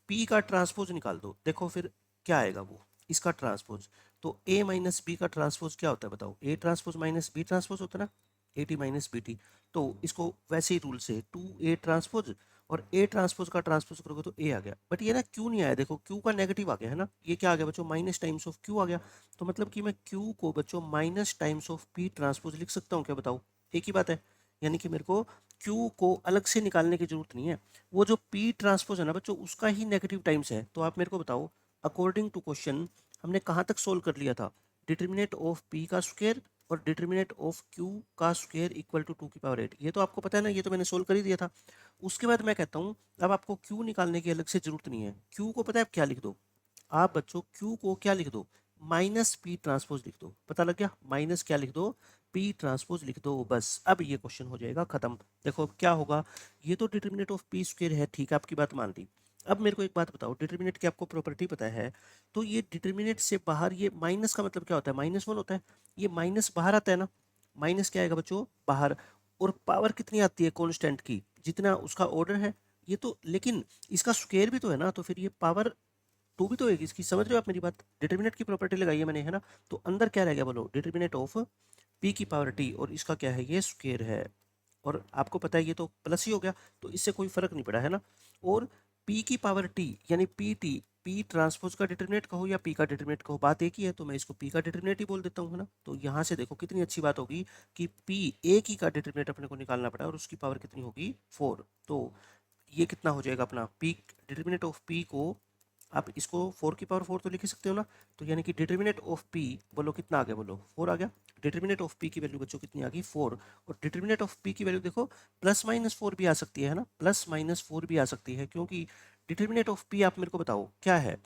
p का ट्रांसपोज निकाल दो, देखो फिर क्या आएगा वो इसका ट्रांसपोज। तो a - b का ट्रांसपोज क्या होता है बताओ, a ट्रांसपोज - b ट्रांसपोज होता है ना, at - bt। तो इसको वैसे ही रूल से 2a ट्रांसपोज और a ट्रांसपोज का ट्रांसपोज करोगे तो a आ गया। बट ये ना q नहीं आया, देखो q का नेगेटिव आ गया है ना, ये क्या आ गया बच्चों माइनस टाइम्स ऑफ q आ गया। तो मतलब कि मैं q को बच्चों minus times of p transpose लिख सकता हूँ क्या बताओ, एक ही बात है। यानी कि मेरे को q को अलग से निकालने की जरूरत नहीं है, वो जो p ट्रांसपोज है ना बच्चों उसका ही नेगेटिव टाइम्स है। तो आप मेरे को बताओ अकॉर्डिंग टू क्वेश्चन हमने कहाँ तक सोल्व कर लिया था, डिटर्मिनेंट ऑफ p का स्क्वायर और डिटर्मिनेंट ऑफ q का स्क्वायर इक्वल टू 2⁸, ये तो आपको पता है ना, ये तो मैंने सोल्व कर ही दिया था। उसके बाद मैं कहता हूँ अब आपको q निकालने की अलग से जरूरत नहीं है, q को पता है आप क्या लिख दो, आप बच्चों q को क्या लिख दो -p ट्रांसपोज लिख दो, पता लग गया, माइनस क्या लिख दो p ट्रांसपोज लिख दो, बस अब ये क्वेश्चन हो जाएगा खत्म। देखो अब क्या होगा, ये तो डिटर्मिनेंट ऑफ p स्क्वायर है, ठीक है आपकी बात मान ली। अब मेरे को एक बात बताओ, डिटर्मिनेंट की आपको प्रॉपर्टी पता है, तो ये डिटर्मिनेंट से बाहर ये माइनस का मतलब क्या होता है, -1 होता है, ये माइनस बाहर आता है ना, माइनस क्या आएगा बच्चों बाहर, और पावर कितनी आती है कांस्टेंट की, जितना उसका ऑर्डर है, ये तो लेकिन इसका स्क्वायर भी तो है ना, तो फिर ये पावर 2 भी तो होगी इसकी, समझ रहे हो आप मेरी बात, डिटर्मिनेंट की प्रॉपर्टी लगाई है मैंने, है ना। तो अंदर क्या रह गया बोलो, डिटर्मिनेंट ऑफ p की पावर t और इसका क्या है ये स्क्वायर है, और आपको पता है ये तो प्लस ही हो गया, तो इससे कोई फर्क नहीं पड़ा, है ना। और p की पावर t यानी pt, p ट्रांसपोज का डिटर्मिनेंट कहो या p का डिटर्मिनेंट कहो बात एक ही है, तो मैं इसको p का डिटर्मिनेंट ही बोल देता हूँ, है ना। तो यहाँ से देखो कितनी अच्छी बात होगी कि p एक ही का डिटर्मिनेंट अपने को निकालना पड़ा और उसकी पावर कितनी होगी 4। तो ये कितना हो जाएगा अपना p, डिटर्मिनेंट ऑफ p को आप इसको 4⁴ तो लिख ही सकते हो ना। तो यानी कि डिटर्मिनेंट ऑफ p बोलो कितना आ गया बोलो 4 आ गया। डिटर्मिनेंट ऑफ p की वैल्यू बच्चों कितनी आ गई 4, और डिटर्मिनेंट ऑफ p की वैल्यू देखो +-4 भी आ सकती है ना, +-4 भी आ सकती है, क्योंकि डिटर्मिनेंट ऑफ p आप मेरे को बताओ क्या है,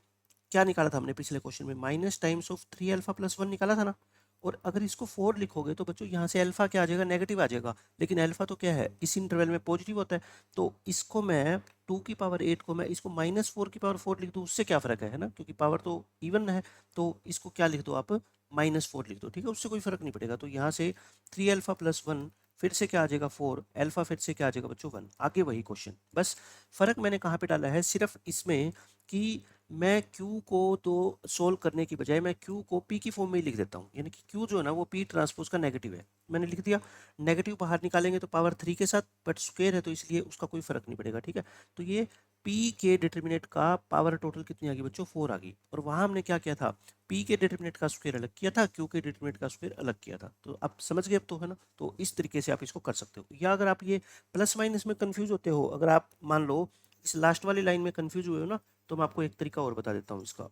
क्या निकाला था हमने पिछले क्वेश्चन में, माइनस टाइम्स ऑफ 3α + 1 निकाला था ना। और अगर इसको 4 लिखोगे तो बच्चों यहाँ से अल्फा क्या आ जाएगा नेगेटिव आ जाएगा, लेकिन अल्फा तो क्या है इस इंटरवल में पॉजिटिव होता है। तो इसको मैं 2⁸ को मैं इसको -4⁴ लिख दूँ, उससे क्या फ़र्क है ना, क्योंकि पावर तो इवन है। तो इसको क्या लिख दो आप -4 लिख दो, ठीक है, उससे कोई फर्क नहीं पड़ेगा। तो यहाँ से 3α + 1 फिर से क्या आ जाएगा 4, अल्फा फिर से क्या आ जाएगा बच्चों 1, आगे वही क्वेश्चन, बस फ़र्क मैंने कहाँ पे डाला है सिर्फ इसमें कि मैं q को तो सोल्व करने की बजाय मैं q को p की फॉर्म में ही लिख देता हूँ, यानी कि q जो है ना वो p ट्रांसपोज का नेगेटिव है, मैंने लिख दिया। नेगेटिव बाहर निकालेंगे तो पावर 3 के साथ, बट स्क्वायर है तो इसलिए उसका कोई फर्क नहीं पड़ेगा, ठीक है। तो ये p के डिटर्मिनेंट का पावर टोटल कितनी आ गई बच्चों 4 आ गई, और वहां हमने क्या किया था p के डिटर्मिनेंट का स्क्वायर अलग किया था, q के डिटर्मिनेंट का स्क्वायर अलग किया था। तो आप समझ गए अब तो, है ना। तो इस तरीके से आप इसको कर सकते हो, या अगर आप ये प्लस माइनस में कंफ्यूज होते हो, अगर आप मान लो इस लास्ट वाली लाइन में कंफ्यूज हुए हो ना, तो मैं आपको एक तरीका और बता देता हूँ इसका,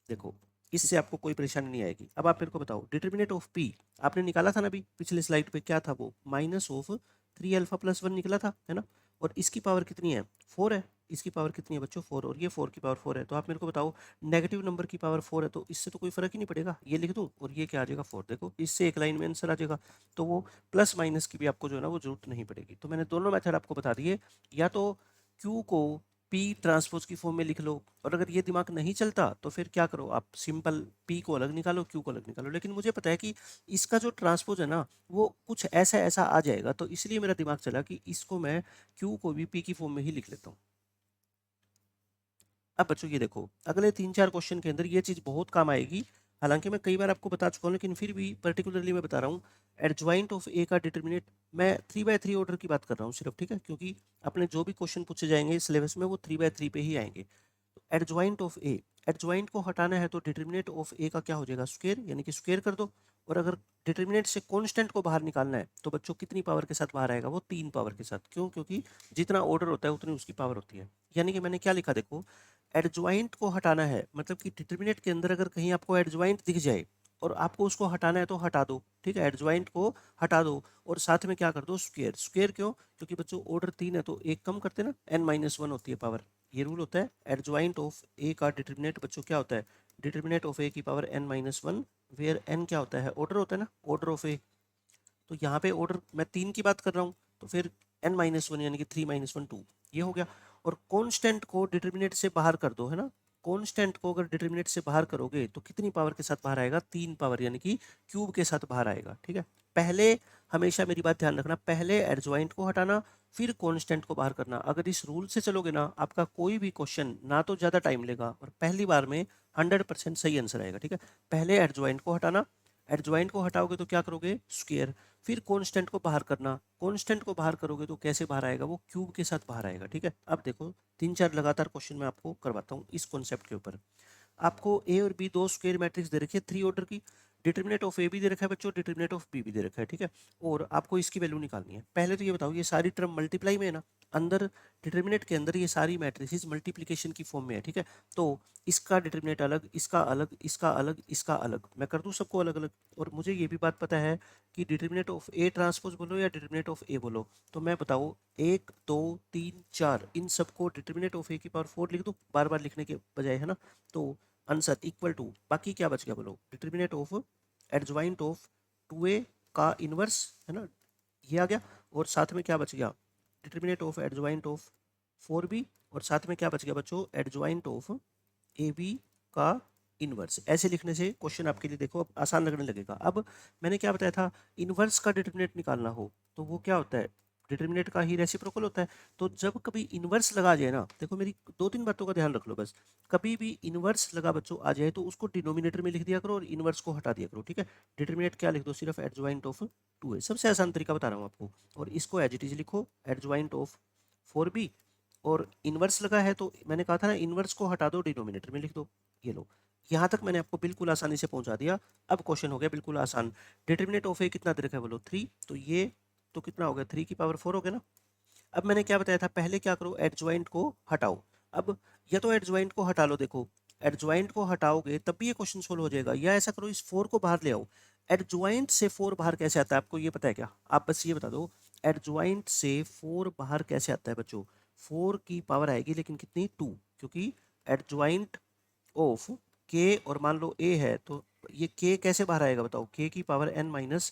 देखो इससे आपको कोई परेशानी नहीं आएगी। अब आप मेरे को बताओ डिटर्मिनेंट ऑफ p आपने निकाला था ना अभी पिछले स्लाइड पे, क्या था वो -3α + 1 निकला था, है ना। और इसकी पावर कितनी है 4 है, इसकी पावर कितनी है बच्चों 4 और ये 4 की पावर 4 है। तो आप मेरे को बताओ नेगेटिव नंबर की पावर 4 है तो इससे तो कोई फ़र्क ही नहीं पड़ेगा, ये लिख दूँ और ये क्या आ जाएगा 4। देखो इससे एक लाइन में आंसर आ जाएगा, तो वो प्लस माइनस की भी आपको जो है ना वो ज़रूरत नहीं पड़ेगी। तो मैंने दोनों मेथड आपको बता दिए, या तो Q को P ट्रांसपोज़ की फॉर्म में लिख लो, और अगर ये दिमाग नहीं चलता तो फिर क्या करो आप सिंपल P को अलग निकालो, Q को अलग निकालो। लेकिन मुझे पता है कि इसका जो ट्रांसपोज़ है ना वो कुछ ऐसा आ जाएगा, तो इसलिए मेरा दिमाग चला कि इसको मैं Q को भी P की फॉर्म में ही लिख लेता हूँ। अब बच्चों ये देखो अगले 3-4 क्वेश्चन के अंदर ये चीज़ बहुत काम आएगी। हालांकि मैं कई बार आपको बता चुका हूँ लेकिन फिर भी पर्टिकुलरली मैं बता रहा हूँ। एडजॉइंट ऑफ ए का डिटर्मिनेट, मैं 3/3 ऑर्डर की बात कर रहा हूँ सिर्फ, ठीक है, क्योंकि अपने जो भी क्वेश्चन पूछे जाएंगे सिलेबस में वो 3/3 पे ही आएंगे। एडजॉइंट ऑफ ए, एडजॉइंट को हटाना है तो डिटर्मिनेट ऑफ ए का क्या हो जाएगा स्क्वायर, यानी कि स्क्वायर कर दो। और अगर डिटर्मिनेट से कांस्टेंट को बाहर निकालना है तो बच्चों कितनी पावर के साथ बाहर आएगा, वो 3 पावर के साथ। क्यों? क्योंकि जितना ऑर्डर होता है उतनी उसकी पावर होती है। यानी कि मैंने क्या लिखा देखो, एडजॉइंट को हटाना है मतलब कि डिटर्मिनेट के अंदर अगर कहीं आपको एडजॉइंट दिख जाए और आपको उसको हटाना है तो हटा दो, ठीक है, एडजॉइंट को हटा दो और साथ में क्या कर दो स्क्वायर। स्क्वायर क्यों? क्योंकि बच्चों ऑर्डर 3 है तो एक कम करते ना, n-1 होती है पावर, ये रूल होता है। एडजॉइंट ऑफ ए का डिटर्मिनेट बच्चों क्या होता है, डिटर्मिनेट ऑफ ए की पावर n-1, वेयर n क्या होता है, ऑर्डर होता है ना, ऑर्डर ऑफ ए। तो यहाँ पे ऑर्डर मैं 3 की बात कर रहा हूँ तो फिर n-1 यानी कि 3 - 1 2, ये हो गया। और कांस्टेंट को डिटर्मिनेट से बाहर कर दो, है ना, कांस्टेंट को अगर डिटर्मिनेट से बाहर करोगे तो कितनी पावर के साथ बाहर आएगा, 3 पावर, यानी कि क्यूब के साथ बाहर आएगा, ठीक है। पहले हमेशा मेरी बात ध्यान रखना, पहले एडजॉइंट को हटाना फिर कांस्टेंट को बाहर करना। अगर इस रूल से चलोगे ना आपका कोई भी क्वेश्चन ना तो ज़्यादा टाइम लेगा और पहली बार में 100% सही आंसर आएगा, ठीक है। पहले एडजॉइंट को हटाना, एडजॉइंट को हटाओगे तो क्या करोगे स्क्वायर, फिर कांस्टेंट को बाहर करना, कांस्टेंट को बाहर करोगे तो कैसे बाहर आएगा, वो क्यूब के साथ बाहर आएगा, ठीक है। अब देखो 3-4 लगातार क्वेश्चन मैं आपको करवाता हूँ इस कॉन्सेप्ट के ऊपर। आपको ए और बी दो स्क्वायर मैट्रिक्स दे रखी है 3 ऑर्डर की, डिटर्मिनेट ऑफ ए भी दे रखा है बच्चों, डिटर्मिनेट ऑफ बी भी दे रखा है, ठीक है। और आपको इसकी वैल्यू निकालनी है। पहले तो ये बताओ ये सारी टर्म मल्टीप्लाई में है ना, अंदर डिटर्मिनेट के अंदर ये सारी मैट्रिसेस मल्टीप्लिकेशन की फॉर्म में है, ठीक है। तो इसका डिटर्मिनेट अलग, इसका अलग, इसका अलग, इसका अलग, मैं कर दूं सबको अलग अलग। और मुझे ये भी बात पता है कि डिटर्मिनेट ऑफ ए ट्रांसपोज बोलो या डिटर्मिनेट ऑफ ए बोलो, तो मैं बताऊँ 1 2 3 4 इन सबको डिटर्मिनेट ऑफ ए की पावर 4 लिख दूँ बार बार लिखने के बजाय, है ना। तो आंसर इक्वल टू, बाकी क्या बच गया बोलो, determinate of adjoint of 2a का इनवर्स, है ना, ये आ गया। और साथ में क्या बच गया, determinate of adjoint of 4b, और साथ में क्या बच गया बच्चों, एडजॉइंट ऑफ ab का इनवर्स। ऐसे लिखने से क्वेश्चन आपके लिए देखो अब आसान लगने लगेगा। अब मैंने क्या बताया था, इनवर्स का डिटर्मिनेट निकालना हो तो वो क्या होता है, डिटर्मिनेट का ही रेसिप्रोकल होता है। तो जब कभी इनवर्स लगा जाए ना, देखो मेरी 2-3 बातों का ध्यान रख लो बस, कभी भी इनवर्स लगा बच्चों आ जाए तो उसको डिनोमिनेटर में लिख दिया करो और इनवर्स को हटा दिया करो, ठीक है। डिटर्मिनेट क्या लिख दो, सिर्फ एडजॉइंट ऑफ 2a, सबसे आसान तरीका बता रहा हूँ आपको। और इसको एज इट इज लिखो एडजॉइंट ऑफ 4b, और इनवर्स लगा है तो मैंने कहा था ना इनवर्स को हटा दो डिनोमिनेटर में लिख दो। ये लो, यहाँ तक मैंने आपको बिल्कुल आसानी से पहुंचा दिया। अब क्वेश्चन हो गया बिल्कुल आसान। डिटर्मिनेट ऑफ ए कितना दे रखा है बोलो 3, तो ये तो कितना हो गया 3 की पावर 4 हो गया ना। अब मैंने क्या बताया था, पहले क्या करो एडजॉइंट को हटाओ। अब या तो एडजॉइंट को हटा लो, देखो एडजॉइंट को हटाओगे तब भी ये क्वेश्चन सोल्व हो जाएगा, या ऐसा करो इस 4 को बाहर ले आओ। एडजॉइंट से 4 बाहर कैसे आता है आपको ये पता है क्या, आप बस ये बता दो एडजॉइंट से 4 बाहर कैसे आता है बच्चों। 4 की पावर आएगी लेकिन कितनी 2, क्योंकि एडजॉइंट ऑफ के और मान लो ए है तो ये के कैसे बाहर आएगा बताओ, के की पावर n-1,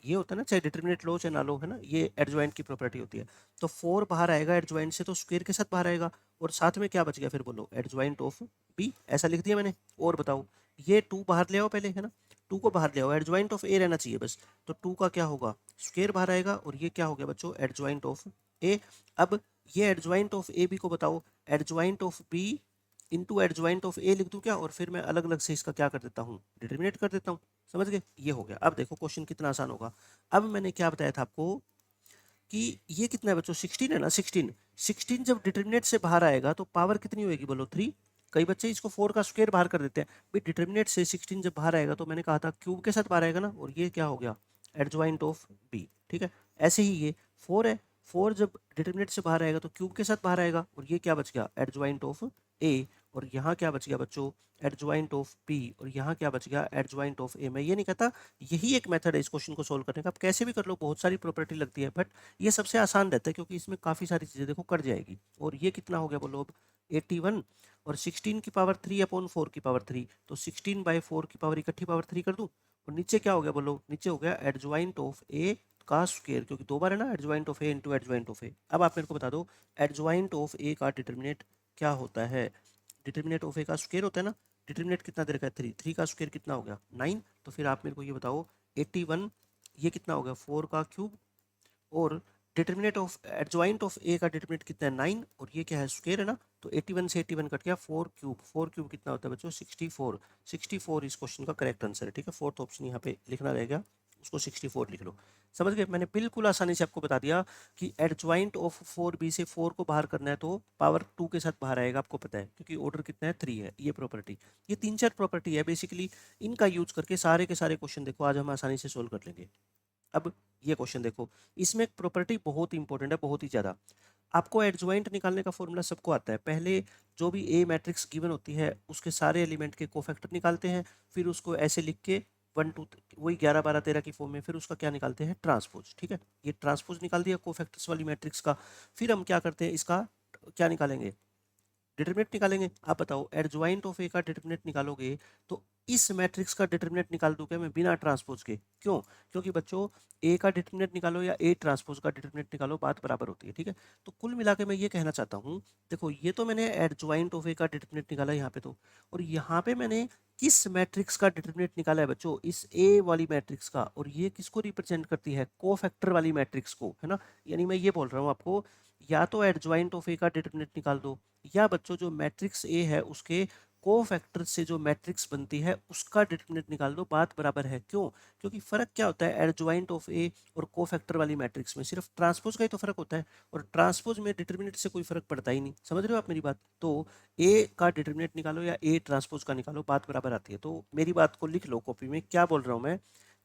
ये होता है ना, चाहे डिटर्मिनेट लो चाहे ना लो, है ना, ये एडजॉइंट की प्रॉपर्टी होती है। तो 4 बाहर आएगा एडजॉइंट से तो स्क्वायर के साथ बाहर आएगा, और साथ में क्या बच गया फिर बोलो एडजॉइंट ऑफ बी, ऐसा लिख दिया मैंने। और बताओ ये 2 बाहर ले आओ पहले, है ना, 2 को बाहर ले आओ, एडजॉइंट ऑफ ए रहना चाहिए बस, तो 2 का क्या होगा स्क्वायर बाहर आएगा, और ये क्या हो गया बच्चों एडजॉइंट ऑफ ए। अब ये एडजॉइंट ऑफ ए बी को बताओ adjoint of B into adjoint of A लिख दूं क्या, और फिर मैं अलग अलग से इसका क्या कर देता हूँ डिटर्मिनेट कर देता हूँ, समझ गए, ये हो गया। अब देखो क्वेश्चन कितना आसान होगा। अब मैंने क्या बताया था आपको कि ये कितना है बच्चों 16 है ना, 16 जब डिटर्मिनेट से बाहर आएगा तो पावर कितनी होगी बोलो 3। कई बच्चे इसको 4 का स्क्वायर बाहर कर देते हैं भाई, डिटर्मिनेट से 16 जब बाहर आएगा तो मैंने कहा था क्यूब के साथ बाहर आएगा ना, और ये क्या हो गया एडजॉइंट ऑफ बी, ठीक है। ऐसे ही ये 4 है, 4 जब डिटर्मिनेट से बाहर आएगा तो क्यूब के साथ बाहर आएगा, और ये क्या बच गया एडजॉइंट ऑफ ए, और यहाँ क्या बच गया बच्चों, एडजॉइंट ऑफ बी, और यहाँ क्या बच गया, एडजॉइंट ऑफ ए। मैं ये नहीं कहता, यही एक मेथड है इस क्वेश्चन को सोल्व करने का, आप कैसे भी कर लो, बहुत सारी प्रॉपर्टी लगती है, बट ये सबसे आसान रहता है क्योंकि इसमें काफ़ी सारी चीज़ें देखो कर जाएगी। और ये कितना हो गया बोलो अब, 81, और 16 की पावर 3 अपॉन 4 की पावर 3, तो 16/4 की पावर इकट्ठी पावर 3 कर दूँ, और नीचे क्या हो गया बोलो, नीचे हो गया एडजॉइंट ऑफ ए का स्क्वायर, क्योंकि दो बार है ना, adjoint of A into adjoint of A. अब आप मेरे को बता दो एडजॉइंट ऑफ ए का डिटर्मिनेट क्या होता है, डिटर्मिनेट ऑफ ए का स्क्वायर होता है ना, डिटर्मिनेट कितना दे रखा है 3, 3 का स्क्वायर कितना हो गया 9, तो फिर आप मेरे को ये बताओ 81 ये कितना हो गया 4 का क्यूब, और डिटर्मिनेट ऑफ एडजॉइंट ऑफ ए का डिटर्मिनेट कितना है 9, और ये क्या है स्क्वायर है ना, तो 81 से 81 कट गया 4 क्यूब, 4 क्यूब कितना होता है बच्चों 64, 64 इस क्वेश्चन का करेक्ट आंसर है। ठीक है, फोर्थ ऑप्शन यहाँ पे लिखना रहेगा, उसको 64 लिख लो। समझ गए, मैंने बिल्कुल आसानी से आपको बता दिया कि एडजॉइंट ऑफ 4b से 4 को बाहर करना है तो पावर 2 के साथ बाहर आएगा, आपको पता है क्योंकि ऑर्डर कितना है 3 है। ये प्रॉपर्टी, ये 3-4 प्रॉपर्टी है बेसिकली, इनका यूज करके सारे के सारे क्वेश्चन देखो आज हम आसानी से सोल्व कर लेंगे। अब ये क्वेश्चन देखो, इसमें एक प्रॉपर्टी बहुत इंपॉर्टेंट है, बहुत ही ज़्यादा। आपको एडजॉइंट निकालने का फॉर्मूला सबको आता है, पहले जो भी ए मैट्रिक्स गिवन होती है उसके सारे एलिमेंट के कोफैक्टर निकालते हैं, फिर उसको ऐसे लिख के 1 2 वही 11 12 13 की फॉर्म में, फिर उसका क्या निकालते हैं ट्रांसपोज। ठीक है, ये ट्रांसपोज निकाल दिया कोफैक्टर्स वाली मैट्रिक्स का, फिर हम क्या करते हैं इसका क्या निकालेंगे, डिटरमिनेंट निकालेंगे। आप बताओ एडजॉइंट ऑफ ए का डिटरमिनेंट निकालोगे तो इस मैट्रिक्स का डिटरमिनेंट निकाल दूंगा मैं बिना ट्रांसपोज के, क्यों, क्योंकि बच्चों ए का डिटरमिनेंट निकालो या ए ट्रांसपोज का डिटरमिनेंट निकालो बात बराबर होती है। ठीक है, तो कुल मिला के मैं ये कहना चाहता हूँ, देखो ये तो मैंने एडजॉइंट ऑफ ए का डिटरमिनेंट निकाला यहाँ पे तो, और यहाँ पे मैंने किस मैट्रिक्स का डिटरमिनेंट निकाला है बच्चों, इस ए वाली मैट्रिक्स का, और ये किसको रिप्रेजेंट करती है, कोफैक्टर वाली मैट्रिक्स को, है ना। यानी मैं ये बोल रहा हूँ आपको, या तो एडजॉइंट ऑफ ए का डिटरमिनेंट निकाल दो, या बच्चों जो मैट्रिक्स ए है उसके कोफैक्टर से जो मैट्रिक्स बनती है उसका डिटरमिनेंट निकाल दो, बात बराबर है। क्यों, क्योंकि फर्क क्या होता है एडजॉइंट ऑफ ए और कोफैक्टर वाली मैट्रिक्स में, सिर्फ ट्रांसपोज का ही तो फर्क होता है, और ट्रांसपोज में डिटरमिनेंट से कोई फर्क पड़ता ही नहीं। समझ रहे हो आप मेरी बात, तो ए का डिटरमिनेंट निकालो या ए ट्रांसपोज का निकालो, बात बराबर आती है। तो मेरी बात को लिख लो कॉपी में, क्या बोल रहा हूँ मैं,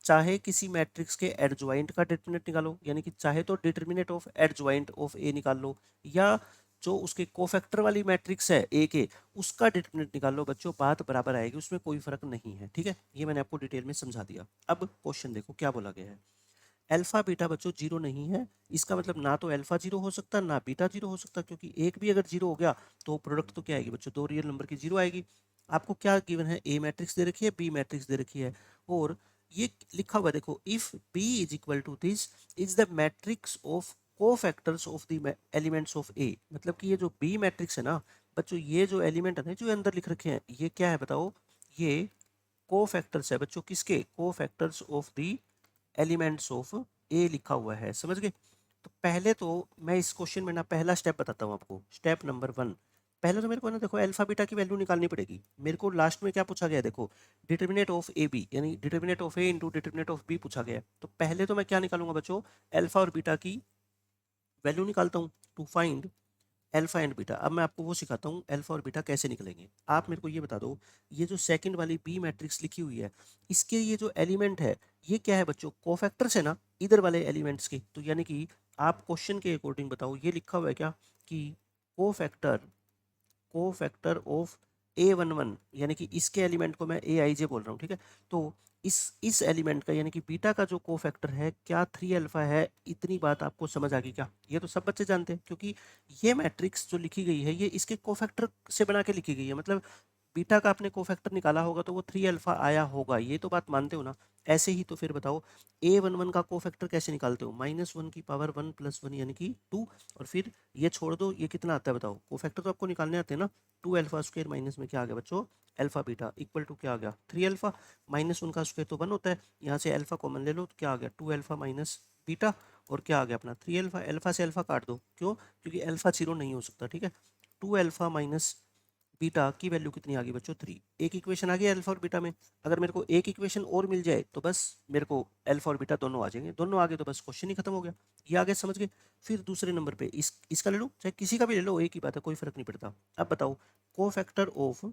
चाहे किसी मैट्रिक्स के एडजॉइंट का डिटरमिनेंट निकालो, यानी कि चाहे तो डिटरमिनेंट ऑफ एडजॉइंट ऑफ ए निकाल लो, या जो उसके कोफैक्टर वाली मैट्रिक्स है ए के उसका डिटरमिनेंट निकाल लो, बच्चों बात बराबर आएगी, उसमें कोई फर्क नहीं है। ठीक है, ये मैंने आपको डिटेल में समझा दिया। अब क्वेश्चन देखो क्या बोला गया है, अल्फा बीटा बच्चों जीरो नहीं है, इसका मतलब ना तो अल्फा जीरो हो सकता ना बीटा जीरो हो सकता, क्योंकि एक भी अगर जीरो हो गया तो प्रोडक्ट तो क्या आएगी बच्चों, दो रियल नंबर की जीरो आएगी। आपको क्या गिवन है, ए मैट्रिक्स दे रखी है, बी मैट्रिक्स दे रखी है, और ये लिखा हुआ है देखो, if B is equal to this is the matrix of cofactors of the elements of A. मतलब कि ये जो बी मैट्रिक्स है ना बच्चों, ये जो एलिमेंट है ना जो अंदर लिख रखे हैं, ये क्या है बताओ, ये कोफैक्टर्स है बच्चों, किसके, cofactors of the elements of A लिखा हुआ है। समझ गए, तो पहले तो मैं इस क्वेश्चन में ना पहला स्टेप बताता हूँ आपको, स्टेप नंबर 1। पहले तो मेरे को ना देखो अल्फा बीटा की वैल्यू निकालनी पड़ेगी। मेरे को लास्ट में क्या पूछा गया देखो, डिटर्मिनेट ऑफ ए बी, यानी determinant of A into determinant of b पूछा गया है। तो पहले तो मैं क्या निकालूंगा बच्चों, अल्फा और बीटा की वैल्यू निकालता हूँ to find alpha and beta. अब मैं आपको वो सिखाता हूँ अल्फा और बीटा कैसे निकलेंगे। आप मेरे को ये बता दो, ये जो सेकंड वाली बी मैट्रिक्स लिखी हुई है इसके ये जो एलिमेंट है ये क्या है बच्चों, कोफैक्टर्स है ना इधर वाले एलिमेंट्स के। तो यानी कि आप क्वेश्चन के अकॉर्डिंग बताओ, ये लिखा हुआ है क्या कि कोफैक्टर, कोफैक्टर ऑफ A11, यानी कि इसके एलिमेंट को मैं ए आई जे बोल रहा हूँ। ठीक है, तो इस एलिमेंट का यानी कि बीटा का जो कोफैक्टर है क्या 3 अल्फा है। इतनी बात आपको समझ आ गई क्या, ये तो सब बच्चे जानते हैं क्योंकि ये मैट्रिक्स जो लिखी गई है ये इसके कोफैक्टर से बना के लिखी गई है। मतलब बीटा का आपने कोफैक्टर निकाला होगा तो वो 3 अल्फा आया होगा, ये तो बात मानते हो ना। ऐसे ही तो फिर बताओ A11 का कोफैक्टर कैसे निकालते हो, -1 की पावर 1 + 1 यानी कि 2, और फिर ये छोड़ दो, ये कितना आता है बताओ, कोफैक्टर तो आपको निकालने आते हैं ना। 2 अल्फा स्क्वायर माइनस में क्या आ गया बच्चों, अल्फा बीटा इक्वल टू क्या आ गया 3 अल्फा, -1 का स्क्वायर तो 1 होता है, यहाँ से अल्फा कॉमन ले लो तो क्या आ गया 2 अल्फा माइनस बीटा, और क्या आ गया अपना 3 अल्फा। अल्फा से अल्फा काट दो, क्यों, क्योंकि अल्फा जीरो नहीं हो सकता। ठीक है, 2 अल्फा माइनस बीटा की वैल्यू कितनी आ गई बच्चों 3। एक इक्वेशन आ गई अल्फा और बीटा में। अगर मेरे को एक इक्वेशन और मिल जाए तो बस मेरे को अल्फा और बीटा दोनों आ जाएंगे, दोनों आ गए तो बस क्वेश्चन ही खत्म हो गया। ये आगे समझ गए। फिर दूसरे नंबर पे इसका ले लो, चाहे किसी का भी ले लो, एक ही बात है, कोई फर्क नहीं पड़ता। अब बताओ कोफैक्टर ऑफ,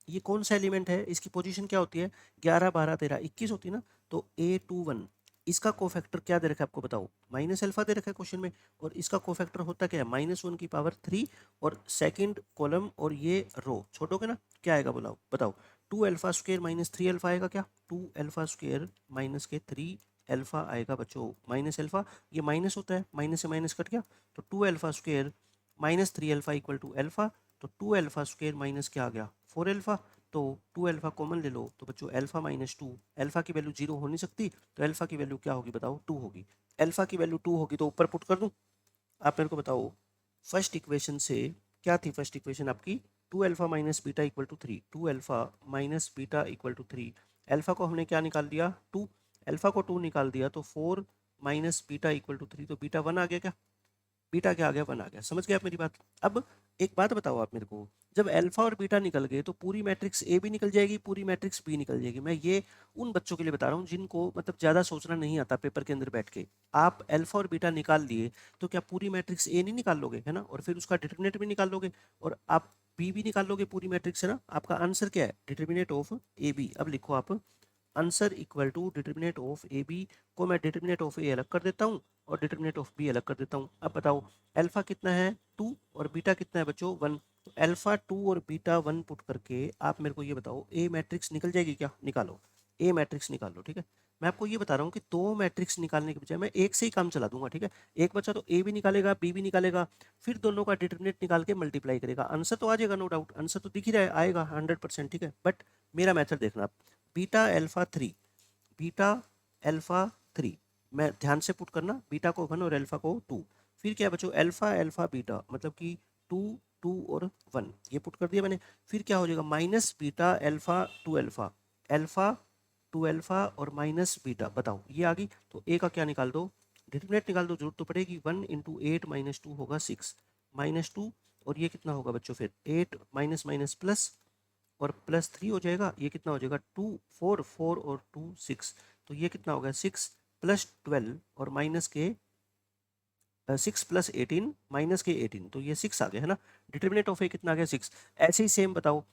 ये कौन सा एलिमेंट है, इसकी पोजीशन क्या होती है, 11 12 13 21 होती है ना। तो A21 इसका कोफैक्टर क्या दे रखा है आपको बताओ, माइनस अल्फा दे रखा है क्वेश्चन में, और इसका कोफैक्टर होता क्या है -1 की पावर 3, और सेकंड कॉलम और ये रो छोड़ोगे ना, क्या आएगा बोलाओ बताओ, 2 अल्फा स्क्वायर माइनस 3 अल्फा आएगा क्या, 2 अल्फा स्क्वायर माइनस के 3 अल्फा आएगा बच्चों, माइनस अल्फा, ये माइनस होता है, माइनस से माइनस कट गया, तो 2 alpha square minus 3 alpha equal to alpha, तो 2 अल्फा स्क्वायर माइनस क्या आ गया 4 अल्फा, तो 2 अल्फा कॉमन ले लो, तो बच्चों अल्फा माइनस 2, अल्फा की वैल्यू 0 हो नहीं सकती, तो अल्फा की वैल्यू क्या होगी बताओ 2 होगी, अल्फा की वैल्यू 2 होगी तो ऊपर पुट कर दूं, आप मेरे को बताओ फर्स्ट इक्वेशन से क्या थी, फर्स्ट इक्वेशन आपकी 2 alpha minus beta equal to 3, 2 alpha minus beta equal to 3, alpha को हमने क्या निकाल दिया 2, अल्फा को 2 निकाल दिया तो 4 माइनस बीटा इक्वल टू 3, तो बीटा 1 आ गया क्या, बीटा क्या आ गया 1 आ गया, समझ गए आप मेरी बात। अब एक बात बताओ आप मेरे को, जब अल्फा और बीटा निकल गए तो पूरी मैट्रिक्स ए भी निकल जाएगी, पूरी मैट्रिक्स बी निकल जाएगी, मैं ये उन बच्चों के लिए बता रहा हूँ जिनको मतलब ज़्यादा सोचना नहीं आता पेपर के अंदर बैठ के, आप अल्फा और बीटा निकाल लिए तो क्या पूरी मैट्रिक्स ए नहीं निकाल लोगे है ना, और फिर उसका डिटरमिनेंट भी निकाल लोगे, और आप बी भी निकाल लोगे पूरी मैट्रिक्स है ना, आपका आंसर क्या है डिटरमिनेंट ऑफ ए बी, अब लिखो आप answer equal to determinant of a B को मैं डिटरमिनेंट ऑफ ए अलग कर देता हूँ और डिटरमिनेंट ऑफ बी अलग कर देता हूँ, अब बताओ अल्फा कितना है 2 और बीटा कितना है बच्चों 1, तो अल्फा 2 और बीटा 1 पुट करके आप मेरे को ये बताओ ए मैट्रिक्स निकल जाएगी क्या, निकालो ए मैट्रिक्स निकाल लो, ठीक है। मैं आपको ये बता रहा हूँ कि दो मैट्रिक्स निकालने के बजाय मैं एक से ही काम चला दूंगा, ठीक है, एक बच्चा तो ए भी निकालेगा बी भी निकालेगा, फिर दोनों का डिटरमिनेंट निकाल के मल्टीप्लाई करेगा, आंसर तो आ जाएगा नो डाउट, आंसर तो दिख ही रहा है आएगा 100%, ठीक है, बट मेरा मेथड देखना आप, बीटा अल्फा 3, बीटा अल्फा 3, मैं ध्यान से पुट करना, बीटा को 1 और अल्फा को 2, फिर क्या बच्चों अल्फा अल्फा बीटा मतलब कि 2 2 और 1, ये पुट कर दिया मैंने, फिर क्या हो जाएगा minus beta alpha 2 alpha, alpha 2 alpha और माइनस बीटा, बताओ ये आ गई, तो ए का क्या निकाल दो डिटरमिनेंट निकाल दो, जरूरत तो पड़ेगी, 1 इंटू 8 माइनस 2 होगा 6 माइनस 2, और ये कितना होगा बच्चों फिर 8 माइनस माइनस प्लस और प्लस 3 हो जाएगा, ये कितना हो जाएगा 2 4 4 और 2 6, तो ये कितना हो गया 6 प्लस 12 और माइनस के 6 प्लस 18 माइनस के 18, तो ये 6 आ गया है ना, डिटरमिनेंट ऑफ ए कितना आ गया 6, ऐसे ही सेम बताओ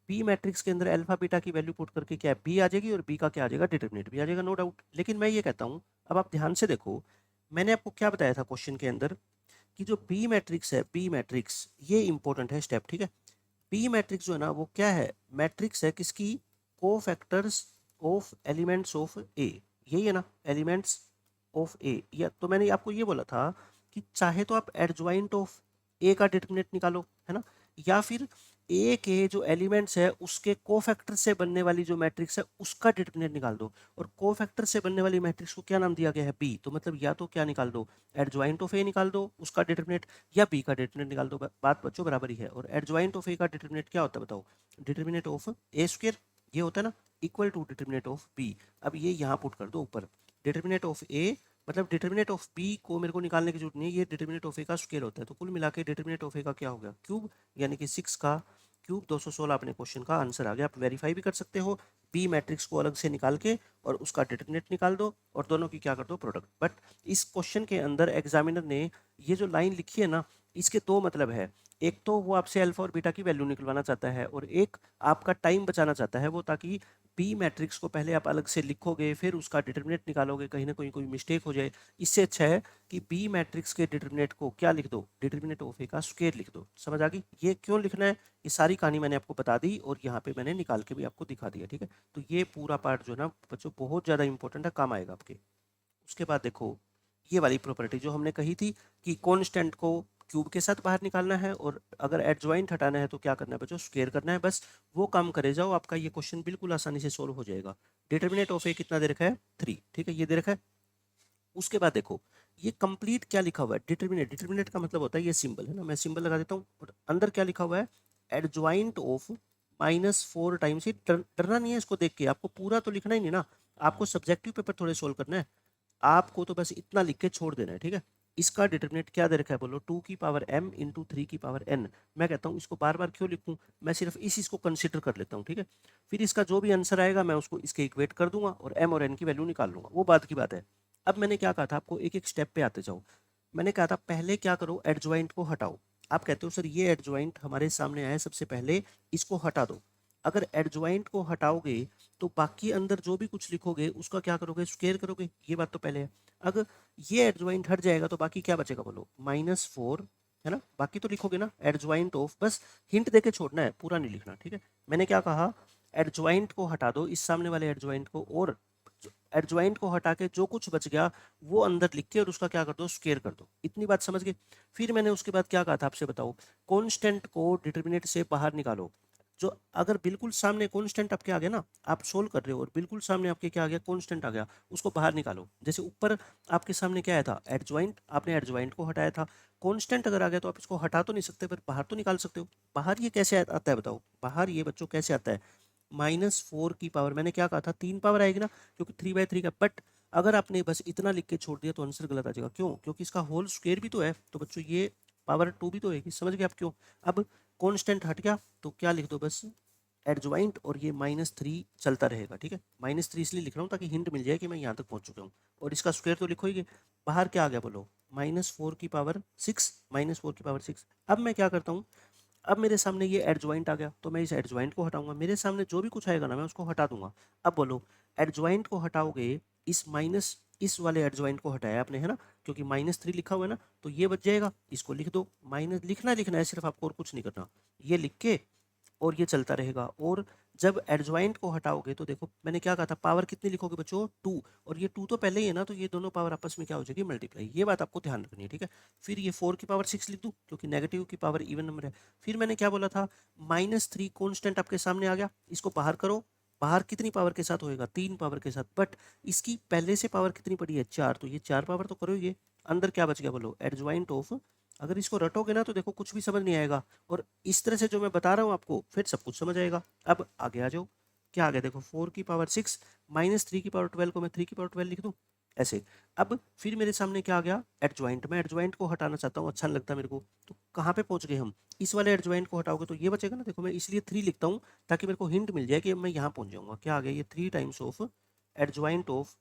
बी मैट्रिक्स के अंदर अल्फा बीटा की वैल्यू पुट करके क्या बी आ जाएगी और बी का क्या आ जाएगा डिटरमिनेंट भी आ जाएगा नो डाउट, लेकिन मैं ये कहता हूँ अब आप ध्यान से देखो, मैंने आपको क्या बताया था क्वेश्चन के अंदर कि जो बी मैट्रिक्स है, बी मैट्रिक्स ये इंपॉर्टेंट है स्टेप, ठीक है, पी मैट्रिक्स जो है ना वो क्या है, मैट्रिक्स है किसकी, कोफैक्टर्स ऑफ एलिमेंट्स ऑफ ए, यही है ना एलिमेंट्स ऑफ ए, या तो मैंने आपको ये बोला था कि चाहे तो आप एडजॉइंट ऑफ ए का डिटरमिनेंट निकालो है ना, या फिर ए के जो एलिमेंट्स है उसके कोफैक्टर से बनने वाली जो मैट्रिक्स है उसका डिटरमिनेंट निकाल दो, और कोफैक्टर से बनने वाली मैट्रिक्स को क्या नाम दिया गया है बी, तो मतलब या तो क्या निकाल दो एडजॉइंट ऑफ ए निकाल दो उसका डिटरमिनेंट, या बी का डिटरमिनेंट निकाल दो, बात बच्चों बराबर ही है, और एडजॉइंट ऑफ ए का डिटरमिनेंट क्या होता है बताओ, डिटरमिनेंट ऑफ ए स्क्वायर, ये होता है ना equal to determinant of b, अब ये यहाँ पुट कर दो ऊपर, डिटरमिनेंट ऑफ ए मतलब डिटरमिनेंट ऑफ बी को मेरे को निकालने की जरूरत नहीं है, ये डिटरमिनेंट ऑफ ए का स्क्वायर होता है, तो कुल मिला के डिटरमिनेंट ऑफ ए का क्या हो गया क्यूब, यानी कि 6 का क्यूब 216 अपने क्वेश्चन का आंसर आ गया, आप वेरीफाई भी कर सकते हो, बी मैट्रिक्स को अलग से निकाल के और उसका डिटरमिनेंट निकाल दो और दोनों की क्या कर दो प्रोडक्ट, बट इस क्वेश्चन के अंदर एग्जामिनर ने ये जो लाइन लिखी है ना इसके दो मतलब है, एक तो वो आपसे अल्फा और बीटा की वैल्यू निकलवाना चाहता है और एक आपका टाइम बचाना चाहता है वो, ताकि बी मैट्रिक्स को पहले आप अलग से लिखोगे फिर उसका डिटरमिनेंट निकालोगे, कहीं ना कहीं कोई मिस्टेक हो जाए, इससे अच्छा है कि बी मैट्रिक्स के डिटरमिनेंट को क्या लिख दो डिटरमिनेंट ऑफ ए का स्क्वायर लिख दो, समझ आ गई, ये क्यों लिखना है ये सारी कहानी मैंने आपको बता दी और यहाँ पे मैंने निकाल के भी आपको दिखा दिया, ठीक है, तो ये पूरा पार्ट जो है ना बच्चों बहुत ज़्यादा इंपॉर्टेंट है, काम आएगा आपके। उसके बाद देखो ये वाली प्रॉपर्टी जो हमने कही थी कि कॉन्स्टेंट को क्यूब के साथ बाहर निकालना है और अगर एडजॉइंट हटाना है तो क्या करना है बच्चों स्क्वायर करना है, बस वो काम करे जाओ आपका ये क्वेश्चन बिल्कुल आसानी से सोल्व हो जाएगा। डिटरमिनेंट ऑफ ए कितना दे रखा है 3, ठीक है ये दे रखा है। उसके बाद देखो ये कंप्लीट क्या लिखा हुआ है डिटरमिनेंट, डिटरमिनेंट का मतलब होता है ये सिंबल है ना, मैं सिंबल लगा देता हूँ और अंदर क्या लिखा हुआ है एडजॉइंट ऑफ -4 टाइम्स, ये डरना नहीं है इसको देख के, आपको पूरा तो लिखना ही नहीं ना, आपको सब्जेक्टिव पेपर थोड़े सोल्व करना है, आपको तो बस इतना लिख के छोड़ देना है, ठीक है। इसका डिटरमिनेंट क्या दे रखा है बोलो 2 की पावर m इंटू 3 की पावर n, मैं कहता हूँ इसको बार बार क्यों लिखूं, मैं सिर्फ इस चीज़ को कंसिडर कर लेता हूँ, ठीक है, फिर इसका जो भी आंसर आएगा मैं उसको इसके इक्वेट कर दूंगा और m और n की वैल्यू निकाल लूंगा, वो बात की बात है। अब मैंने क्या कहा था आपको, एक एक स्टेप पे आते जाओ, मैंने कहा था पहले क्या करो एडजॉइंट को हटाओ, आप कहते हो सर ये एडजॉइंट हमारे सामने आया सबसे पहले इसको हटा दो, अगर एडजॉइंट को हटाओगे तो बाकी अंदर जो भी कुछ लिखोगे उसका क्या करोगे, स्क्वायर करोगे, ये बात तो पहले है। अगर ये एडजॉइंट हट जाएगा तो बाकी क्या बचेगा बोलो, -4 है ना, बाकी तो लिखोगे ना एडजॉइंट ऑफ, बस हिंट देके छोड़ना है, पूरा नहीं लिखना, ठीक है। मैंने क्या कहा, एडजॉइंट को हटा दो, इस सामने वाले एडजॉइंट को, और एडजॉइंट को हटा के जो कुछ बच गया वो अंदर लिख के और उसका क्या कर दो, स्क्वायर कर दो। इतनी बात समझ गए। फिर मैंने उसके बाद क्या कहा था आपसे, बताओ, कांस्टेंट को डिटरमिनेंट से बाहर निकालो। जो अगर बिल्कुल सामने कांस्टेंट आपके आ गया ना, आप सोल्व कर रहे हो और बिल्कुल सामने आपके क्या आ गया, कांस्टेंट आ गया, उसको बाहर निकालो। जैसे ऊपर आपके सामने क्या आया था, एडजॉइंट, आपने एडजॉइंट को हटाया था, कांस्टेंट अगर आ गया तो आप इसको हटा तो नहीं सकते, पर बाहर तो निकाल सकते हो। बाहर ये कैसे आता है बताओ, बाहर ये बच्चों कैसे आता है, -4 की पावर, मैंने क्या कहा था 3 पावर आएगी ना, क्योंकि 3/3 का। बट अगर आपने बस इतना लिख के छोड़ दिया तो आंसर गलत आ जाएगा। क्यों? क्योंकि इसका होल स्क्वायर भी तो है, तो बच्चों ये पावर 2 भी तो होगी। समझ गए आप क्यों? अब कांस्टेंट हट गया तो क्या लिख दो, बस एडजॉइंट, और ये -3 चलता रहेगा, ठीक है। -3 इसलिए लिख रहा हूँ ताकि हिंट मिल जाए कि मैं यहाँ तक पहुँच चुका हूँ, और इसका स्क्वायर तो लिखो ही। बाहर क्या आ गया बोलो, -4 की पावर 6, -4 की पावर 6। अब मैं क्या करता हूँ, अब मेरे सामने ये एडजॉइंट आ गया तो मैं इस एडजॉइंट को हटाऊंगा, मेरे सामने जो भी कुछ आएगा ना मैं उसको हटा दूंगा। अब बोलो, एडजॉइंट को हटाओगे, इस माइनस, इस वाले एडजॉइंट को हटाया आपने है ना, क्योंकि -3 लिखा हुआ है ना, तो ये बच जाएगा, इसको लिख दो। माइनस लिखना है सिर्फ आपको, और कुछ नहीं करना, ये लिख के और ये चलता रहेगा। और जब एडजॉइंट को हटाओगे तो देखो मैंने क्या कहा था, पावर कितनी लिखोगे बच्चों, 2, और ये 2 तो पहले ही है ना, तो ये दोनों पावर आपस में क्या हो जाएगी, मल्टीप्लाई। ये बात आपको ध्यान रखनी है, ठीक है। फिर ये 4 की पावर 6 लिख दूँ, क्योंकि नेगेटिव की पावर इवन नंबर है। फिर मैंने क्या बोला था, -3 कॉन्स्टेंट आपके सामने आ गया, इसको बाहर करो। बाहर कितनी पावर के साथ होएगा, 3 पावर के साथ, बट इसकी पहले से पावर कितनी पड़ी है, 4, तो ये 4 पावर तो करो। ये अंदर क्या बच गया बोलो, एडजॉइंट ऑफ। अगर इसको रटोगे ना तो देखो कुछ भी समझ नहीं आएगा, और इस तरह से जो मैं बता रहा हूँ आपको फिर सब कुछ समझ आएगा। अब आगे आ जाओ, क्या आ गया देखो, 4 की पावर 6 -3 की पावर 12 को मैं 3 की पावर 12 लिख दूँ ऐसे। अब फिर मेरे सामने क्या आ गया, एडजॉइंट, मैं एडजॉइंट को हटाना चाहता हूँ, अच्छा नहीं लगता मेरे को, तो कहाँ पे पहुंच गए हम, इस वाले एडजॉइंट को हटाओगे तो ये बचेगा ना। देखो मैं इसलिए 3 लिखता हूँ ताकि मेरे को हिंट मिल जाए कि मैं यहाँ पहुंच जाऊंगा। क्या आ गया, ये 3 times of adjoint of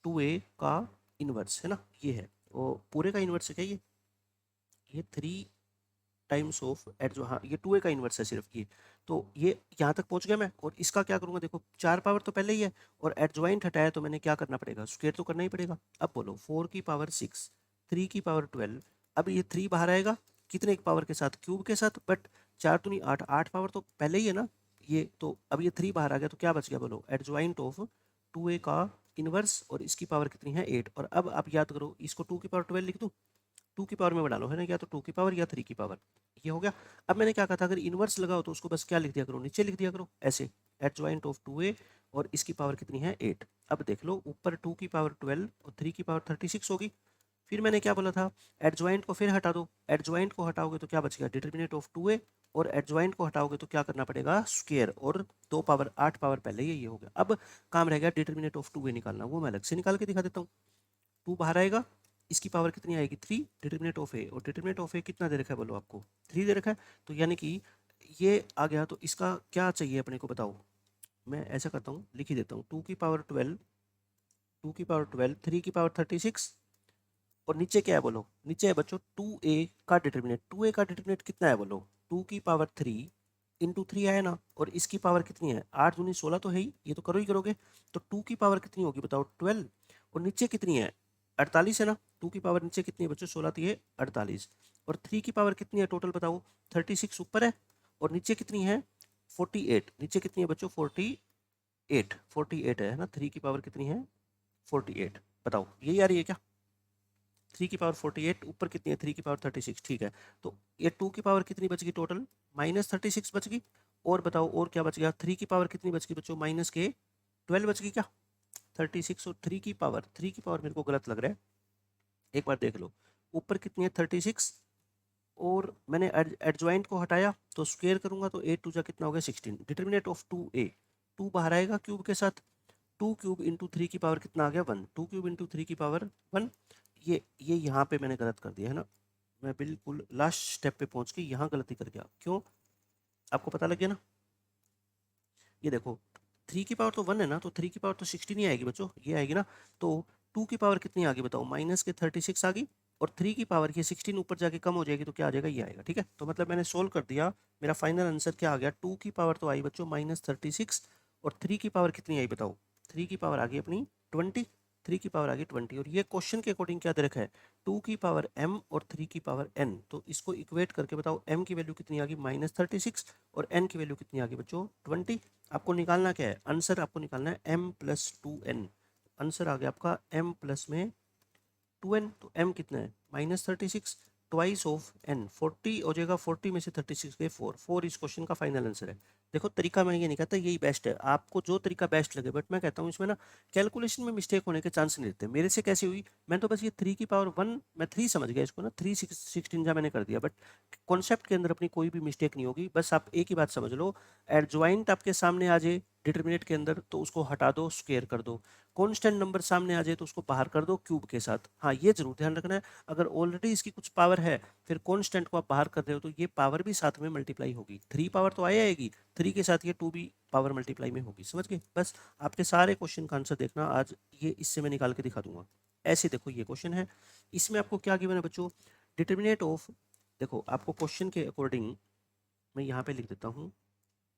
2a का इनवर्स है ना, ये है, वो पूरे का इनवर्स है क्या, ये 3 टाइम्स ऑफ एट जो, हाँ ये 2a का इन्वर्स है सिर्फ ये। तो ये यहाँ तक पहुँच गया मैं, और इसका क्या करूँगा, देखो 4 पावर तो पहले ही है, और एडजॉइंट हटाया तो मैंने क्या करना पड़ेगा, स्क्वायर तो करना ही पड़ेगा। अब बोलो 4 की पावर 6, 3 की पावर 12, अब ये 3 बाहर आएगा कितने एक पावर के साथ, क्यूब के साथ, बट 4 तो नहीं 8, 8 पावर तो पहले ही है ना ये, तो अब ये 3 बाहर आ गया तो क्या बच गया बोलो, एडजॉइंट ऑफ 2a का इनवर्स, और इसकी पावर कितनी है 8। और अब आप याद करो, इसको 2 की पावर 12 लिख दूँ, 2 की पावर में बना लो है ना, या तो 2 की पावर या 3 की पावर, ये हो गया। अब मैंने क्या कहा था, अगर इनवर्स लगाओ तो उसको बस क्या लिख दिया करो, नीचे लिख दिया करो ऐसे, एडजॉइंट ऑफ 2a, और इसकी पावर कितनी है 8। अब देख लो ऊपर 2 की पावर 12 और 3 की पावर 36 होगी। फिर मैंने क्या बोला था, एडजॉइंट को फिर हटा दो, एडजॉइंट को हटाओगे तो क्या बच गया, डिटरमिनेंट ऑफ 2a, और एडजॉइंट को हटाओगे तो क्या करना पड़ेगा, स्क्वायर, और 2 पावर 8 पावर पहले ही, ये हो गया। अब काम रह गया डिटरमिनेंट ऑफ 2a निकालना, वो मैं अलग से निकाल के दिखा देता हूँ। 2 बाहर आएगा, इसकी पावर कितनी आएगी 3, डिटरमिनेंट ऑफ ए, और डिटरमिनेंट ऑफ ए कितना दे रखा है बोलो आपको, 3 दे रखा है। तो यानी कि ये आ गया, तो इसका क्या चाहिए अपने को बताओ, मैं ऐसा करता हूँ लिख ही देता हूँ, 2 की पावर 12, 2 की पावर 12, 3 की पावर 36, और नीचे क्या है बोलो, नीचे है बच्चों 2a का डिटरमिनेंट, 2a का डिटरमिनेंट कितना है बोलो, 2 की पावर 3 इंटू 3 आया ना, और इसकी पावर कितनी है 8 दूनी 16 तो है ही, ये तो करो ही करोगे। तो 2 की पावर कितनी होगी बताओ 12, और नीचे कितनी है 48 है ना, 2 की पावर नीचे कितनी है बच्चों 16, तो ये 48, और 3 की पावर कितनी है टोटल बताओ 36 ऊपर है, और नीचे कितनी है 48, नीचे कितनी है बच्चों 48, 48 है ना, 3 की पावर कितनी है 48, बताओ यही आ रही है क्या, 3 की पावर 48 ऊपर कितनी है 3 की पावर 36, ठीक है। तो ये 2 की पावर कितनी बच गई टोटल, -36 बच गई, और बताओ और क्या बच गया, 3 की पावर कितनी बच गई बच्चों, माइनस के 12 बच गई क्या, 36 और 3 की पावर, 3 की पावर मेरे को गलत लग रहा है, एक बार देख लो, ऊपर कितनी है 36, और मैंने एडजॉइंट को हटाया तो स्क्वायर करूंगा तो 8 टू जा कितना हो गया 16, डिटरमिनेंट ऑफ 2a, 2 बाहर आएगा क्यूब के साथ, 2 क्यूब इंटू 3 की पावर कितना आ गया 1, 2 क्यूब इंटू 3 की पावर 1। ये यहाँ पे मैंने गलत कर दिया है ना, मैं बिल्कुल लास्ट स्टेप पे पहुंच के यहाँ गलती कर गया, क्यों आपको पता लग गया ना। ये देखो 3 की पावर तो 1 है ना, तो 3 की पावर तो 16 ही आएगी बच्चों, ये आएगी ना। तो 2 की पावर कितनी आ गई बताओ, माइनस के 36 आ गई, और 3 की पावर ये 16 ऊपर जाके कम हो जाएगी तो क्या आ जाएगा, ये आएगा, ठीक है। तो मतलब मैंने सोल्व कर दिया, मेरा फाइनल आंसर क्या आ गया, 2 की पावर तो आई बच्चों -36, और 3 की पावर कितनी आई बताओ, 3 की पावर आ गई अपनी 20, 3 की पावर आ गई 20, और ये क्वेश्चन के अकॉर्डिंग क्या दे रखा है, 2 की पावर m और 3 की पावर n। तो इसको इक्वेट करके बताओ m की वैल्यू कितनी आ गई -36 और n की वैल्यू कितनी आ गई बच्चों 20। आपको निकालना क्या है, आंसर आपको निकालना है m प्लस 2n। आंसर आ गया आपका m प्लस में 2n, तो m कितना है -36, ट्वाइस ऑफ n 40 हो जाएगा, 40 में से 36 गए 4 इस क्वेश्चन का फाइनल आंसर है। देखो तरीका मैं ये नहीं कहता यही बेस्ट है, आपको जो तरीका बेस्ट लगे, बट मैं कहता हूँ इसमें ना कैलकुलेशन में मिस्टेक होने के चांस नहीं रहते। मेरे से कैसे हुई, मैं तो बस ये 3 की पावर 1 मैं 3 समझ गया इसको ना, 3 16 जा मैंने कर दिया, बट कॉन्सेप्ट के अंदर अपनी कोई भी मिस्टेक नहीं होगी। बस आप एक ही बात समझ लो, एडजॉइंट आपके सामने आ जाए डिटरमिनेट के अंदर तो उसको हटा दो, स्क्वायर कर दो। कांस्टेंट नंबर सामने आ जाए तो उसको बाहर कर दो क्यूब के साथ। हाँ ये जरूर ध्यान रखना है, अगर ऑलरेडी इसकी कुछ पावर है फिर कांस्टेंट को आप बाहर कर रहे हो तो ये पावर भी साथ में मल्टीप्लाई होगी, 3 पावर तो आएगी, 3 के साथ ये 2 भी पावर मल्टीप्लाई में होगी। समझ गए, बस आपके सारे क्वेश्चन का आंसर देखना आज, ये इससे मैं निकाल के दिखा दूंगा। ऐसे देखो ये क्वेश्चन है, इसमें आपको क्या गिवन है बच्चों, डिटर्मिनेट ऑफ, देखो आपको क्वेश्चन के अकॉर्डिंग मैं यहाँ पे लिख देता हूँ,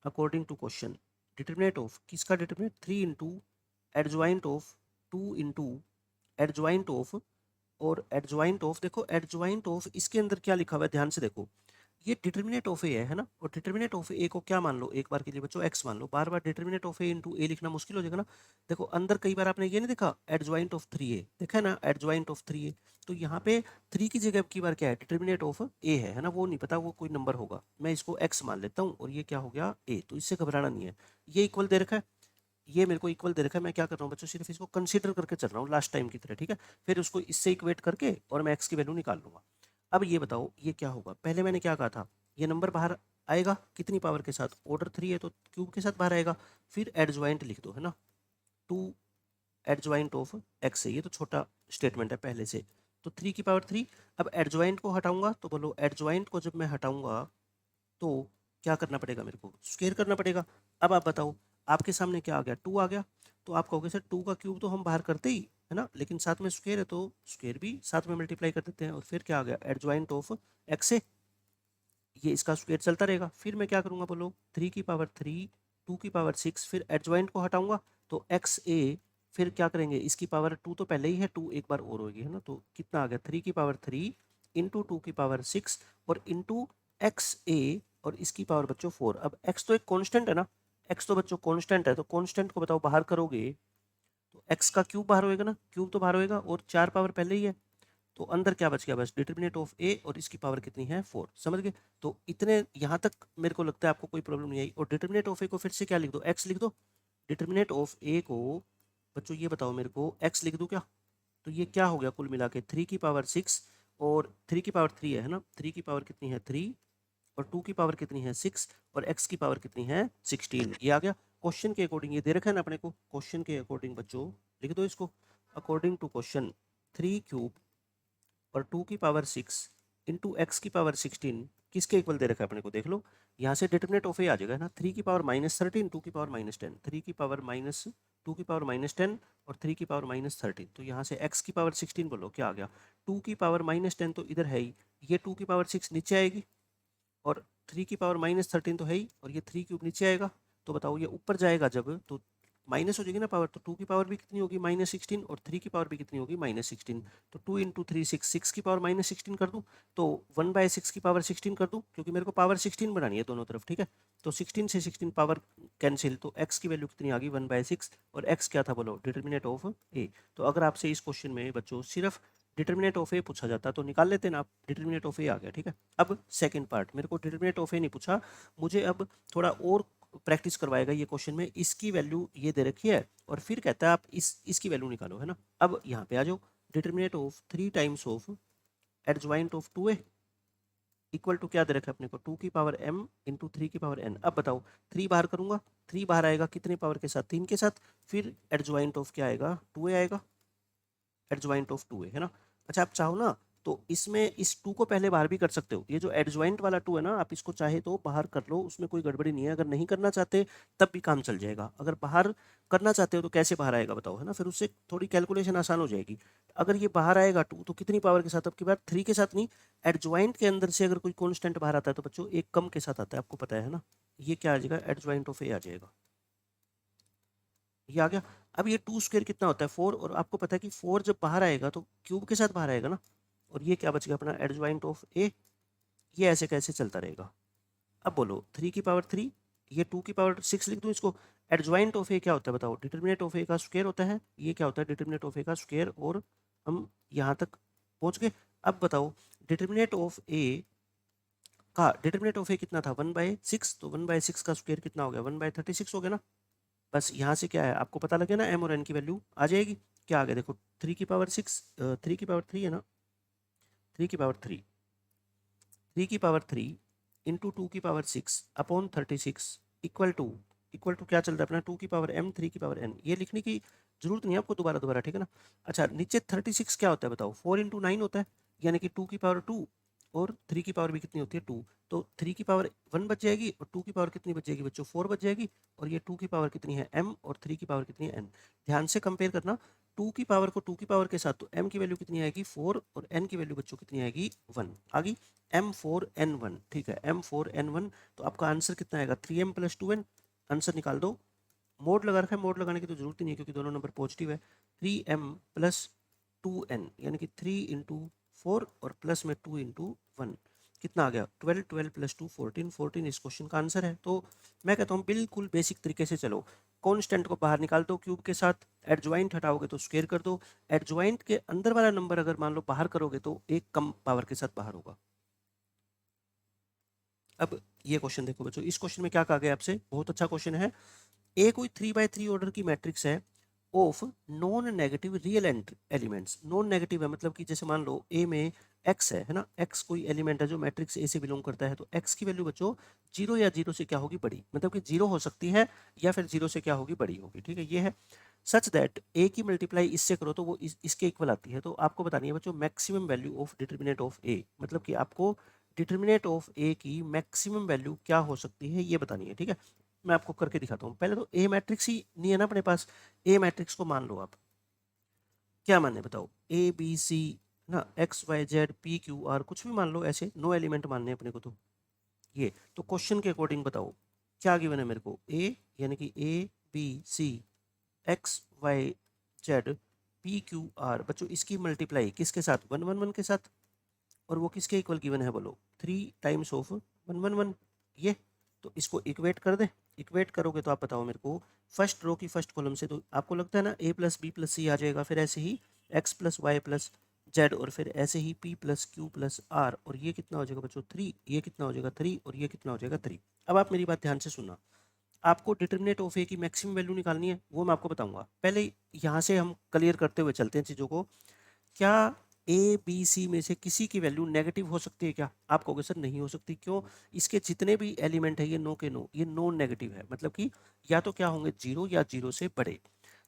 according to question determinant of किसका, determinant 3 into adjoint of 2 into adjoint of, और एडजॉइंट ऑफ, देखो एडजॉइंट ऑफ इसके अंदर क्या लिखा हुआ है ध्यान से देखो, ये डिटर्मिनेट ऑफ ए है ना, और डिटर्मिनेट ऑफ ए को क्या मान लो एक बार के लिए बच्चों एक्स मान लो, बार बार डिटर्मिनेट ऑफ ए इंटू ए लिखना मुश्किल हो जाएगा ना। देखो अंदर कई बार आपने ये नहीं देखा एडजॉइंट ऑफ 3a, देखा है ना एडजॉइंट ऑफ 3a, तो यहाँ पे 3 की जगह की बार क्या है डिटर्मिनेट ऑफ ए है ना, वो नहीं पता वो कोई नंबर होगा, मैं इसको एक्स मान लेता हूँ और ये क्या हो गया ए, तो इससे घबराना नहीं है। ये इक्वल दे रखा है, ये मेरे को इक्वल दे रखा है, मैं क्या कर रहा हूँ बच्चों सिर्फ इसको कंसीडर करके चल रहा हूँ लास्ट टाइम की तरह, ठीक है, फिर उसको इससे इक्वेट करके और मैं एक्स की वैल्यू निकाल लूंगा। अब ये बताओ ये क्या होगा, पहले मैंने क्या कहा था, ये नंबर बाहर आएगा कितनी पावर के साथ, ऑर्डर 3 है तो क्यूब के साथ बाहर आएगा, फिर एडजॉइंट लिख दो है ना, 2 एडजॉइंट ऑफ एक्स है, ये तो छोटा स्टेटमेंट है पहले से, तो 3 की पावर 3। अब एडजॉइंट को हटाऊंगा तो बोलो एडजॉइंट को जब मैं हटाऊंगा तो क्या करना पड़ेगा मेरे को, स्क्वायर करना पड़ेगा। अब आप बताओ आपके सामने क्या आ गया 2 आ गया, तो आप कहोगे सर 2 का क्यूब तो हम बाहर करते ही है ना, लेकिन साथ में स्क्वायर है तो स्क्वायर भी साथ में मल्टीप्लाई कर देते हैं, और फिर क्या आ गया एडजॉइंट ऑफ एक्स है, ये इसका स्क्वायर चलता रहेगा। फिर मैं क्या करूंगा बोलो 3 की पावर 3, 2 की पावर 6, फिर एडजॉइंट को हटाऊंगा तो एक्स ए, फिर क्या करेंगे इसकी पावर 2 तो पहले ही है, 2 एक बार और होगी है ना, तो कितना आ गया 3 की पावर 3 इंटू 2 की पावर 6 और इंटू एक्स ए, और इसकी पावर बच्चों 4। अब एक्स तो एक कांस्टेंट है ना, एक्स तो बच्चों कांस्टेंट है, तो कांस्टेंट को बताओ बाहर करोगे तो एक्स का क्यूब बाहर होएगा ना, क्यूब तो बाहर होएगा, और 4 पावर पहले ही है, तो अंदर क्या बच गया बस डिटर्मिनेट ऑफ ए, और इसकी पावर कितनी है 4। समझ गए, तो इतने यहाँ तक मेरे को लगता है आपको कोई प्रॉब्लम नहीं आई। और डिटर्मिनेट ऑफ ए को फिर से क्या लिख दो, एक्स लिख दो, डिटर्मिनेट ऑफ ए को बच्चों ये बताओ मेरे को एक्स लिख दूं क्या, तो ये क्या हो गया कुल मिला के 3 की पावर 6 और 3 की पावर 3 है ना, 3 की पावर कितनी है 3 और 2 की पावर कितनी है 6 और x की पावर कितनी है 16, ये आ गया क्वेश्चन के अकॉर्डिंग, ये दे रखा है ना अपने को, क्वेश्चन के अकॉर्डिंग बच्चों लिख दो इसको, अकॉर्डिंग टू क्वेश्चन 3 क्यूब और 2 की पावर 6 इंटू एक्स की पावर 16 किसके इक्वल दे रखा है अपने को, देख लो यहाँ से डिटर्मिनेट ऑफ ए आ जाएगा ना, 3 की पावर -13, 2 की पावर -10, 3 की पावर माइनस 2 की पावर -10 और 3 की पावर -13, तो यहाँ से x की पावर 16 बोलो क्या आ गया, 2 की पावर -10 तो इधर है ही, ये 2 की पावर 6 नीचे आएगी और 3 की पावर -13 तो है ही, और ये 3 क्यूब नीचे आएगा, तो बताओ ये ऊपर जाएगा जब तो माइनस हो जाएगी ना पावर, तो 2 की पावर भी कितनी होगी -16 और 3 की पावर भी कितनी होगी -16, तो 2 इंटू 3 6, 6 की पावर -16 कर दूँ तो 1/6 की पावर 16 कर दूँ, क्योंकि मेरे को पावर 16 बनानी है दोनों तरफ, ठीक है, तो 16 से 16 पावर कैंसिल, तो x की वैल्यू कितनी आ गई 1/6, और x क्या था बोलो डिटर्मिनेट ऑफ ए। तो अगर आपसे इस क्वेश्चन में बच्चों सिर्फ डिटर्मिनेट ऑफ ए पूछा जाता तो निकाल लेते ना आप, डिटर्मिनेट ऑफ ए आ गया, ठीक है। अब सेकंड पार्ट, मेरे को डिटर्मिनेट ऑफ ए नहीं पूछा, मुझे अब थोड़ा और प्रैक्टिस करवाएगा ये क्वेश्चन में, इसकी वैल्यू ये दे रखी है और फिर कहता है आप इसकी वैल्यू निकालो है ना। अब यहाँ पे आ जाओ, determinant of 3 times of adjoint of 2a equal to क्या दे रखा है अपने को 2 की पावर m इंटू 3 की पावर n। अब बताओ 3 बाहर करूंगा, 3 बाहर आएगा कितने पावर के साथ 3 के साथ, फिर एडजॉइंट ऑफ क्या आएगा 2a आएगा, एडजॉइंट ऑफ 2a है ना। अच्छा आप चाहो ना तो इसमें इस 2 को पहले बाहर भी कर सकते हो, ये जो एडजॉइंट वाला 2 है ना आप इसको चाहे तो बाहर कर लो, उसमें कोई गड़बड़ी नहीं है, अगर नहीं करना चाहते तब भी काम चल जाएगा, अगर बाहर करना चाहते हो तो कैसे बाहर आएगा बताओ है ना, फिर उससे थोड़ी कैलकुलेशन आसान हो जाएगी। अगर ये बाहर आएगा 2 तो कितनी पावर के साथ, अब की बार 3 के साथ नहीं, एडजॉइंट के अंदर से अगर कोई कॉन्स्टेंट बाहर आता है तो बच्चों एक कम के साथ आता है, आपको पता है ना, ये क्या आ जाएगा एडजॉइंट ऑफ ए आ जाएगा। ये आ गया। अब ये 2 स्क्वायर कितना होता है 4, और आपको पता है कि 4 जब बाहर आएगा तो क्यूब के साथ बाहर आएगा ना, और ये क्या बच गया अपना एडजॉइंट ऑफ ए। ये ऐसे कैसे चलता रहेगा। अब बोलो 3 की पावर 3, ये 2 की पावर 6 लिख दूं इसको। एडजॉइंट ऑफ ए क्या होता है बताओ, डिटर्मिनेंट ऑफ ए का स्क्वायर होता है। ये क्या होता है डिटर्मिनेंट ऑफ ए का स्क्वायर, और हम यहाँ तक पहुँच गए। अब बताओ डिटर्मिनेंट ऑफ ए का डिटर्मिनेंट ऑफ ए कितना था 1/6, तो 1/6 का स्क्वायर कितना हो गया 1/36 हो गया ना। बस यहाँ से क्या है आपको पता लगे ना, एम और एन की वैल्यू आ जाएगी। क्या आ गया देखो 3 की पावर 6, 3 की पावर 3 है ना, 3 की पावर 3, 3 की पावर 3 इंटू 2 की पावर 6 अपॉन 36 इक्वल टू क्या चल रहा है अपना 2 की पावर m 3 की पावर n। ये लिखने की जरूरत नहीं है आपको दोबारा दोबारा, ठीक है ना। अच्छा नीचे 36 क्या होता है बताओ, 4 इंटू 9 होता है, यानी कि 2 की पावर 2, और 3 की पावर भी कितनी होती है 2, तो 3 की पावर 1 बच जाएगी, और 2 की पावर कितनी बच जाएगी बच्चों 4 बच जाएगी, और ये 2 की पावर कितनी है m, और 3 की पावर कितनी है n। ध्यान से कंपेयर करना 2 की पावर को 2 की पावर के साथ, तो m की वैल्यू कितनी आएगी 4, और n की वैल्यू बच्चों कितनी आएगी 1 आ गई, m4n1, ठीक है m4n1। तो आपका आंसर कितना आएगा 3m प्लस 2n। आंसर निकाल दो। मोड लगा रखा है, मोड लगाने की तो जरूरत ही नहीं है क्योंकि दोनों नंबर पॉजिटिव है। 3m प्लस 2n यानी कि 3 इंटू 4 और प्लस में 2 इंटू 1 कितना आ गया 12, 12 प्लस 2 14, 14 इस क्वेश्चन का आंसर है। तो मैं कहता हूँ बिल्कुल बेसिक तरीके से चलो, कॉन्स्टेंट को बाहर निकाल दो क्यूब के साथ, एडजॉइंट हटाओगे तो स्क्वायर कर दो, एडजॉइंट के अंदर वाला नंबर अगर मान लो बाहर करोगे तो एक कम पावर के साथ बाहर होगा। अब ये क्वेश्चन देखो बच्चों, इस क्वेश्चन में क्या कहा गया आपसे, बहुत अच्छा क्वेश्चन है। ए कोई 3/3 ऑर्डर की मैट्रिक्स है of non negative real elements. Non negative है मतलब कि जैसे मान लो ए में एक्स है ना, एक्स कोई एलिमेंट है जो मैट्रिक्स ए से बिलोंग करता है, तो एक्स की वैल्यू बच्चों जीरो या जीरो से क्या होगी बड़ी, मतलब कि जीरो हो सकती है या फिर जीरो से क्या होगी बड़ी होगी, ठीक है ये है। सच दैट ए की मल्टीप्लाई इससे करो तो वो इसके इक्वल आती है। तो आपको बतानी है बच्चों maximum value of determinant of A, मतलब कि आपको डिटर्मिनेंट ऑफ ए की मैक्सिमम वैल्यू क्या हो सकती है ये बतानी है, ठीक है। मैं आपको करके दिखाता हूँ। पहले तो ए मैट्रिक्स ही नहीं है ना अपने पास, ए मैट्रिक्स को मान लो आप, क्या मानने बताओ ए बी सी ना, x Y Z P Q r कुछ भी मान लो, ऐसे नो एलिमेंट मानने अपने को। तो ये तो क्वेश्चन के अकॉर्डिंग बताओ क्या गिवन है मेरे को, ए यानी कि A B C X Y Z P Q R बच्चों, इसकी मल्टीप्लाई किसके साथ 1 1 1 के साथ, और वो किसके इक्वल गिवन है बोलो 3 टाइम्स ऑफ 1 1 1। ये तो इसको इक्वेट कर दे, इक्वेट करोगे तो आप बताओ मेरे को फर्स्ट रो की फर्स्ट कॉलम से, तो आपको लगता है ना a plus B plus C आ जाएगा, फिर ऐसे ही x plus Y plus Z, और फिर ऐसे ही p plus Q plus R, और ये कितना हो जाएगा बच्चों 3, ये कितना हो जाएगा 3, और ये कितना हो जाएगा 3। अब आप मेरी बात ध्यान से सुनना, आपको डिटर्मिनेंट ऑफ ए की मैक्सिमम वैल्यू निकालनी है, वो मैं आपको बताऊंगा। पहले यहाँ से हम क्लियर करते हुए चलते हैं चीज़ों को। क्या ए बी सी में से किसी की वैल्यू नेगेटिव हो सकती है क्या, आप कहोगे सर नहीं हो सकती, क्यों, इसके जितने भी एलिमेंट है ये नो के नो, ये नॉन नेगेटिव है, मतलब कि या तो क्या होंगे जीरो या जीरो से बड़े।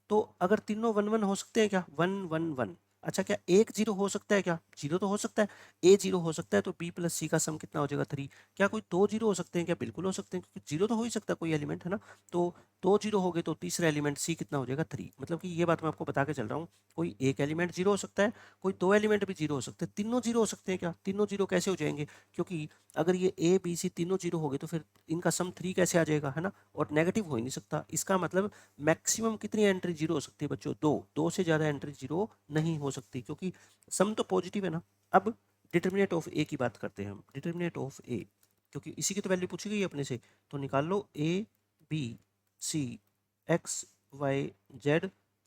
तो अगर तीनों 1 1 हो सकते हैं क्या 1 1 1, अच्छा क्या एक जीरो हो सकता है क्या, जीरो तो हो सकता है, ए जीरो हो सकता है, तो बी प्लस सी का सम कितना हो जाएगा 3। क्या कोई दो जीरो हो सकते हैं क्या, बिल्कुल हो सकते हैं, क्योंकि जीरो तो हो ही सकता है कोई एलिमेंट है ना। तो दो जीरो हो गए तो तीसरा एलिमेंट सी कितना हो जाएगा 3, मतलब कि ये बात मैं आपको बता के चल रहा हूँ, कोई एक एलिमेंट जीरो हो सकता है, कोई दो एलिमेंट भी जीरो हो सकते हैं, तीनों जीरो हो सकते हैं क्या, तीनों जीरो कैसे हो जाएंगे, क्योंकि अगर ये ए बी सी तीनों जीरो हो गए तो फिर इनका सम 3 कैसे आ जाएगा है ना, और नेगेटिव हो ही नहीं सकता। इसका मतलब मैक्सिमम कितनी एंट्री जीरो हो सकती है बच्चों, दो से ज़्यादा एंट्री जीरो नहीं हो सकती, क्योंकि सम तो पॉजिटिव है ना। अब डिटर्मिनेंट ऑफ ए की बात करते हैं हम, डिटर्मिनेंट ऑफ ए, क्योंकि इसी की तो वैल्यू पूछी गई है अपने से, तो निकाल लो A B C X Y Z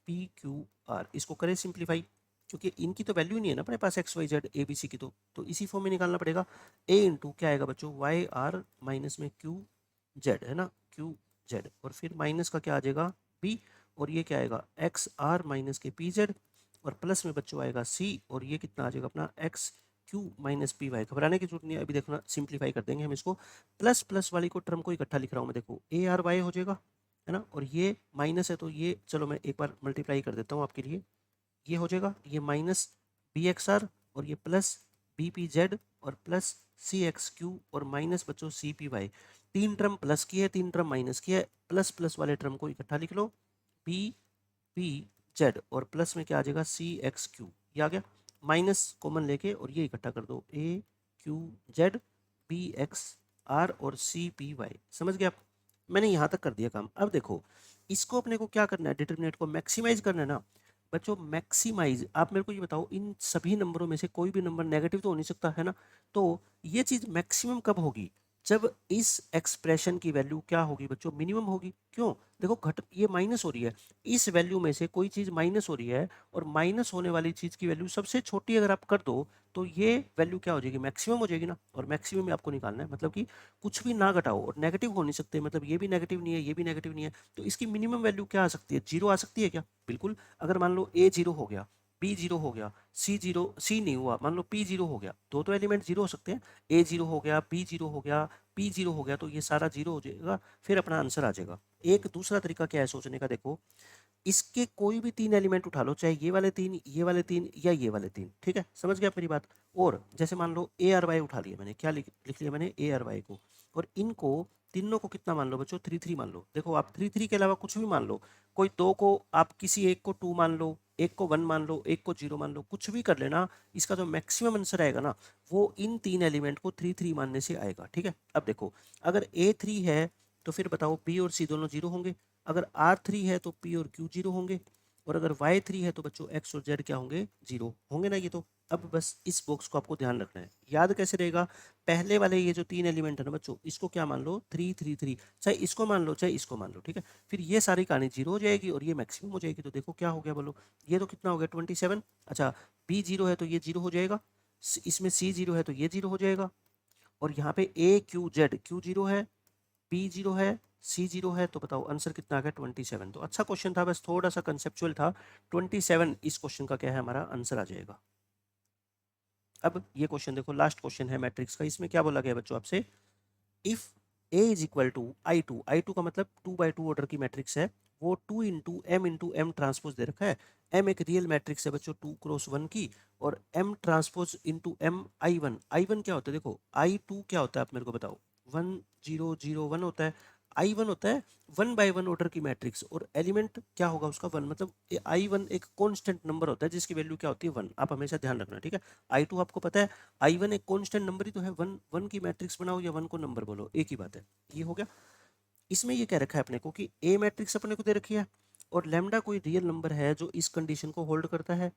P Q R, इसको करें सिंप्लीफाई, क्योंकि इनकी तो वैल्यू नहीं है ना अपने पास X Y Z A B C की, तो इसी फॉर्म में निकालना पड़ेगा। ए इंटू क्या आएगा बच्चों वाई आर माइनस में क्यू जेड है ना, क्यू जेड, और फिर माइनस का क्या आ जाएगा बी, और ये क्या आएगा एक्स आर माइनस के पी जेड, और प्लस में बच्चों आएगा सी, और ये कितना आ जाएगा अपना X Q minus P Y. घबराने की जरूरत नहीं है, अभी देखो ना सिंप्लीफाई कर देंगे हम इसको। प्लस प्लस वाली को टर्म को इकट्ठा लिख रहा हूँ मैं, देखो ए आर वाई हो जाएगा है ना, और ये माइनस है तो ये चलो मैं एक बार मल्टीप्लाई कर देता हूँ आपके लिए, ये हो जाएगा ये माइनस बी एक्स आर, और ये प्लस बी पी जेड, और प्लस सी एक्स क्यू, और माइनस बच्चों सी पी वाई। तीन टर्म प्लस की है, तीन टर्म माइनस की है, प्लस प्लस वाले टर्म को इकट्ठा लिख लो बी पी जेड, और प्लस में क्या आ जाएगा सी एक्स क्यू, ये आ गया, माइनस कॉमन लेके और ये इकट्ठा कर दो A Q Z B X R और सी पी वाई, समझ गए आप। मैंने यहाँ तक कर दिया काम। अब देखो इसको अपने को क्या करना है, डिटरमिनेंट को मैक्सिमाइज करना है ना बच्चों। मैक्सिमाइज, आप मेरे को ये बताओ इन सभी नंबरों में से कोई भी नंबर नेगेटिव तो हो नहीं सकता है ना। तो ये चीज मैक्सिमम कब होगी, जब इस एक्सप्रेशन की वैल्यू क्या होगी बच्चों, मिनिमम होगी। क्यों, देखो घट ये माइनस हो रही है, इस वैल्यू में से कोई चीज माइनस हो रही है, और माइनस होने वाली चीज की वैल्यू सबसे छोटी अगर आप कर दो तो ये वैल्यू क्या हो जाएगी, मैक्सिमम हो जाएगी ना। और मैक्सिमम में आपको निकालना है, मतलब कि कुछ भी ना घटाओ, और नेगेटिव हो नहीं सकते, मतलब ये भी नेगेटिव नहीं है, ये भी नेगेटिव नहीं है, तो इसकी मिनिमम वैल्यू क्या आ सकती है, जीरो आ सकती है क्या, बिल्कुल। अगर मान लो ए जीरो हो गया, बी जीरो हो गया, सी जीरो, सी नहीं हुआ, मान लो पी जीरो हो गया, दो तो एलिमेंट जीरो हो सकते हैं, ए जीरो हो गया, बी जीरो हो गया, पी जीरो हो गया, तो ये सारा जीरो हो जाएगा, फिर अपना आंसर आ जाएगा। एक दूसरा तरीका क्या है सोचने का, देखो इसके कोई भी तीन एलिमेंट उठा लो, चाहे ये वाले तीन, ये वाले तीन, या ये वाले तीन, ठीक है, समझ गया आप मेरी बात। और जैसे मान लो ए आर वाई उठा लिया मैंने, क्या लिख लिया मैंने, ए आर वाई को, और इनको तीनों को कितना मान लो बच्चों, थ्री थ्री मान लो। देखो आप थ्री थ्री के अलावा कुछ भी मान लो, कोई दो को आप किसी एक को टू मान लो, एक को वन मान लो, एक को जीरो मान लो, कुछ भी कर लेना, इसका जो मैक्सिमम आंसर आएगा ना वो इन तीन एलिमेंट को थ्री थ्री मानने से आएगा, ठीक है। अब देखो अगर ए थ्री है तो फिर बताओ बी और सी दोनों जीरो होंगे, अगर आर थ्री है तो पी और क्यू जीरो होंगे, और अगर वाई थ्री है तो बच्चों एक्स और जेड क्या होंगे, जीरो होंगे ना ये तो। अब बस इस बॉक्स को आपको ध्यान रखना है, याद कैसे रहेगा, पहले वाले ये जो तीन एलिमेंट है ना बच्चों, इसको क्या मान लो, थ्री थ्री थ्री, चाहे इसको मान लो चाहे इसको मान लो, ठीक है। फिर ये सारी कहानी जीरो हो जाएगी और ये मैक्सिमम हो जाएगी, तो देखो क्या हो गया बोलो, ये तो कितना हो गया 27। अच्छा बी जीरो है तो ये जीरो हो जाएगा, इसमें सी जीरो है तो ये जीरो हो जाएगा, और यहाँ पे ए क्यू जेड, क्यू जीरो है, पी जीरो है, सी जीरो है, तो बताओ आंसर कितना आ गया 27। तो अच्छा क्वेश्चन था, बस थोड़ा सा कंसेप्चुअल था। 27 इस क्वेश्चन का क्या है, हमारा आंसर आ जाएगा। अब ये क्वेश्चन देखो, लास्ट क्वेश्चन है मैट्रिक्स का, इसमें क्या बोला गया बच्चों आपसे, if A is equal to I two, I two का मतलब टू बाई टू ऑर्डर की मैट्रिक्स है, वो टू इंटू एम ट्रांसपोज दे रखा है। एम एक रियल मैट्रिक्स है बच्चों टू क्रॉस वन की, और M transpose into M I one, I one क्या होता है, देखो आई टू क्या होता है आप मेरे को बताओ, वन जीरो जीरो वन होता है, आई वन होता है वन बाय वन ऑर्डर की मैट्रिक्स, और एलिमेंट क्या होगा उसका वन, मतलब आई वन एक कॉन्स्टेंट नंबर होता है जिसकी वैल्यू क्या होती है वन, आप हमेशा ध्यान रखना, ठीक है। आई टू आपको पता है, आई वन एक कांस्टेंट नंबर ही तो है, वन वन की मैट्रिक्स बनाओ या वन को नंबर बोलो एक ही बात है, ये हो गया। इसमें ये कह रखा है अपने को कि ए मैट्रिक्स अपने को दे रखी है, और लैम्डा कोई रियल नंबर है जो इस कंडीशन को होल्ड करता है,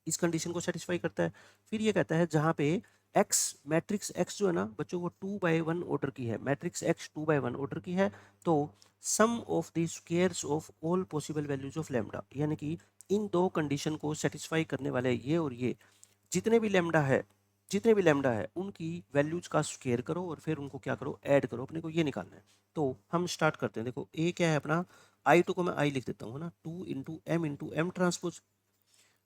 इस कंडीशन को सेटिस्फाई करता है। फिर ये कहता है जहाँ पे एक्स, मैट्रिक्स एक्स जो है ना बच्चों वो टू बाई वन ऑर्डर की है, matrix X two by one order की है, तो sum of the squares of all possible values of lambda, यानी कि इन दो कंडीशन को सेटिस्फाई करने वाले ये और ये जितने भी लैम्डा है, जितने भी लैम्डा है उनकी वैल्यूज का स्क्वायर करो और फिर उनको क्या करो, ऐड करो, अपने को ये निकालना है। तो हम स्टार्ट करते हैं, देखो ए क्या है अपना, आई टू को मैं आई लिख देता हूँ, है ना, टू इंटू एम ट्रांसपोज।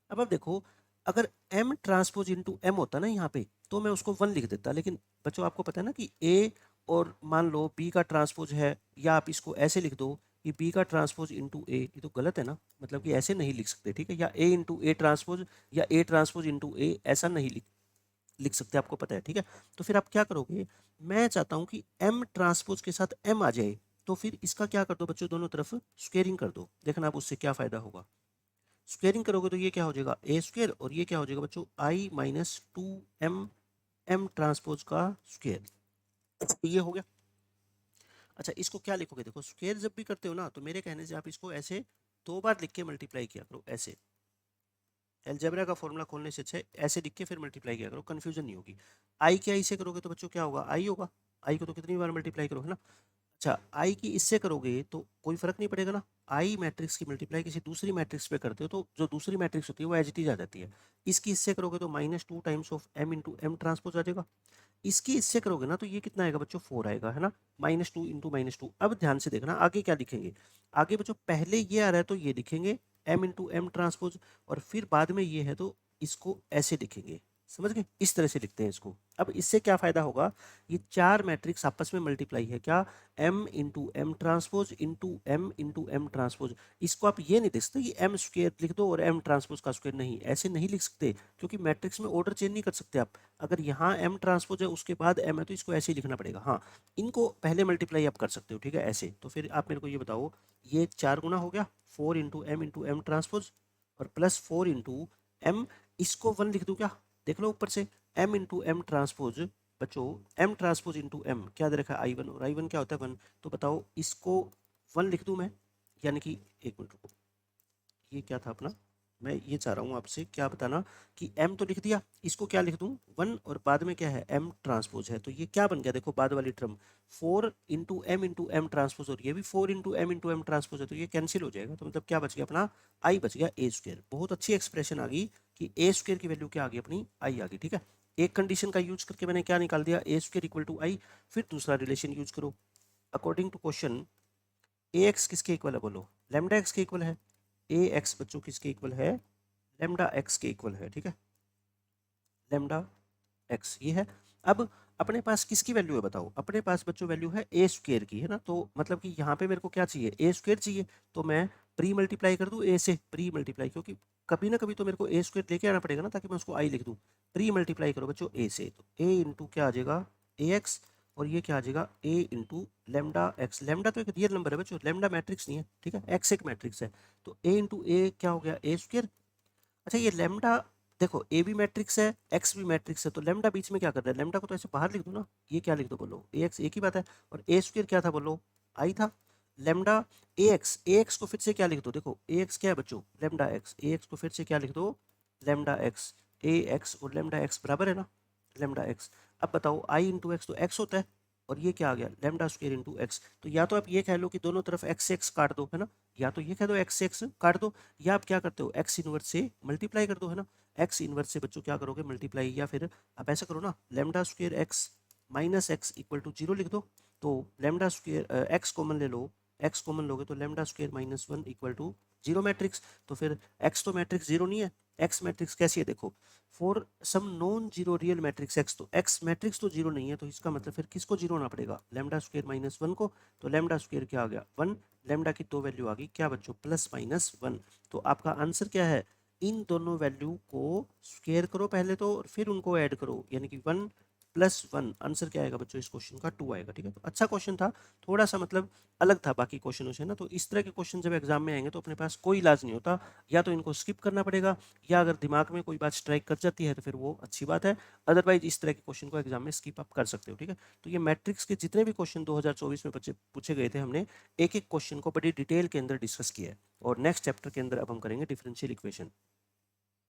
अब आप देखो अगर एम ट्रांसपोज इंटू एम होता ना यहाँ पे तो मैं उसको वन लिख देता, लेकिन बच्चों आपको पता है ना कि ए और मान लो बी का ट्रांसपोज है, या आप इसको ऐसे लिख दो कि बी का ट्रांसपोज इंटू ए, ये तो गलत है ना, मतलब कि ऐसे नहीं लिख सकते, ठीक है, या ए इंटू ए ट्रांसपोज, या ए ट्रांसपोज इंटू ए, ऐसा नहीं लिख लिख सकते, आपको पता है, ठीक है। तो फिर आप क्या करोगे, मैं चाहता हूँ कि एम ट्रांसपोज के साथ एम आ जाए, तो फिर इसका क्या कर दो बच्चों, दोनों तरफ स्क्वेयरिंग कर दो, देखना आप उससे क्या फायदा होगा। स्क्वेयरिंग करोगे तो ये क्या हो जाएगा ए स्क्वेयर, और ये क्या हो जाएगा बच्चों I minus two M, M transpose का स्क्वेयर, ये हो गया। अच्छा इसको क्या लिखोगे, देखो स्क्वेयर जब भी करते हो ना तो मेरे कहने से आप इसको ऐसे दो बार लिख के मल्टीप्लाई किया करो, ऐसे अलजेब्रा का फॉर्मूला खोलने से अच्छा है ऐसे लिख के फिर मल्टीप्लाई किया करो, कंफ्यूजन नहीं होगी। आई के आई से करोगे तो बच्चों क्या होगा, आई होगा, आई को तो कितनी बार मल्टीप्लाई करो, है ना। अच्छा आई की इससे करोगे तो कोई फर्क नहीं पड़ेगा ना, आई मैट्रिक्स की मल्टीप्लाई किसी दूसरी मैट्रिक्स पे करते हो तो जो दूसरी मैट्रिक्स होती है वो एज इट इज आ जाती है। इसकी इससे करोगे तो minus two times of M into M transpose आ जाएगा, इसकी इससे करोगे ना तो ये कितना आएगा बच्चों, फोर आएगा, है ना, minus two into minus two. अब ध्यान से देखना आगे क्या लिखेंगे, आगे बच्चों पहले ये आ रहा है तो ये लिखेंगे एम इंटू एम ट्रांसपोज, और फिर बाद में ये है तो इसको ऐसे लिखेंगे, समझ गए, इस तरह से लिखते हैं इसको। अब इससे क्या फायदा होगा, ये चार मैट्रिक्स आपस में मल्टीप्लाई है क्या, M into M transpose into M transpose. इसको आप ये नहीं देख सकते कि एम स्क्वेयर लिख दो और एम ट्रांसपोज का स्क्वेयर, नहीं ऐसे नहीं लिख सकते, क्योंकि मैट्रिक्स में ऑर्डर चेंज नहीं कर सकते आप। अगर यहाँ एम ट्रांसपोज है उसके बाद एम है तो इसको ऐसे ही लिखना पड़ेगा, हाँ इनको पहले मल्टीप्लाई आप कर सकते हो, ठीक है ऐसे। तो फिर आप मेरे को ये बताओ, ये चार गुना हो गया, फोर इंटू एम ट्रांसपोज, और प्लस फोर इंटू एम, इसको वन लिख दूँ क्या, देख लो ऊपर से, एम इंटू एम ट्रांसपोज बच्चों एम ट्रांसपोज इंटू एम क्या दे रखा है I1 और I1 क्या होता है 1। तो बताओ इसको 1 लिख दूं मैं, यानी कि एक मिनट रुको, ये क्या था अपना, मैं ये चाह रहा हूँ आपसे क्या बताना कि m तो लिख दिया, इसको क्या लिख दूं 1 और बाद में क्या है m ट्रांसपोज है, तो ये क्या बन गया देखो बाद वाली टर्म 4 इंटू एम ट्रांसपोज और ये भी 4 इंटू एम ट्रांसपोज है, तो ये कैंसिल हो जाएगा, तो मतलब क्या बच गया अपना i बच गया a स्क्वायर। बहुत अच्छी एक्सप्रेशन आ गई कि a स्क्वायर की वैल्यू क्या आ गई अपनी i आ गई। ठीक है, एक कंडीशन का यूज करके मैंने क्या निकाल दिया a square equal to I. फिर दूसरा रिलेशन यूज करो according to question A X किसके इक्वल है बोलो, लेमडा एक्स के इक्वल है। ए एक्स बच्चों किसके इक्वल है, लेमडा एक्स के इक्वल है। ठीक है, लेमडा एक्स ये है। अब अपने पास किसकी वैल्यू है बताओ, अपने पास बच्चों वैल्यू है ए स्क्वेयर की, है ना। तो मतलब कि यहाँ पे मेरे को क्या चाहिए, ए स्क्वेयर चाहिए, तो मैं प्री मल्टीप्लाई कर दूँ ए से, प्री मल्टीप्लाई, क्योंकि कभी ना कभी तो मेरे को ए स्क्वेयर लेके आना पड़ेगा ना, ताकि मैं उसको आई लिख दूँ। प्री मल्टीप्लाई करो बच्चों ए से, तो ए इंटू क्या आ जाएगा ए एक्स, और ये क्या आ जाएगा ए इंटू लेमडा एक्स। लेमडा तो एक रियल नंबर है बच्चों, लेमडा मैट्रिक्स नहीं है। ठीक है, एक्स एक मैट्रिक्स है, तो ए इंटू ए क्या हो गया ए स्क्वेयर। अच्छा ये लेमडा देखो ए भी मैट्रिक्स है एक्स भी मैट्रिक्स है, तो लेमडा बीच में क्या कर रहा है, लेमडा को तो ऐसे बाहर लिख दो ना, ये क्या लिख दो बोलो ए एक्स, एक ही बात है। और ए स्क्वायर क्या था बोलो आई था। लेमडा ए एक्स को फिर से क्या लिख दो, देखो ए एक्स क्या है बच्चों लेमडा एक्स, ए एक्स को फिर से क्या लिख दो लेमडा एक्स। ए एक्स और लेमडा एक्स बराबर है ना, लेमडा एक्स। अब बताओ आई इंटू एक्स तो एक्स होता है, और ये क्या आ गया लेमडा स्क्वायर इंटू एक्स। तो या तो आप ये कह लो कि दोनों तरफ एक्स से एक्स काट दो, है ना, या तो ये कह दो एक्स से एक्स काट दो, या आप क्या करते हो एक्स इनवर्स से मल्टीप्लाई कर दो, है ना। एक्स इनवर्स से बच्चों क्या करोगे मल्टीप्लाई, या फिर आप ऐसा करो ना lambda square X minus X equal to zero लिख दो। तो लेमडा स्क्वायर एक्स कॉमन ले लो, एक्स कॉमन लोगे तो lambda square minus 1 equal to zero matrix. तो फिर एक्स तो मैट्रिक्स जीरो नहीं है, एक्स मैट्रिक्स कैसी है देखो, for some non zero real matrix X, तो एक्स मैट्रिक्स तो जीरो नहीं है, तो इसका मतलब फिर किसको जीरो होना पड़ेगा लेमडा स्क्वायर माइनस 1 को। तो लेमडा स्क्वायर क्या आ गया 1, लेमडा की दो वैल्यू आ गई क्या बच्चों प्लस माइनस 1। तो आपका आंसर क्या है, इन दोनों वैल्यू को स्क्वायर करो पहले तो, और फिर उनको ऐड करो, यानी कि 1 प्लस 1। आंसर क्या आएगा बच्चों इस क्वेश्चन का 2 आएगा। ठीक है, तो अच्छा क्वेश्चन था, थोड़ा सा मतलब अलग था बाकी क्वेश्चनों से ना। तो इस तरह के क्वेश्चन जब एग्जाम में आएंगे तो अपने पास कोई इलाज नहीं होता, या तो इनको स्किप करना पड़ेगा, या अगर दिमाग में कोई बात स्ट्राइक कर जाती है तो फिर वो अच्छी बात है, अदरवाइज इस तरह के क्वेश्चन को एग्जाम में स्किप आप कर सकते हो। ठीक है, तो ये मैट्रिक्स के जितने भी क्वेश्चन 2024 में पूछे गए थे, हमने एक एक क्वेश्चन को बड़ी डिटेल के अंदर डिस्कस किया है, और नेक्स्ट चैप्टर के अंदर अब हम करेंगे डिफरेंशियल इक्वेशन।